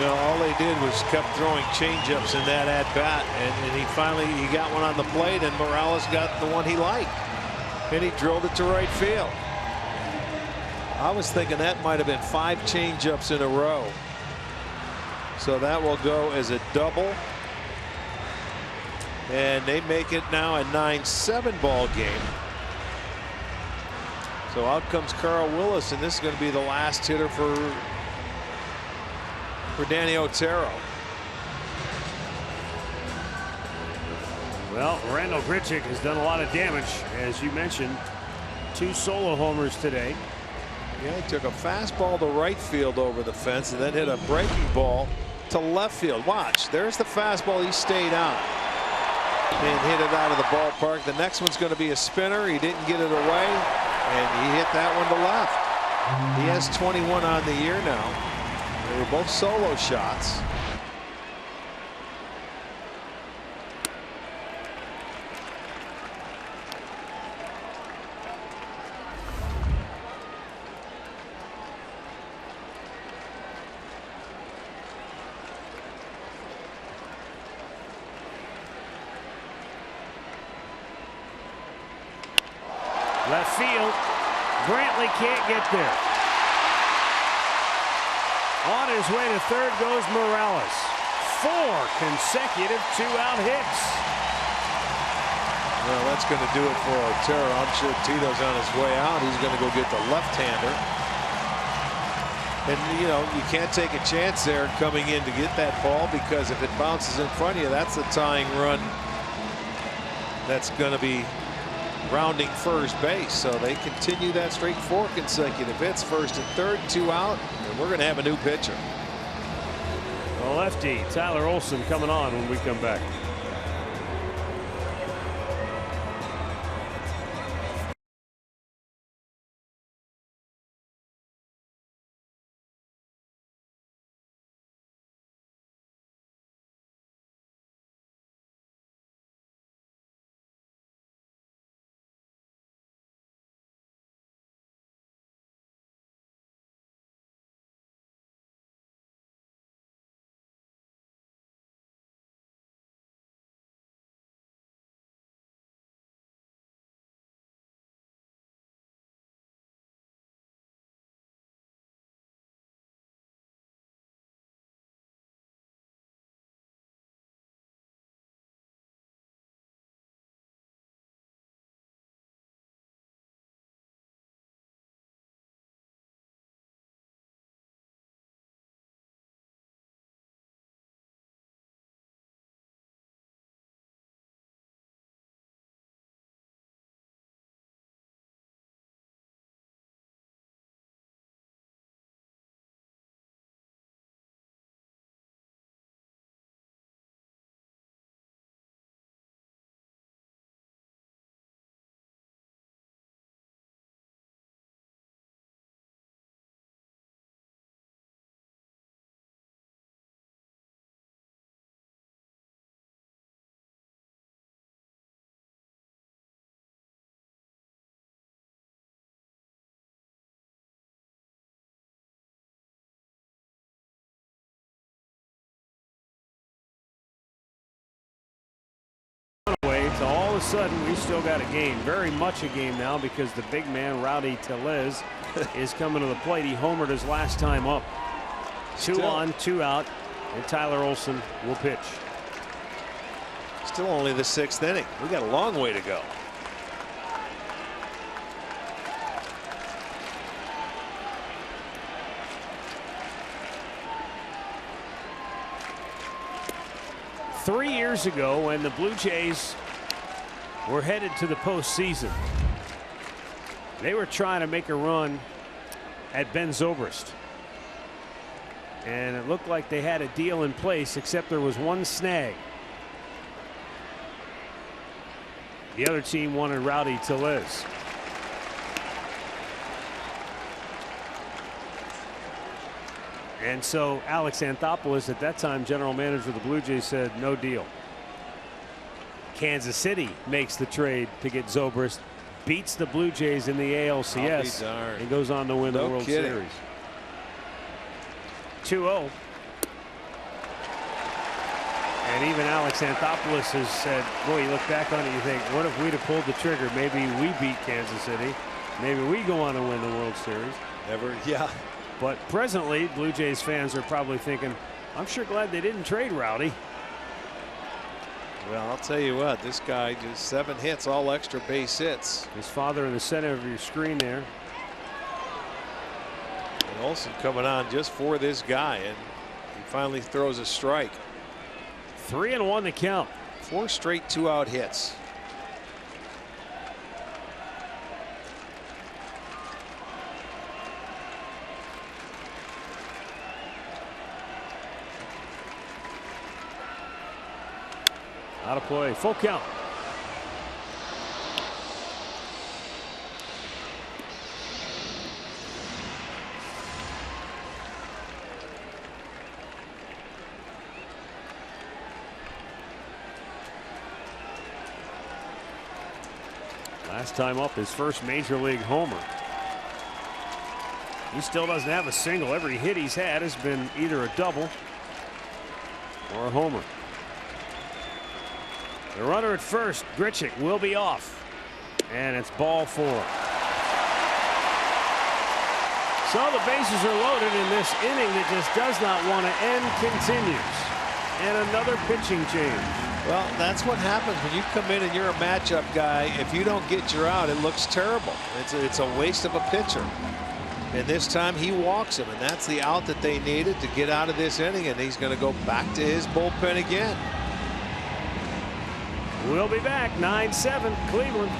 You know, all they did was kept throwing changeups in that at bat, and he finally got one on the plate, and Morales got the one he liked. And he drilled it to right field. I was thinking that might have been 5 changeups in a row. So that will go as a double. And they make it now a 9-7 ball game. So out comes Carl Willis, and this is going to be the last hitter for Danny Otero. Well, Randall Grichuk has done a lot of damage, as you mentioned. 2 solo homers today. Yeah, he took a fastball to right field over the fence and then hit a breaking ball to left field. Watch, there's the fastball. He stayed out and hit it out of the ballpark. The next one's going to be a spinner. He didn't get it away, and he hit that one to left. He has 21 on the year now. They were both solo shots. Left field. Brantley can't get there. On his way to third goes Morales. 4 consecutive 2-out hits. Well, that's going to do it for Otero. I'm sure Tito's on his way out. He's going to go get the left-hander. And, you know, you can't take a chance there coming in to get that ball, because if it bounces in front of you, that's a tying run that's going to be rounding first base. So they continue that streak, 4 consecutive hits, first and third, 2 out, and we're going to have a new pitcher. The lefty Tyler Olson coming on when we come back. of a sudden, we still got a game. Very much a game now because the big man, Rowdy Tellez, is coming to the plate. He homered his last time up. 2 on, 2 out, and Tyler Olson will pitch. Still only the 6th inning. We got a long way to go. Three years ago, when the Blue Jays were headed to the postseason, they were trying to make a run at Ben Zobrist. And it looked like they had a deal in place, except there was one snag. The other team wanted Rowdy Tellez. And so Alex Anthopoulos, at that time general manager of the Blue Jays, said no deal. Kansas City makes the trade to get Zobrist, beats the Blue Jays in the ALCS, and goes on to win the World Series. 2-0. And even Alex Anthopoulos has said, boy, you look back on it, you think, what if we'd have pulled the trigger? Maybe we beat Kansas City. Maybe we go on to win the World Series. Never, yeah. But presently, Blue Jays fans are probably thinking, I'm sure glad they didn't trade Rowdy. Well, I'll tell you what, this guy just 7 hits, all extra base hits. His father in the center of your screen there. And Olson coming on just for this guy, and he finally throws a strike. 3-1 to count. 4 straight 2-out hits. Out of play. Full count. Last time up, his first major league homer. He still doesn't have a single. Every hit he's had has been either a double or a homer. The runner at first, Grichuk, will be off. And it's ball 4. So the bases are loaded, and this inning that just does not want to end continues. And another pitching change. Well, that's what happens when you come in and you're a matchup guy. If you don't get your out, it looks terrible. It's a waste of a pitcher. And this time he walks him, and that's the out that they needed to get out of this inning, and he's going to go back to his bullpen again. We'll be back. 9-7 Cleveland.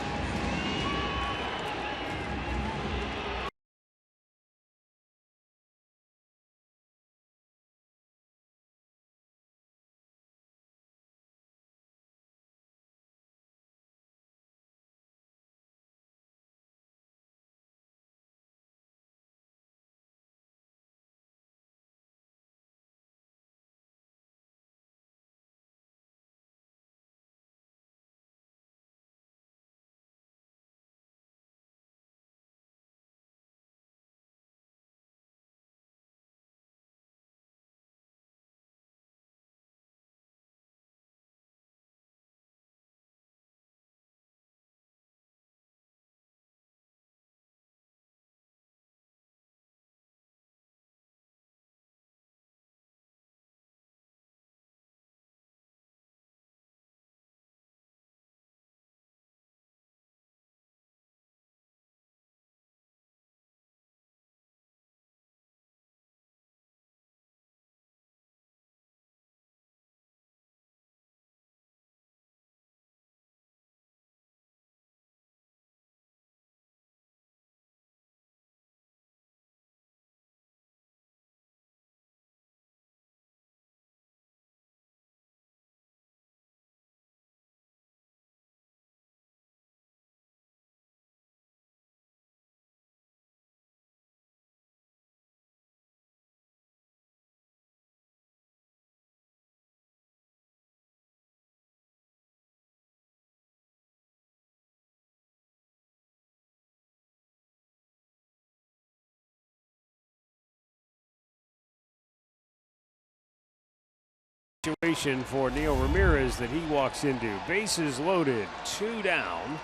situation for Neil Ramirez that he walks into. Bases loaded, 2 down,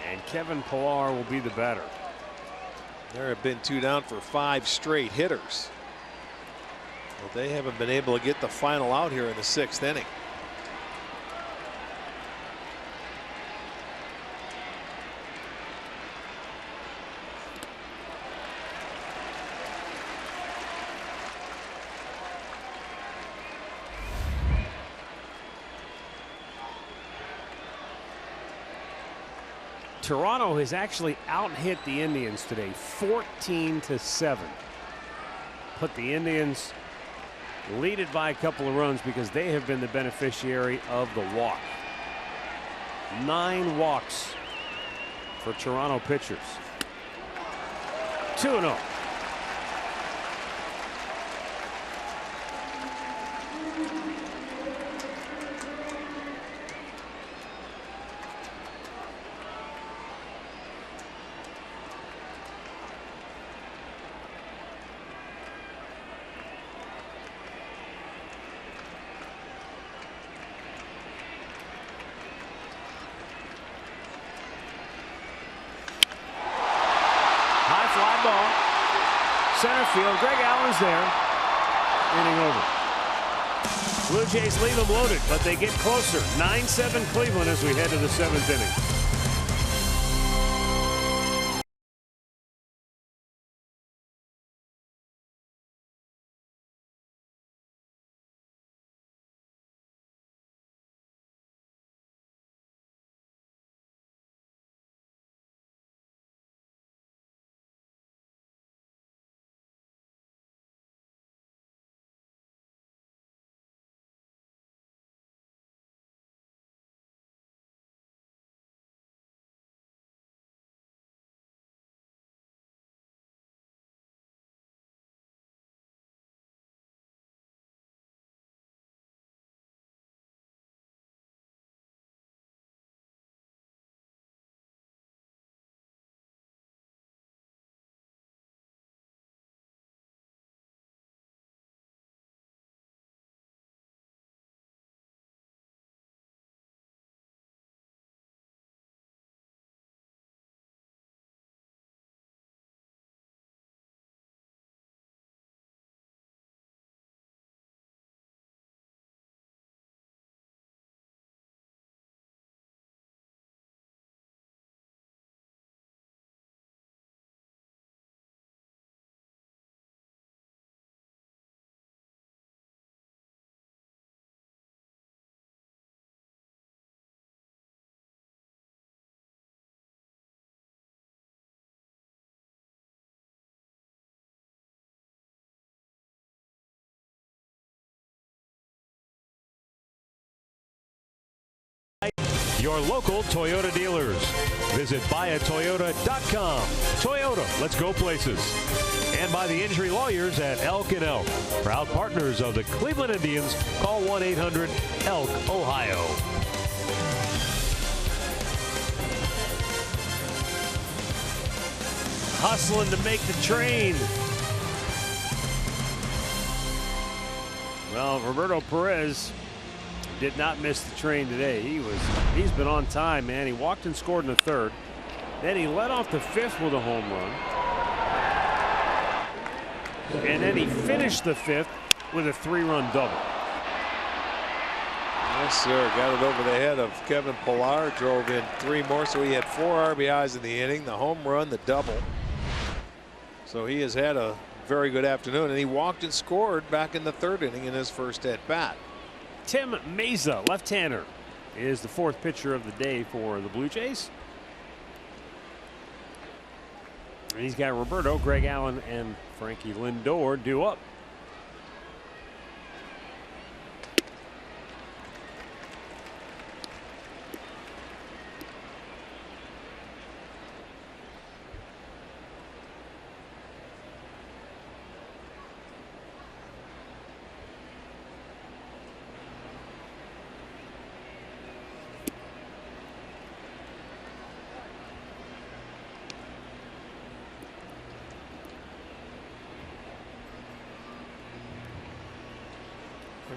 and Kevin Pillar will be the batter. There have been 2 down for 5 straight hitters, but they haven't been able to get the final out here in the 6th inning. Toronto has actually out-hit the Indians today, 14-7. Put the Indians leaded by a couple of runs because they have been the beneficiary of the walk. 9 walks for Toronto pitchers. 2-0. Center field, Greg Allen's there. Inning over. Blue Jays leave them loaded, but they get closer. 9-7 Cleveland as we head to the 7th inning. Your local Toyota dealers. Visit buyatoyota.com. Toyota, let's go places. And by the injury lawyers at Elk & Elk. Proud partners of the Cleveland Indians. Call 1-800-ELK, Ohio. Hustling to make the train. Well, Roberto Perez did not miss the train today. He's been on time, man. He walked and scored in the 3rd. Then he led off the 5th with a home run. And then he finished the 5th with a 3-run double. Yes, sir. Got it over the head of Kevin Pillar. Drove in 3 more, so he had 4 RBIs in the inning. The home run, the double. So he has had a very good afternoon, and he walked and scored back in the 3rd inning in his first at bat. Tim Meza, left-hander, is the 4th pitcher of the day for the Blue Jays. And he's got Roberto, Greg Allen, and Frankie Lindor due up.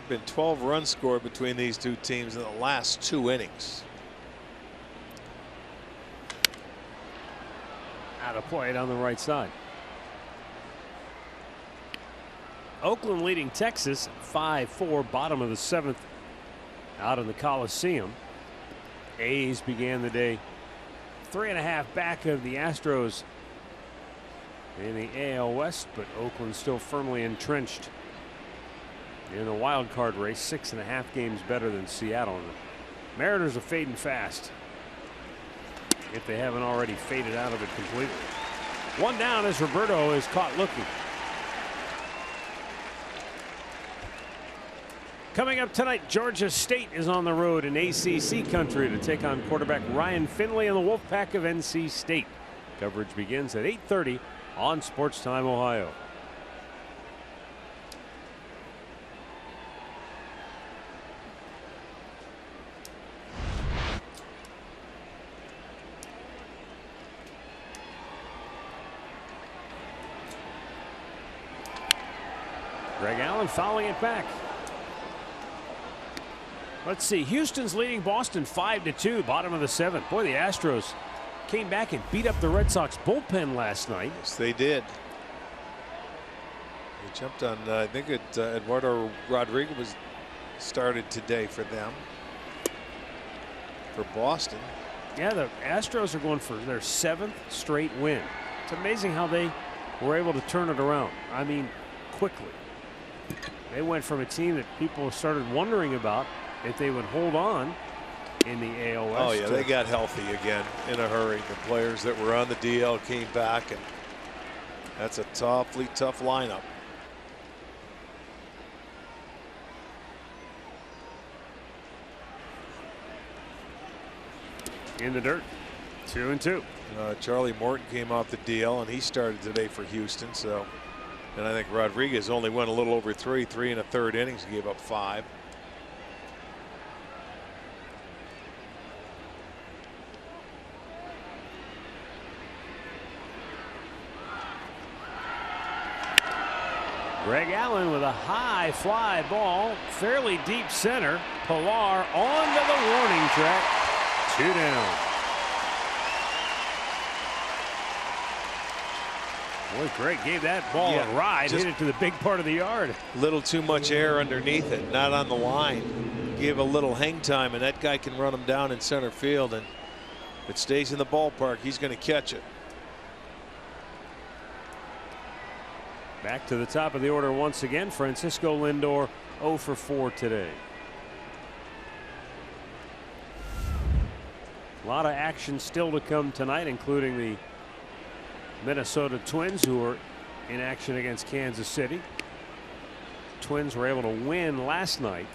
been 12 runs scored between these two teams in the last 2 innings. Out of play on the right side. Oakland leading Texas 5-4, bottom of the 7th out in the Coliseum. A's began the day 3.5 back of the Astros in the AL West, but Oakland still firmly entrenched in the wild card race, 6.5 games better than Seattle. And the Mariners are fading fast, if they haven't already faded out of it completely. One down as Roberto is caught looking. Coming up tonight, Georgia State is on the road in ACC country to take on quarterback Ryan Finley and the Wolfpack of NC State. Coverage begins at 8:30 on Sports Time Ohio. Greg Allen fouling it back. Let's see. Houston's leading Boston 5-2, bottom of the 7th. Boy, the Astros came back and beat up the Red Sox bullpen last night. Yes, they did. They jumped on, I think Eduardo Rodriguez was started today for them. For Boston. Yeah, the Astros are going for their 7th straight win. It's amazing how they were able to turn it around. I mean, quickly. They went from a team that people started wondering about if they would hold on in the AL West. Oh yeah, they got healthy again in a hurry. The players that were on the DL came back, and that's a tough lineup. In the dirt, 2-2. Charlie Morton came off the DL, and he started today for Houston. So, and I think Rodriguez only went a little over 3 1/3 innings. He gave up 5. Greg Allen with a high fly ball, fairly deep center. Pilar onto the warning track. 2 down. Boy, Greg gave that ball a ride, hit it to the big part of the yard. Little too much air underneath it, not on the line. Give a little hang time, and that guy can run him down in center field. And if it stays in the ballpark, he's going to catch it. Back to the top of the order once again. Francisco Lindor 0 for 4 today. A lot of action still to come tonight, including the Minnesota Twins, who are in action against Kansas City. Twins were able to win last night,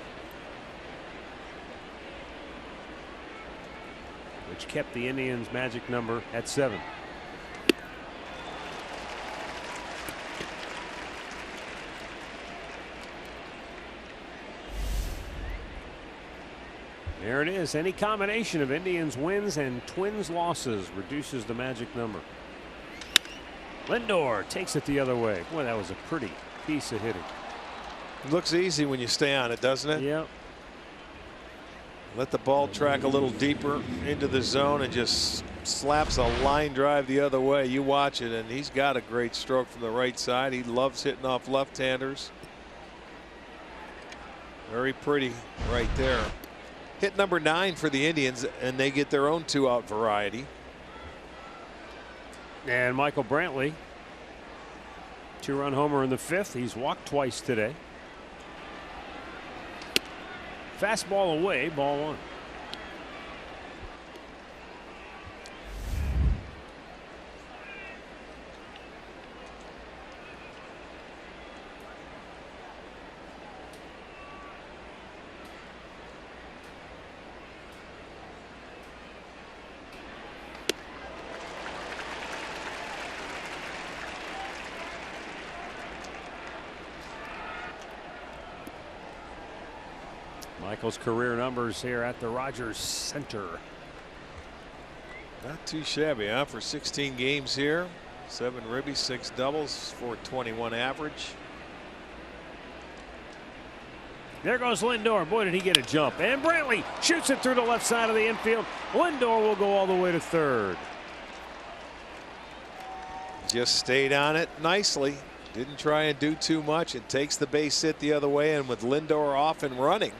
which kept the Indians' magic number at 7. There it is. Any combination of Indians wins and Twins losses reduces the magic number. Lindor takes it the other way. Boy, that was a pretty piece of hitting. It looks easy when you stay on it, doesn't it? Yeah. Let the ball track a little deeper into the zone and just slaps a line drive the other way. You watch it, and he's got a great stroke from the right side. He loves hitting off left-handers. Very pretty right there. Hit number 9 for the Indians, and they get their own 2-out variety. And Michael Brantley, 2-run homer in the 5th. He's walked twice today. Fastball away, ball 1. Michael's career numbers here at the Rogers Center. Not too shabby, huh? For 16 games here. 7 ribbies, 6 doubles, 421 average. There goes Lindor. Boy, did he get a jump. And Brantley shoots it through the left side of the infield. Lindor will go all the way to third. Just stayed on it nicely. Didn't try and do too much, and takes the base hit the other way. And with Lindor off and running,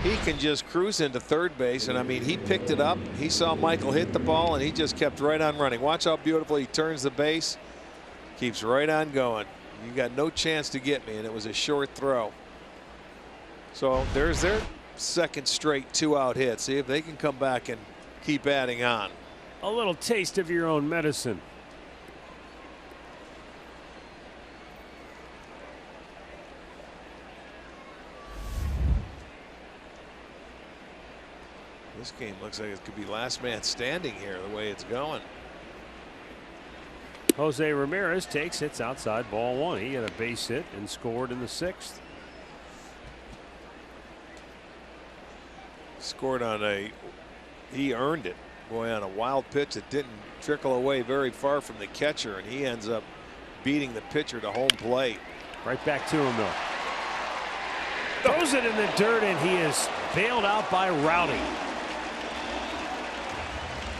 he can just cruise into third base. And I mean, he picked it up. He saw Michael hit the ball, and he just kept right on running. Watch how beautiful he turns the base. Keeps right on going. You got no chance to get me, and it was a short throw. So there's their second straight 2-out hit. See if they can come back and keep adding on. A little taste of your own medicine. This game looks like it could be last man standing here the way it's going. Jose Ramirez takes hits outside, ball one. He had a base hit and scored in the 6th. Scored on he earned it. Boy, on a wild pitch that didn't trickle away very far from the catcher, and he ends up beating the pitcher to home plate. Right back to him, though. Throws it in the dirt, and he is bailed out by Rowdy.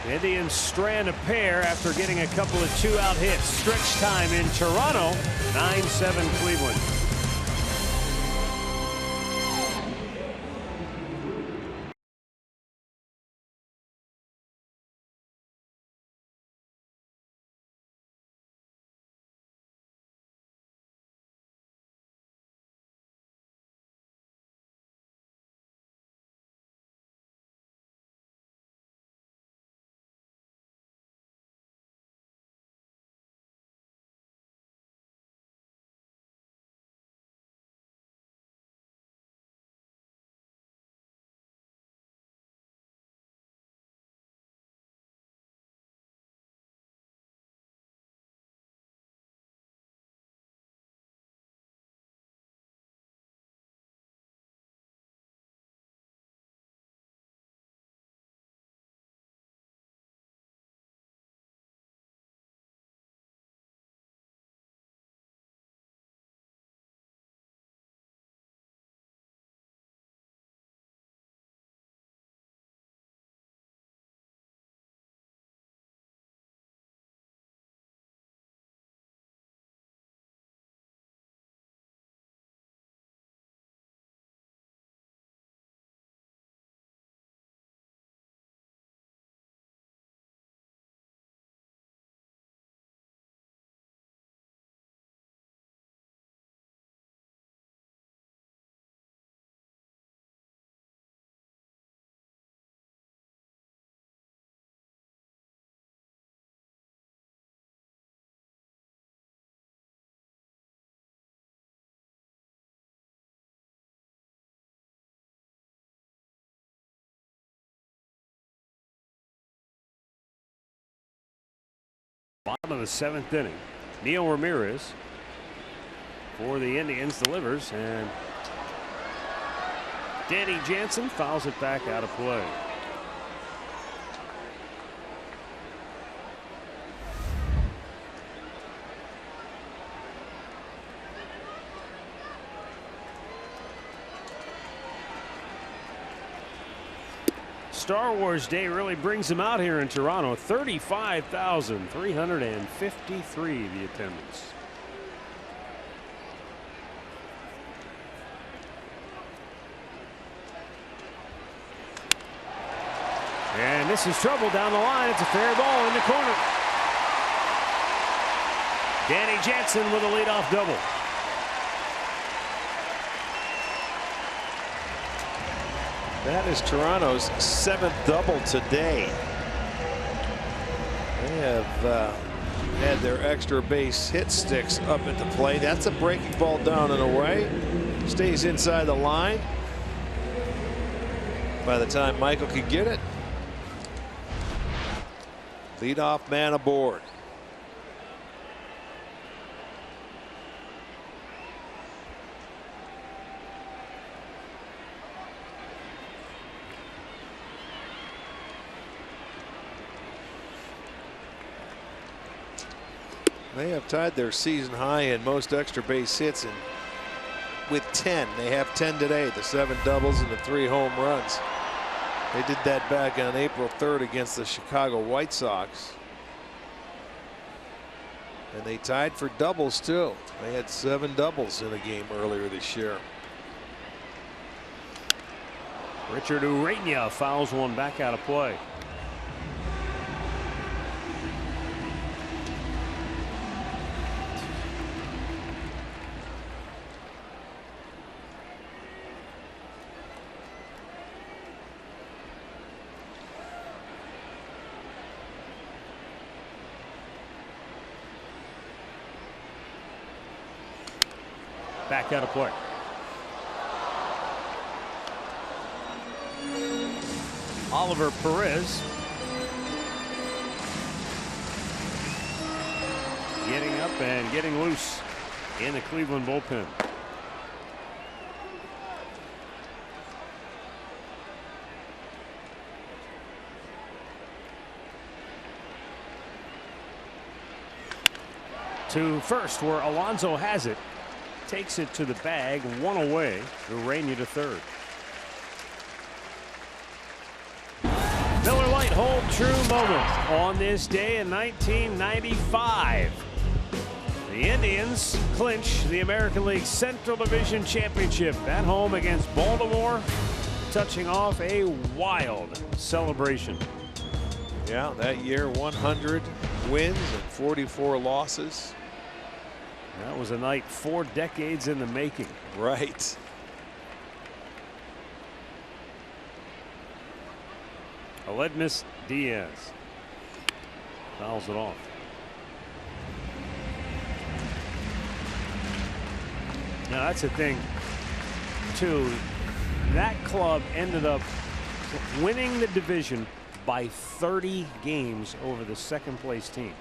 The Indians strand a pair after getting a couple of 2-out hits. Stretch time in Toronto, 9-7 Cleveland. Bottom of the 7th inning. Neil Ramirez for the Indians delivers, and Danny Jansen fouls it back out of play. Star Wars Day really brings them out here in Toronto. 35,353 the attendance. And this is trouble down the line. It's a fair ball in the corner. Danny Jansen with a leadoff double. That is Toronto's 7th double today. They have had their extra base hit sticks up at the plate. That's a breaking ball down and away. Stays inside the line. By the time Michael could get it, leadoff man aboard. They have tied their season high in most extra base hits in with 10. They have 10 today, the 7 doubles and the 3 home runs. They did that back on April 3rd against the Chicago White Sox. And they tied for doubles too. They had 7 doubles in a game earlier this year. Richard Urania fouls one back out of play. Back out of play. Oliver Perez getting up and getting loose in the Cleveland bullpen. To first, where Alonso has it. Takes it to the bag, 1 away. Urania to third. Miller Lite hold true moment on this day in 1995. The Indians clinch the American League Central Division Championship at home against Baltimore, touching off a wild celebration. Yeah, that year 100 wins and 44 losses. That was a night 4 decades in the making. Right. Aledmus Diaz fouls it off. Now that's the thing too. That club ended up winning the division by 30 games over the second place team.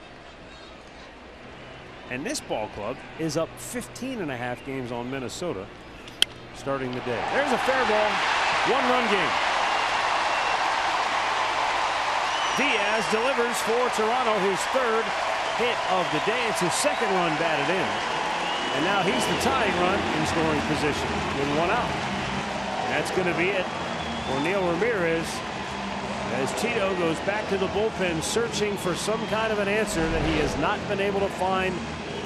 And this ball club is up 15.5 games on Minnesota starting the day. There's a fair ball. 1-run game. Diaz delivers for Toronto his 3rd hit of the day. It's his 2nd run batted in. And now he's the tying run in scoring position with 1 out. And that's going to be it for Neil Ramirez as Tito goes back to the bullpen searching for some kind of an answer that he has not been able to find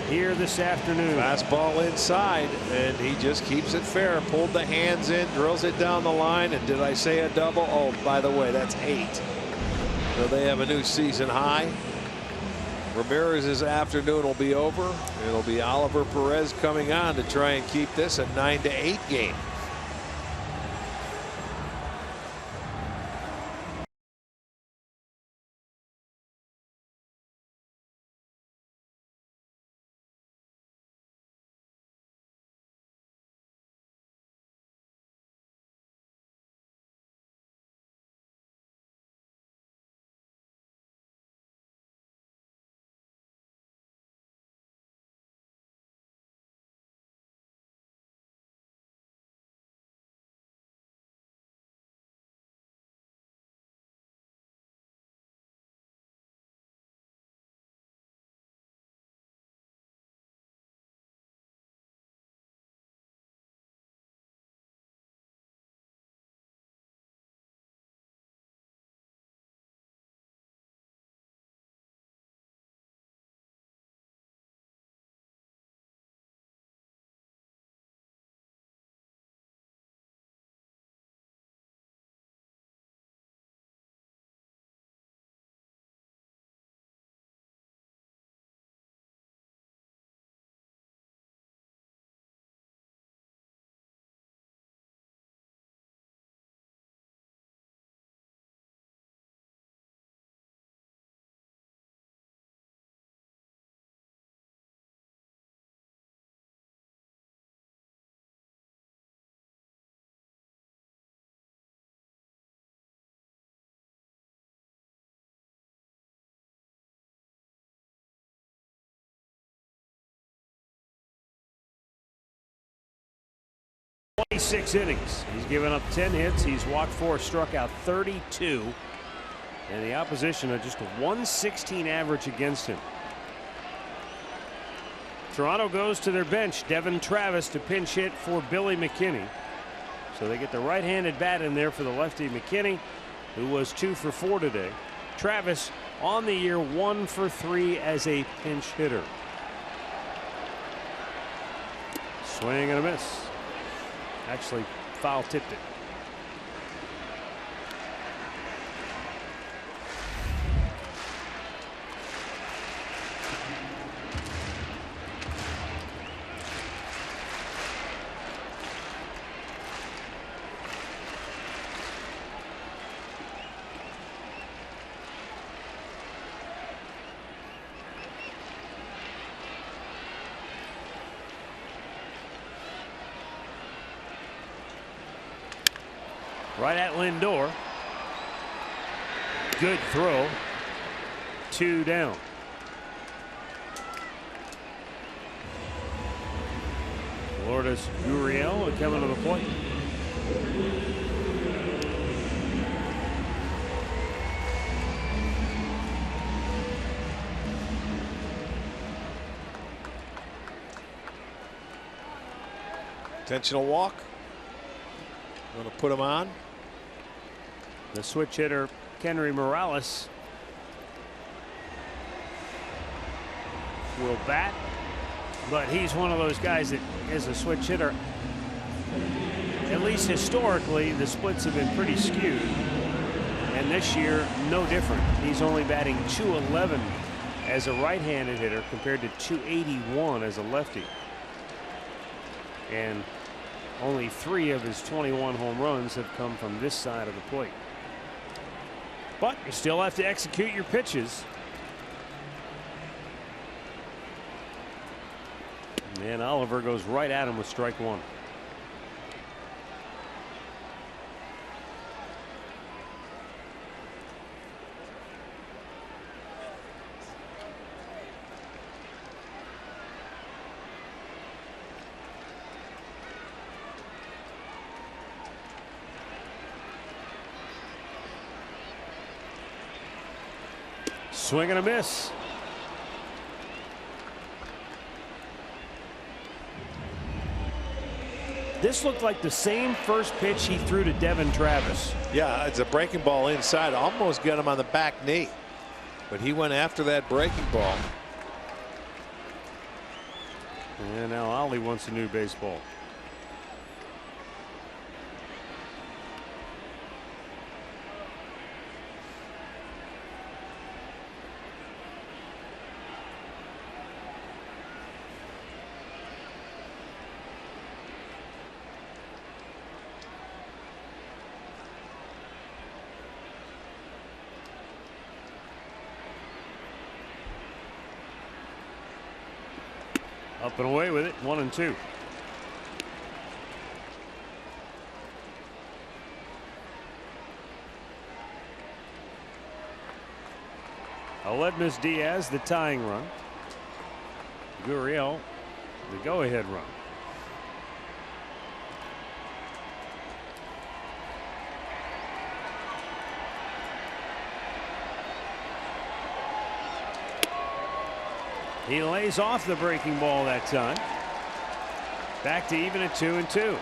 here this afternoon. Fastball inside, and he just keeps it fair. Pulled the hands in, drills it down the line, and did I say a double? Oh, by the way, that's 8. So they have a new season high. Ramirez's afternoon will be over. It'll be Oliver Perez coming on to try and keep this a 9-8 game. Six innings. He's given up 10 hits. He's walked 4, struck out 32. And the opposition had just a 116 average against him. Toronto goes to their bench. Devin Travis to pinch hit for Billy McKinney. So they get the right-handed bat in there for the lefty McKinney, who was 2 for 4 today. Travis on the year 1 for 3 as a pinch hitter. Swing and a miss. Actually foul tipped it. Right at Lindor. Good throw. 2 down. Lourdes Gurriel coming to the plate. Intentional walk. Going to put him on. The switch hitter, Kenry Morales, will bat, but he's one of those guys that is a switch hitter. At least historically, the splits have been pretty skewed. And this year, no different. He's only batting .211 as a right-handed hitter compared to .281 as a lefty. And only 3 of his 21 home runs have come from this side of the plate. But you still have to execute your pitches. And Oliver goes right at him with strike 1. Swing and a miss. This looked like the same first pitch he threw to Devin Travis. Yeah, it's a breaking ball inside. Almost got him on the back knee. But he went after that breaking ball. And now Ollie wants a new baseball. Up and away with it, 1-2. Aledmus Diaz, the tying run. Gurriel, the go-ahead run. He lays off the breaking ball that time. Back to even at 2-2.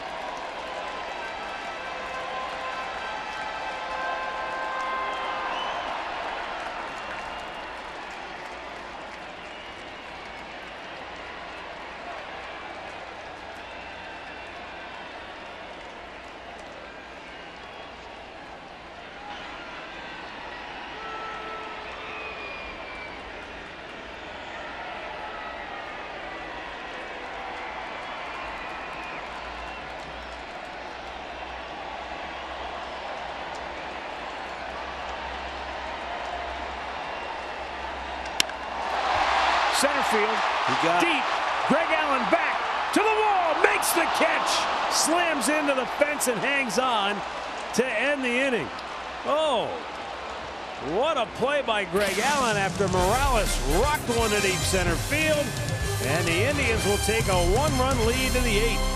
Center field, deep. Greg Allen back to the wall, makes the catch, slams into the fence and hangs on to end the inning. Oh, what a play by Greg Allen after Morales rocked one to deep center field, and the Indians will take a 1-run lead in the 8th.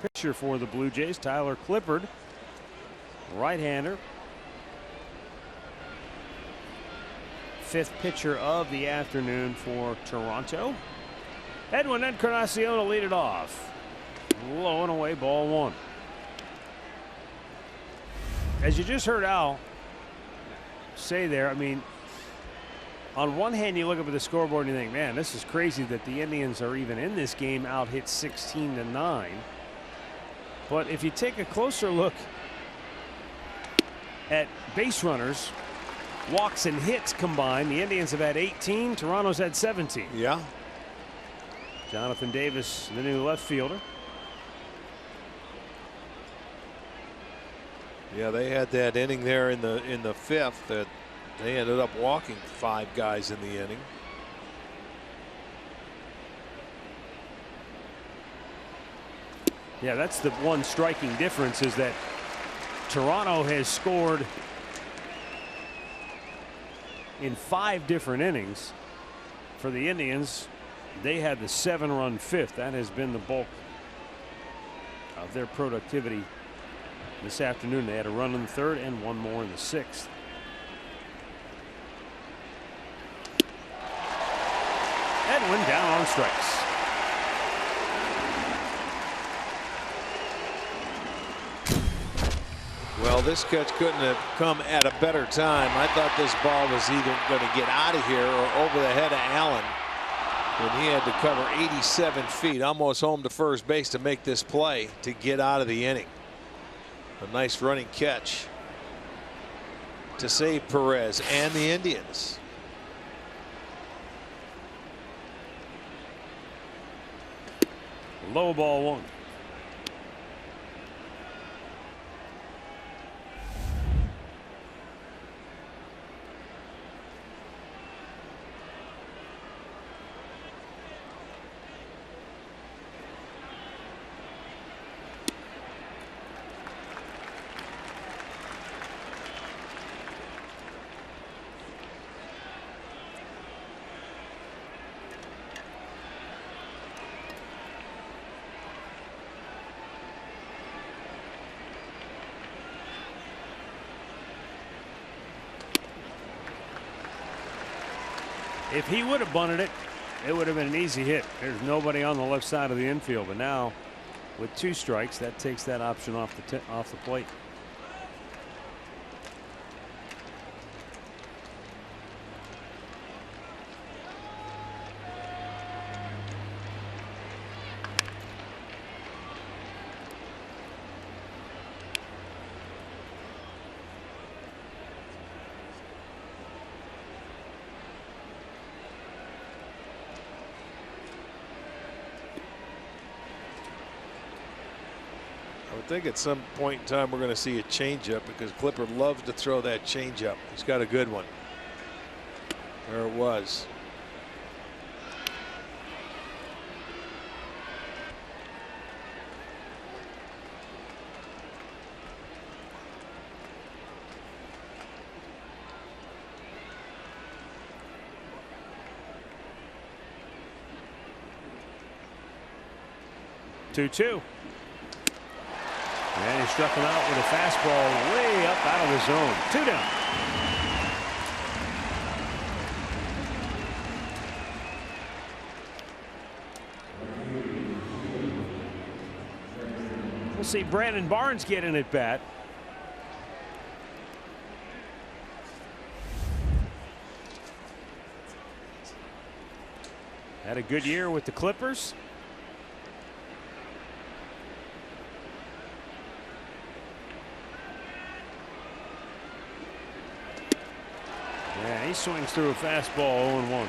pitcher for the Blue Jays, Tyler Clippard, right-hander. Fifth pitcher of the afternoon for Toronto. Edwin Encarnacion to lead it off. Low and away, ball one. As you just heard Al say there, I mean, on one hand, you look up at the scoreboard and you think, man, this is crazy that the Indians are even in this game, out hit 16-9. But if you take a closer look at base runners, walks and hits combined, the Indians have had 18, Toronto's had 17. Yeah. Jonathan Davis, the new left fielder. Yeah, they had that inning there in the fifth that they ended up walking 5 guys in the inning. Yeah, that's the one striking difference, is that Toronto has scored in 5 different innings. For the Indians, they had the 7-run fifth. That has been the bulk of their productivity this afternoon. They had a run in the third and one more in the sixth. Edwin down on strikes. Well, this catch couldn't have come at a better time. I thought this ball was either going to get out of here or over the head of Allen, when he had to cover 87 feet, almost home to first base, to make this play to get out of the inning. A nice running catch to save Perez and the Indians. Low ball one. If he would have bunted it, it would have been an easy hit. There's nobody on the left side of the infield, but now with 2 strikes, that takes that option off the plate. I think at some point in time we're going to see a changeup, because Clippard loves to throw that changeup. He's got a good one. There it was. Two. And he struck him out with a fastball way up out of the zone. 2 down. We'll see Brandon Barnes get in at bat. Had a good year with the Clippers. Yeah, he swings through a fastball 0-1.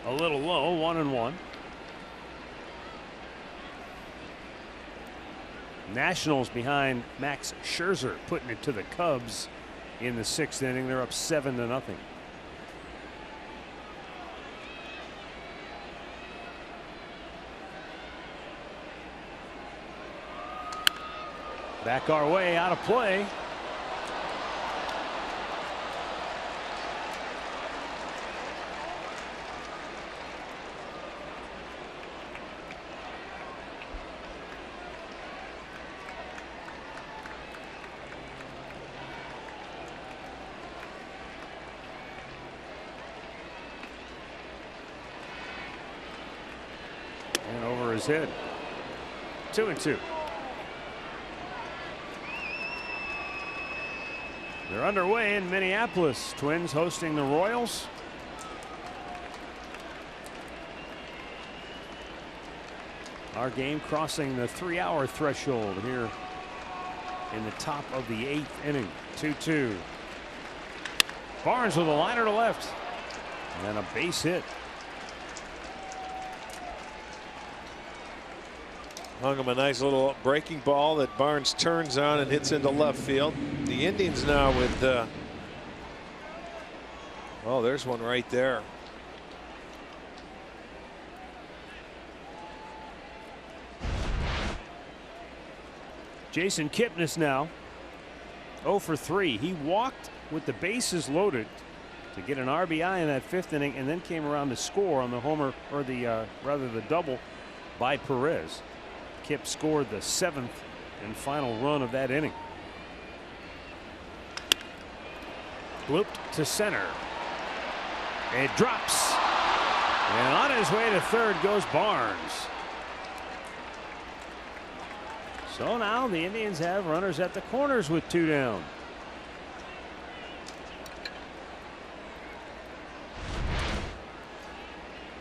A little low, 1-1. Nationals behind Max Scherzer, putting it to the Cubs in the 6th inning. They're up 7-0. Back our way, out of play. And over his head. 2-2. They're underway in Minneapolis. Twins hosting the Royals. Our game crossing the 3-hour threshold here in the top of the 8th inning. 2-2. Barnes with a liner to left and a base hit. Hung him a nice little breaking ball that Barnes turns on and hits into left field. The Indians now with oh, there's one right there. Jason Kipnis now 0 for 3. He walked with the bases loaded to get an RBI in that 5th inning, and then came around to score on the homer, or the rather the double by Perez. Kip scored the 7th and final run of that inning. Looped to center. It drops. And on his way to third goes Barnes. So now the Indians have runners at the corners with 2 down.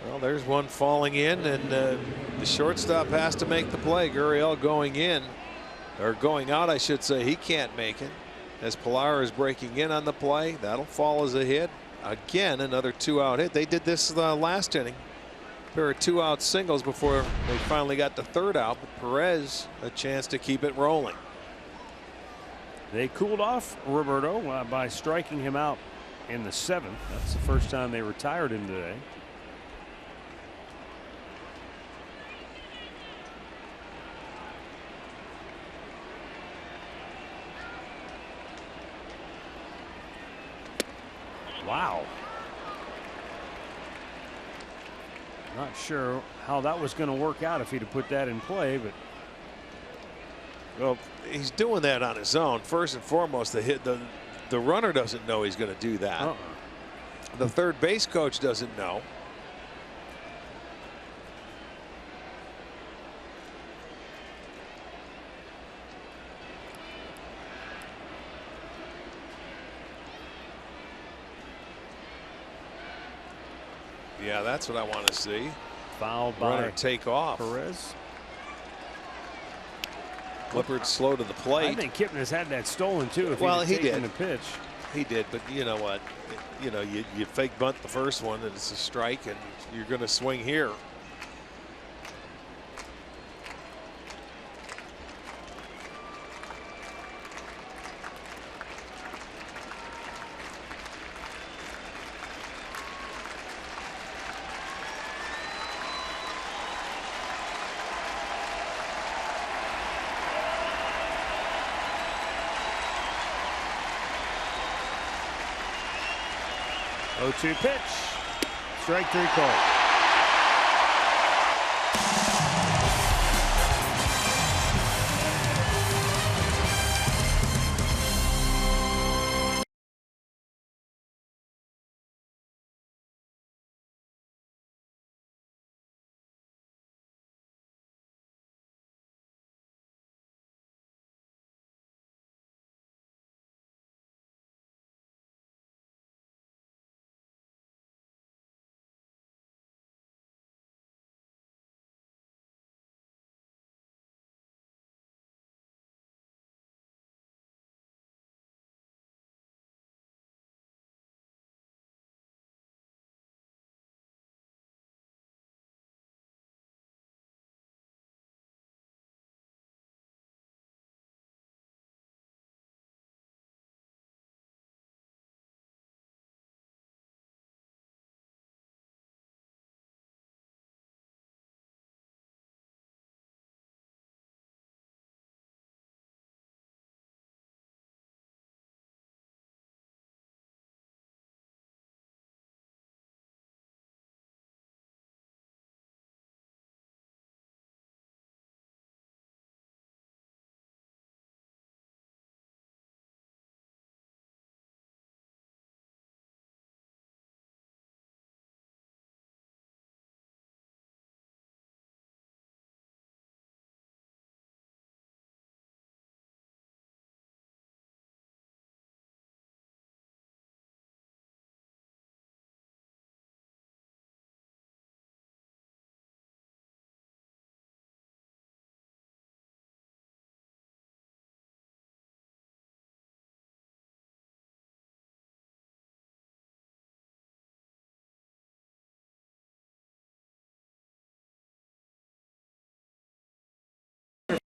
Well, there's one falling in, and the shortstop has to make the play. Gurriel going in, or going out, I should say. He can't make it. As Pilar is breaking in on the play, that'll fall as a hit. Again, another 2-out hit. They did this last inning. A pair of 2-out singles before they finally got the 3rd out. But Perez a chance to keep it rolling. They cooled off Roberto by striking him out in the 7th. That's the first time they retired him today. Wow. Not sure how that was going to work out if he'd have put that in play, but well, he's doing that on his own. First and foremost, the runner doesn't know he's going to do that. The third base coach doesn't know. Yeah, that's what I want to see. Fouled by runner take off. Perez. Clippard slow to the plate. I think Kipnis had that stolen too. If Well, he taken did. the pitch. He did, but you know what? You know, you fake bunt the first one, and it's a strike, and you're going to swing here. Oh, 2 pitch. Strike 3 call.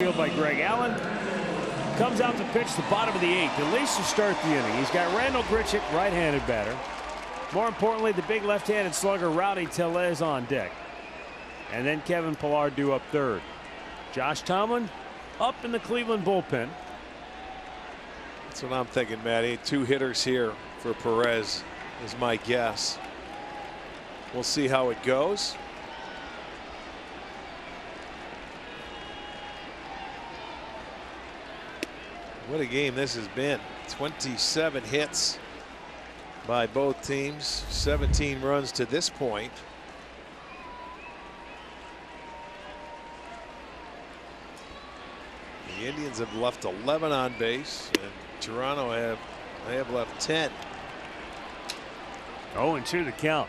field by Greg Allen. Comes out to pitch the bottom of the 8th, at least to start the inning. He's got Randall Grichuk, right-handed batter. More importantly, the big left-handed slugger Rowdy Tellez on deck. And then Kevin Pillar due up third. Josh Tomlin up in the Cleveland bullpen. That's what I'm thinking, Matty. 2 hitters here for Perez is my guess. We'll see how it goes. What a game this has been. 27 hits by both teams, 17 runs to this point. The Indians have left 11 on base, and Toronto have left 10. 0-2 the count.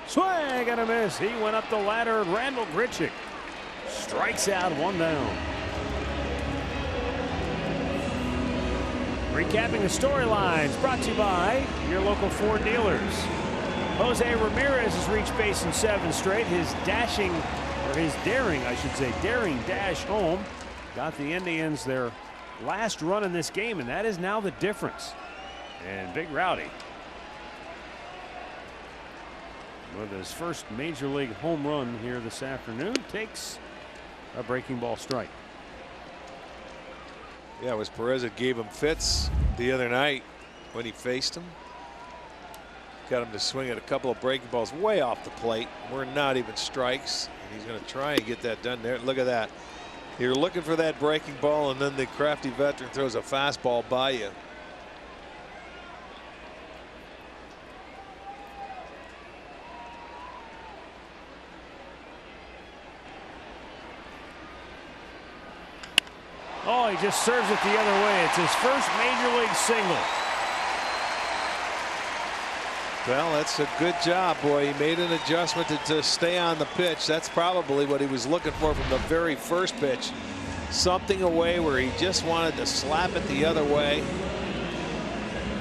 Swing and a miss. He went up the ladder. Randall Grichuk strikes out, 1 down. Recapping the storylines brought to you by your local Ford dealers. Jose Ramirez has reached base in 7 straight. His daring, I should say, daring dash home got the Indians their last run in this game, and that is now the difference. And Big Rowdy, with his first major league home run here this afternoon, takes a breaking ball strike. Yeah, it was Perez that gave him fits the other night when he faced him. Got him to swing at a couple of breaking balls way off the plate. We're not even strikes. And he's going to try and get that done there. Look at that. You're looking for that breaking ball, and then the crafty veteran throws a fastball by you. Oh, he just serves it the other way. It's his first major league single. Well, that's a good job, boy. He made an adjustment to stay on the pitch. That's probably what he was looking for from the very first pitch. Something away where he just wanted to slap it the other way.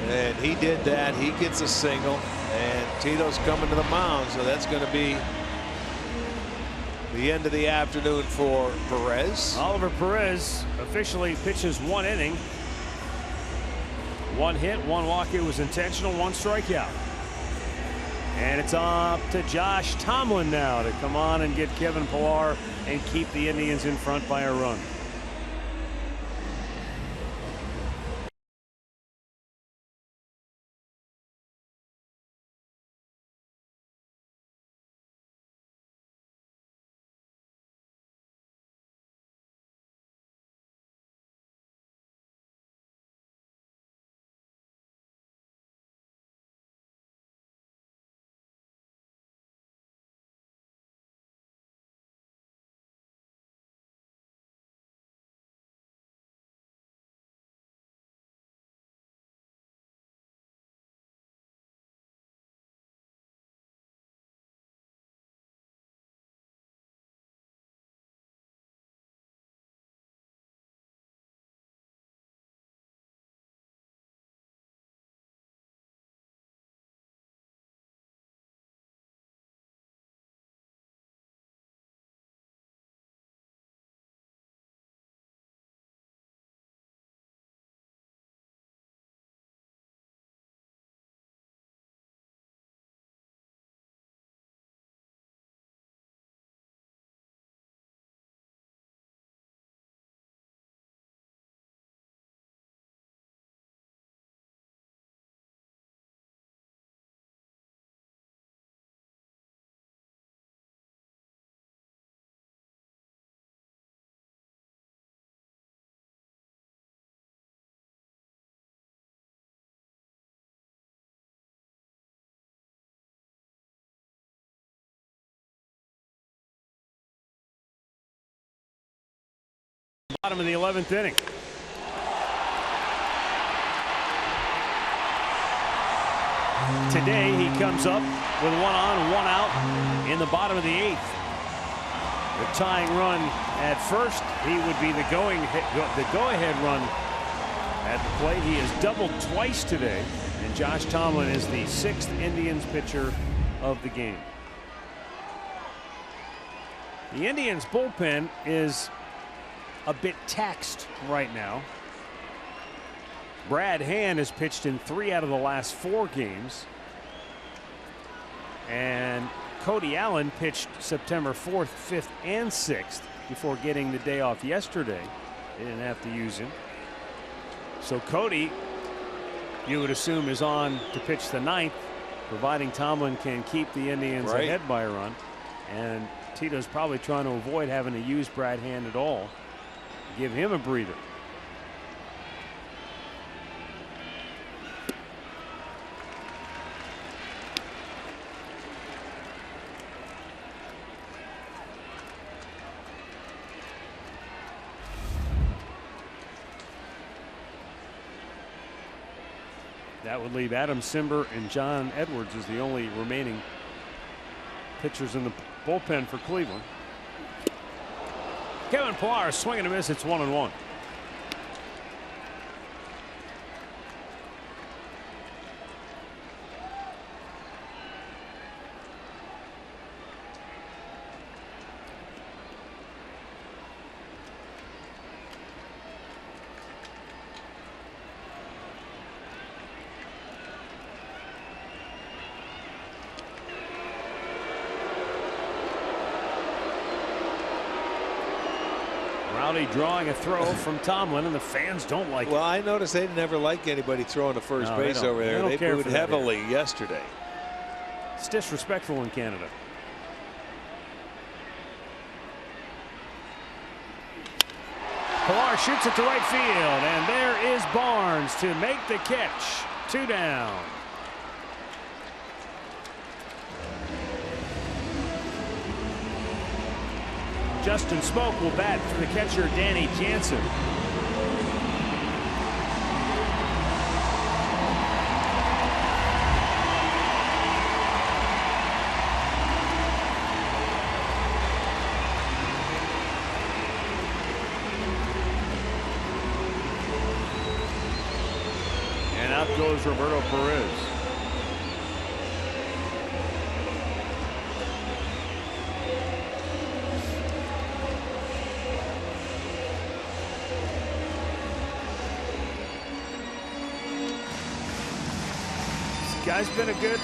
And he did that. He gets a single. And Tito's coming to the mound, so that's going to be the end of the afternoon for Perez. Oliver Perez officially pitches 1 inning. 1 hit, 1 walk. It was intentional, 1 strikeout. And it's up to Josh Tomlin now to come on and get Kevin Pillar and keep the Indians in front by a run. Bottom of the 11th inning. Today he comes up with 1 on, 1 out in the bottom of the 8th. the tying run at first. He would be the go-ahead run at the plate. He has doubled twice today, and Josh Tomlin is the 6th Indians pitcher of the game. The Indians bullpen is a bit taxed right now. Brad Hand has pitched in 3 out of the last 4 games. And Cody Allen pitched September 4th, 5th, and 6th before getting the day off yesterday. They didn't have to use him. So Cody, you would assume, is on to pitch the 9th, providing Tomlin can keep the Indians ahead by a run. And Tito's probably trying to avoid having to use Brad Hand at all. Give him a breather. That would leave Adam Simber and John Edwards as the only remaining pitchers in the bullpen for Cleveland. Kevin Pillar swinging a miss. It's 1-1. Rowdy drawing a throw from Tomlin, and the fans don't like it. Well, I noticed they never like anybody throwing to first base over there. They booed heavily yesterday. It's disrespectful in Canada. Pillar shoots it to right field, and there is Barnes to make the catch. 2 down. Justin Smoke will bat for the catcher Danny Jansen. And out goes Roberto Perez. Guy's been a good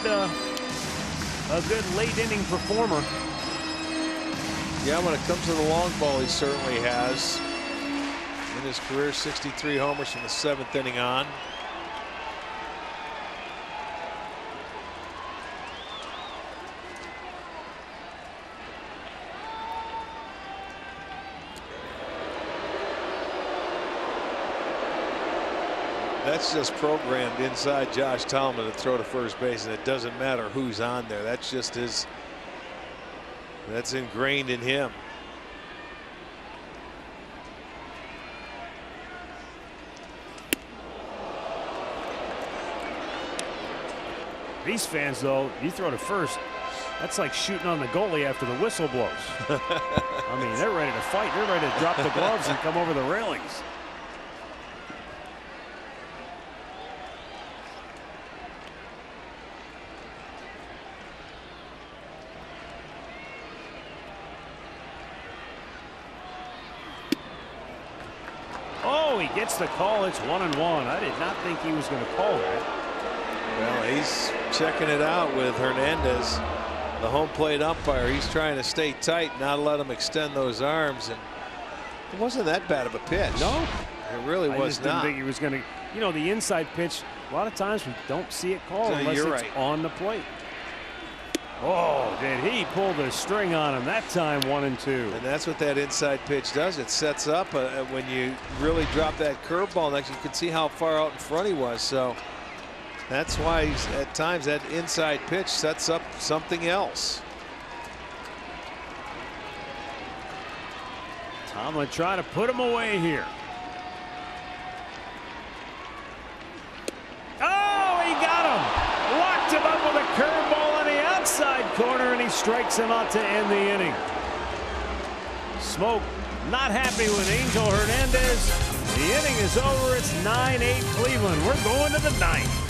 late inning performer. Yeah, when it comes to the long ball, he certainly has. In his career, 63 homers from the 7th inning on. That's just programmed inside Josh Tomlin to throw to first base, and it doesn't matter who's on there. That's just his. That's ingrained in him. These fans, though, you throw to first, that's like shooting on the goalie after the whistle blows. I mean, they're ready to fight. They're ready to drop the gloves and come over the railings. Oh, he gets the call. It's 1-1. I did not think he was going to call that. Well, he's checking it out with Hernandez, the home plate umpire. He's trying to stay tight, not let him extend those arms. And it wasn't that bad of a pitch. No, it really was not. I just didn't think he was going to. You know, the inside pitch, a lot of times we don't see it called unless it's on the plate. Oh, did he pull the string on him that time? 1-2. And that's what that inside pitch does. It sets up when you really drop that curveball next. You can see how far out in front he was. So that's why at times that inside pitch sets up something else. Tomlin trying to put him away here. Oh, he got him. Locked him up with a curveball on the outside corner, and he strikes him out to end the inning. Smoke not happy with Angel Hernandez. The inning is over. It's 9-8 Cleveland. We're going to the ninth.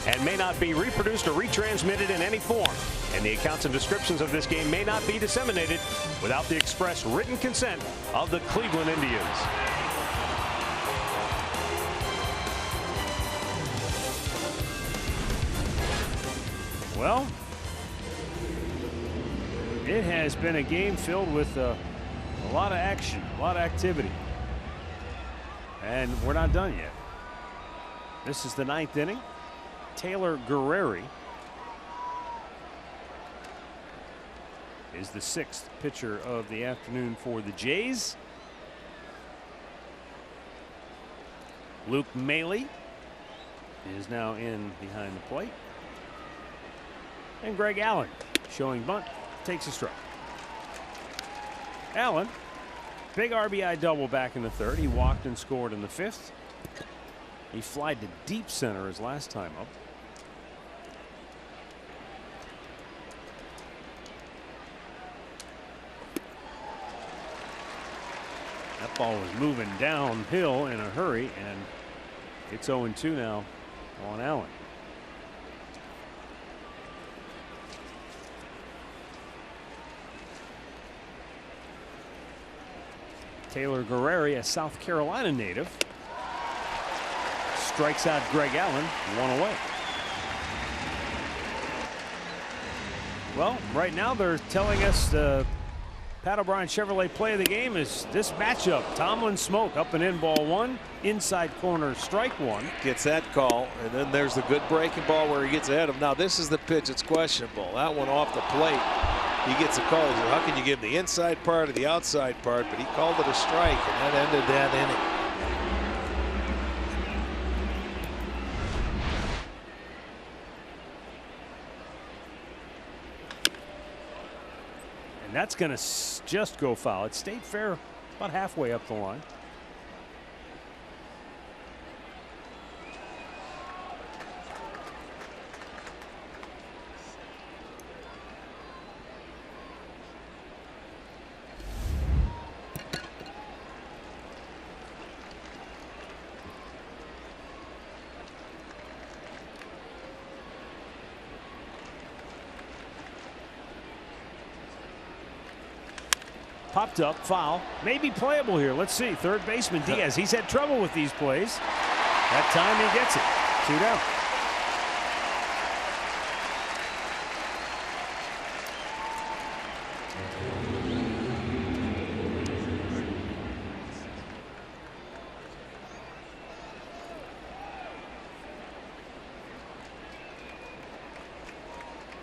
And may not be reproduced or retransmitted in any form. And the accounts and descriptions of this game may not be disseminated without the express written consent of the Cleveland Indians. Well, it has been a game filled with a lot of action, a lot of activity. And we're not done yet. This is the ninth inning. Taylor Guerreri is the sixth pitcher of the afternoon for the Jays. Luke Maley is now in behind the plate. And Greg Allen, showing bunt, takes a strike. Allen, big RBI double back in the third. He walked and scored in the fifth. He flied to deep center his last time up. That ball was moving downhill in a hurry, and it's 0-2 now on Allen. Taylor Guerreri, a South Carolina native, strikes out Greg Allen, one away. Well, right now they're telling us the Pat O'Brien Chevrolet play of the game is this matchup. Tomlin Smoke up and in, ball one, inside corner, strike one. Gets that call, and then there's the good breaking ball where he gets ahead of him. Now this is the pitch it's questionable. That one off the plate. He gets a call. He said, how can you give him the inside part or the outside part? But he called it a strike, and that ended that inning. And that's going to just go foul. It stayed fair about halfway up the line. Popped up, foul, maybe playable here. Let's see. Third baseman Diaz. He's had trouble with these plays. That time he gets it. 2 down.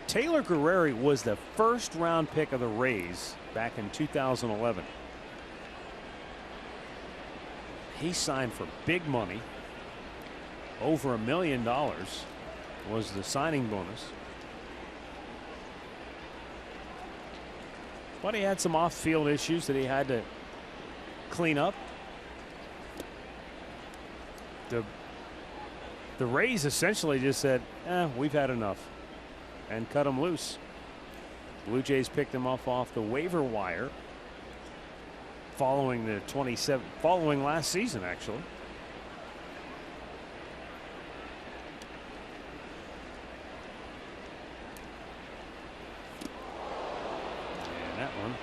Taylor Guerreri was the first round pick of the Rays back in 2011. He signed for big money. Over $1 million was the signing bonus. But he had some off-field issues that he had to clean up. The Rays essentially just said, we've had enough, and cut him loose. Blue Jays picked him off the waiver wire following last season, actually. And that one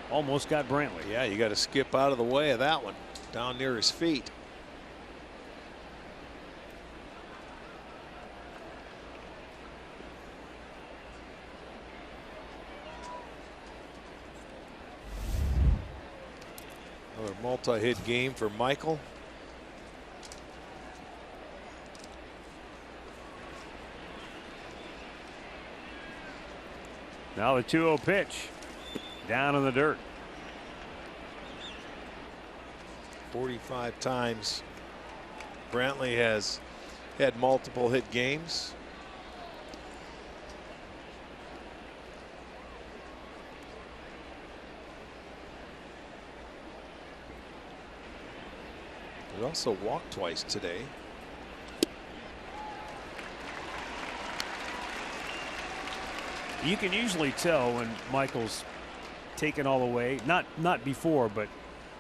almost got Brantley. Yeah, you got to skip out of the way of that one, down near his feet. Another multi-hit game for Michael. Now the 2-0 pitch down in the dirt. 45 times Brantley has had multiple hit games. He also walked twice today. You can usually tell when Michael's taken all the way, not before, but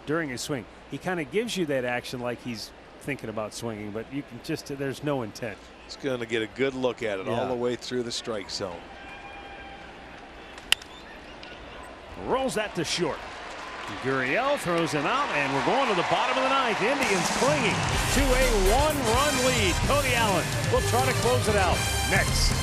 during his swing. He kind of gives you that action like he's thinking about swinging, but you can just, there's no intent. He's going to get a good look at it all the way through the strike zone. Rolls that to short. Gurriel throws him out, and we're going to the bottom of the ninth. Indians clinging to a one-run lead. Cody Allen will try to close it out next.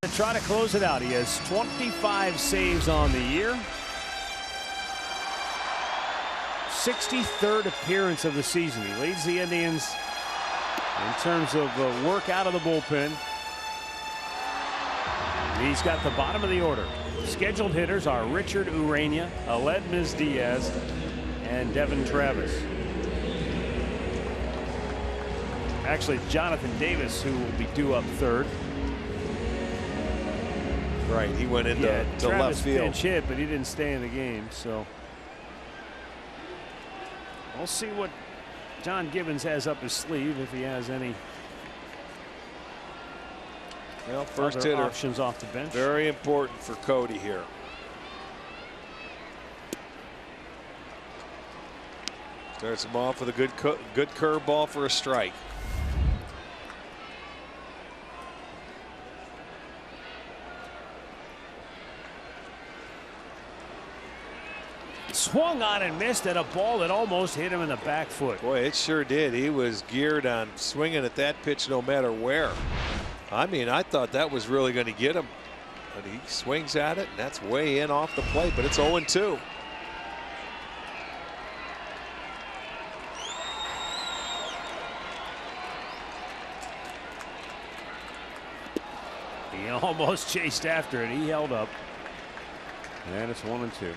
To try to close it out. He has 25 saves on the year. 63rd appearance of the season. He leads the Indians in terms of work out of the bullpen. He's got the bottom of the order. Scheduled hitters are Richard Urania, Aledmys Diaz, and Devin Travis. Actually, Jonathan Davis, who will be due up third. Right, he went into left field. Pinch hit, but he didn't stay in the game, so we'll see what John Gibbons has up his sleeve, if he has any. Well, first hitter options off the bench. Very important for Cody here. Starts him off with a good curveball for a strike. Swung on and missed at a ball that almost hit him in the back foot. Boy, it sure did. He was geared on swinging at that pitch no matter where. I mean, I thought that was really going to get him. But he swings at it, and that's way in off the plate, but it's 0-2. He almost chased after it. He held up. And it's 1-2.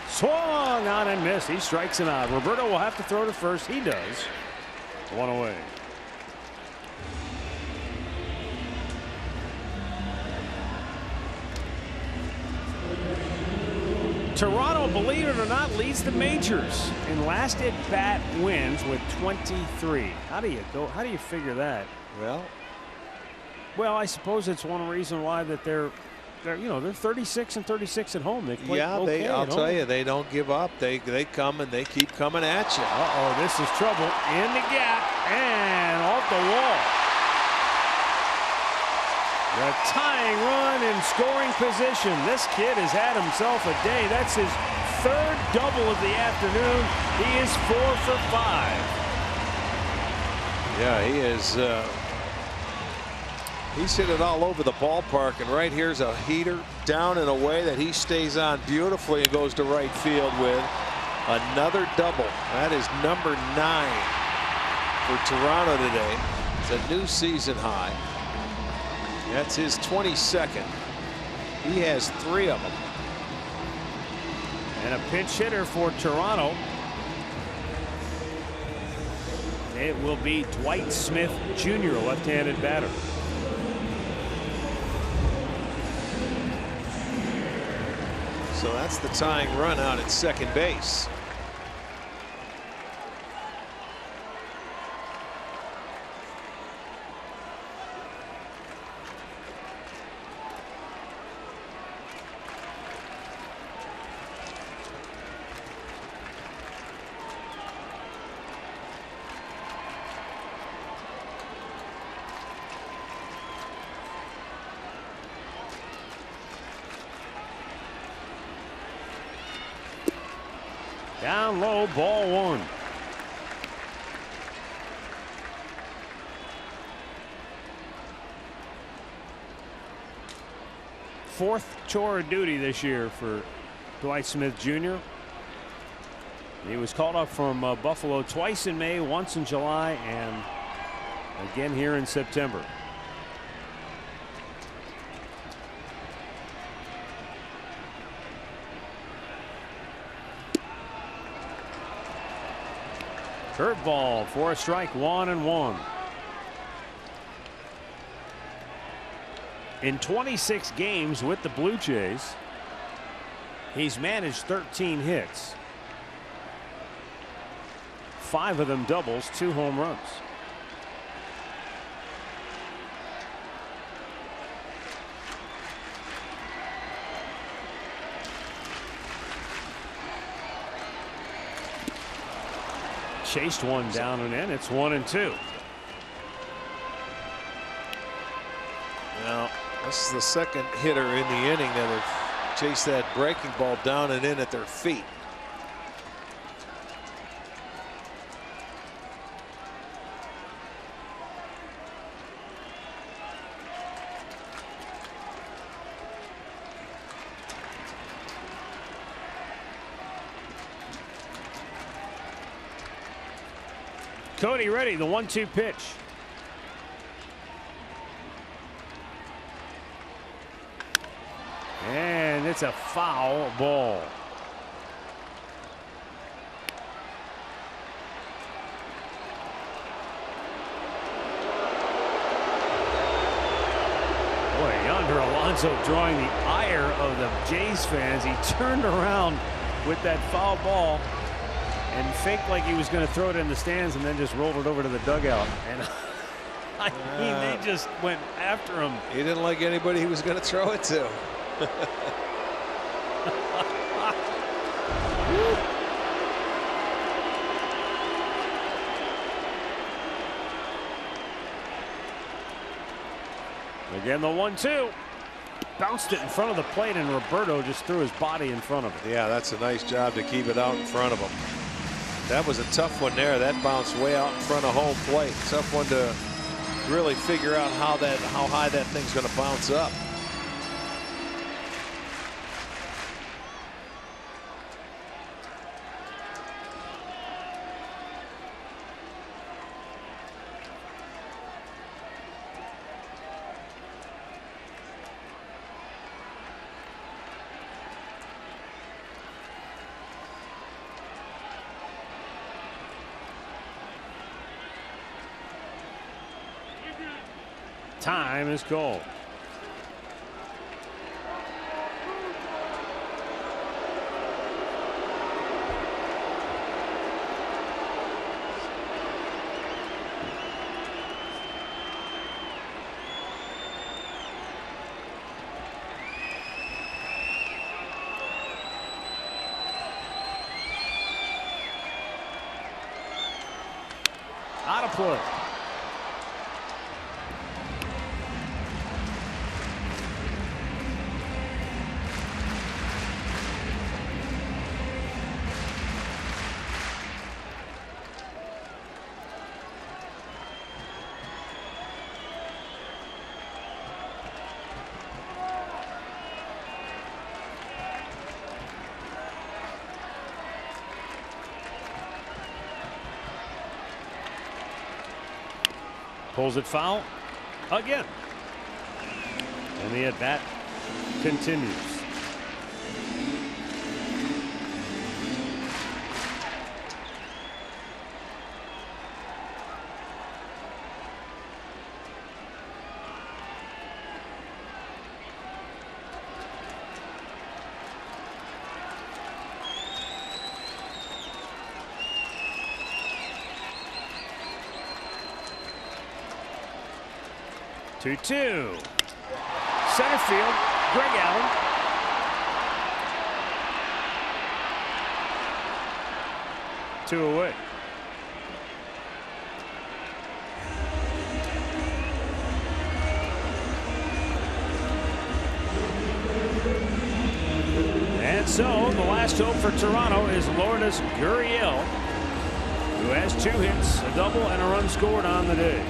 Swung on and missed. He strikes him out. Roberto will have to throw to first. He does. One away. Toronto, believe it or not, leads the majors in last at bat wins with 23. How do you figure that? Well, I suppose it's one reason why that they're 36 and 36 at home. They play okay I'll tell you, they don't give up. They come and they keep coming at you. This is trouble in the gap and off the wall. The tying run in scoring position. This kid has had himself a day. That's his third double of the afternoon. He is 4 for 5. Yeah, he is. He's hit it all over the ballpark, and right here's a heater down and away that he stays on beautifully and goes to right field with another double. That is number 9 for Toronto today. It's a new season high. That's his 22nd. He has 3 of them. And a pinch hitter for Toronto. It will be Dwight Smith Jr., a left-handed batter. So that's the tying run out at second base. Down low, ball 1. Fourth chore of duty this year for Dwight Smith Jr. He was called up from Buffalo twice in May, once in July, and again here in September. Curveball for a strike, 1-1. In 26 games with the Blue Jays, he's managed 13 hits. 5 of them doubles, 2 home runs. Chased one down and in. It's 1-2. Now, this is the second hitter in the inning that have chased that breaking ball down and in at their feet. Cody ready, the 1-2 pitch. And it's a foul ball. Boy, Yonder Alonso drawing the ire of the Jays fans. He turned around with that foul ball and faked like he was going to throw it in the stands and then just rolled it over to the dugout. And They just went after him. He didn't like anybody he was going to throw it to. Again, the 1-2. Bounced it in front of the plate, and Roberto just threw his body in front of it. Yeah, that's a nice job to keep it out in front of him. That was a tough one there. That bounced way out in front of home plate. Tough one to really figure out how high that thing's going to bounce up. Time is called. Out of play. Pulls it foul again. And the at-bat continues. Two. Center field, Greg Allen. Two away. And so the last hope for Toronto is Lourdes Gurriel, who has 2 hits, a double, and a run scored on the day.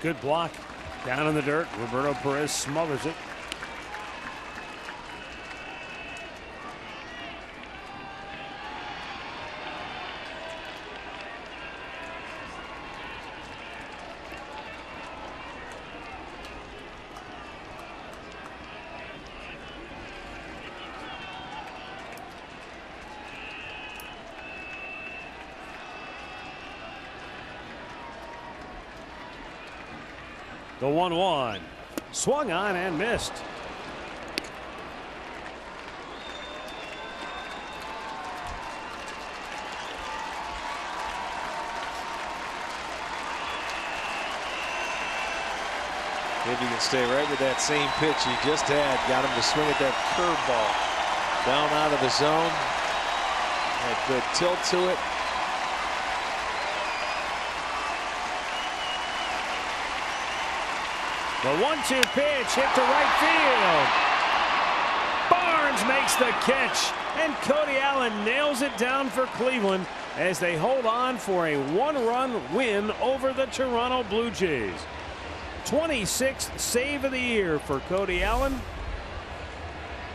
Good block down in the dirt. Roberto Perez smothers it. The 1-1 swung on and missed. Maybe you can stay right with that same pitch he just had. Got him to swing at that curveball down out of the zone. Had good tilt to it. The 1-2 pitch hit to right field. Barnes makes the catch, and Cody Allen nails it down for Cleveland as they hold on for a 1-run win over the Toronto Blue Jays. 26th save of the year for Cody Allen.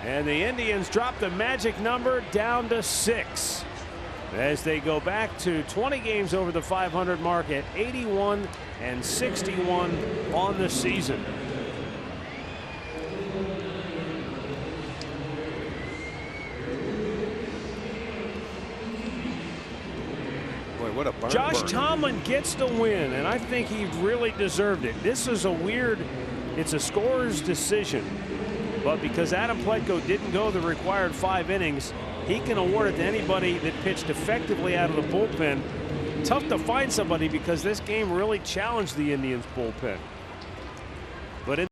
And the Indians drop the magic number down to 6 as they go back to 20 games over the 500 mark at 81-61 on the season. Boy, what a barn Josh burner. Tomlin gets the win, and I think he really deserved it. This is a weird, it's a scorer's decision, but because Adam Pletko didn't go the required 5 innings, he can award it to anybody that pitched effectively out of the bullpen. Tough to find somebody because this game really challenged the Indians' bullpen.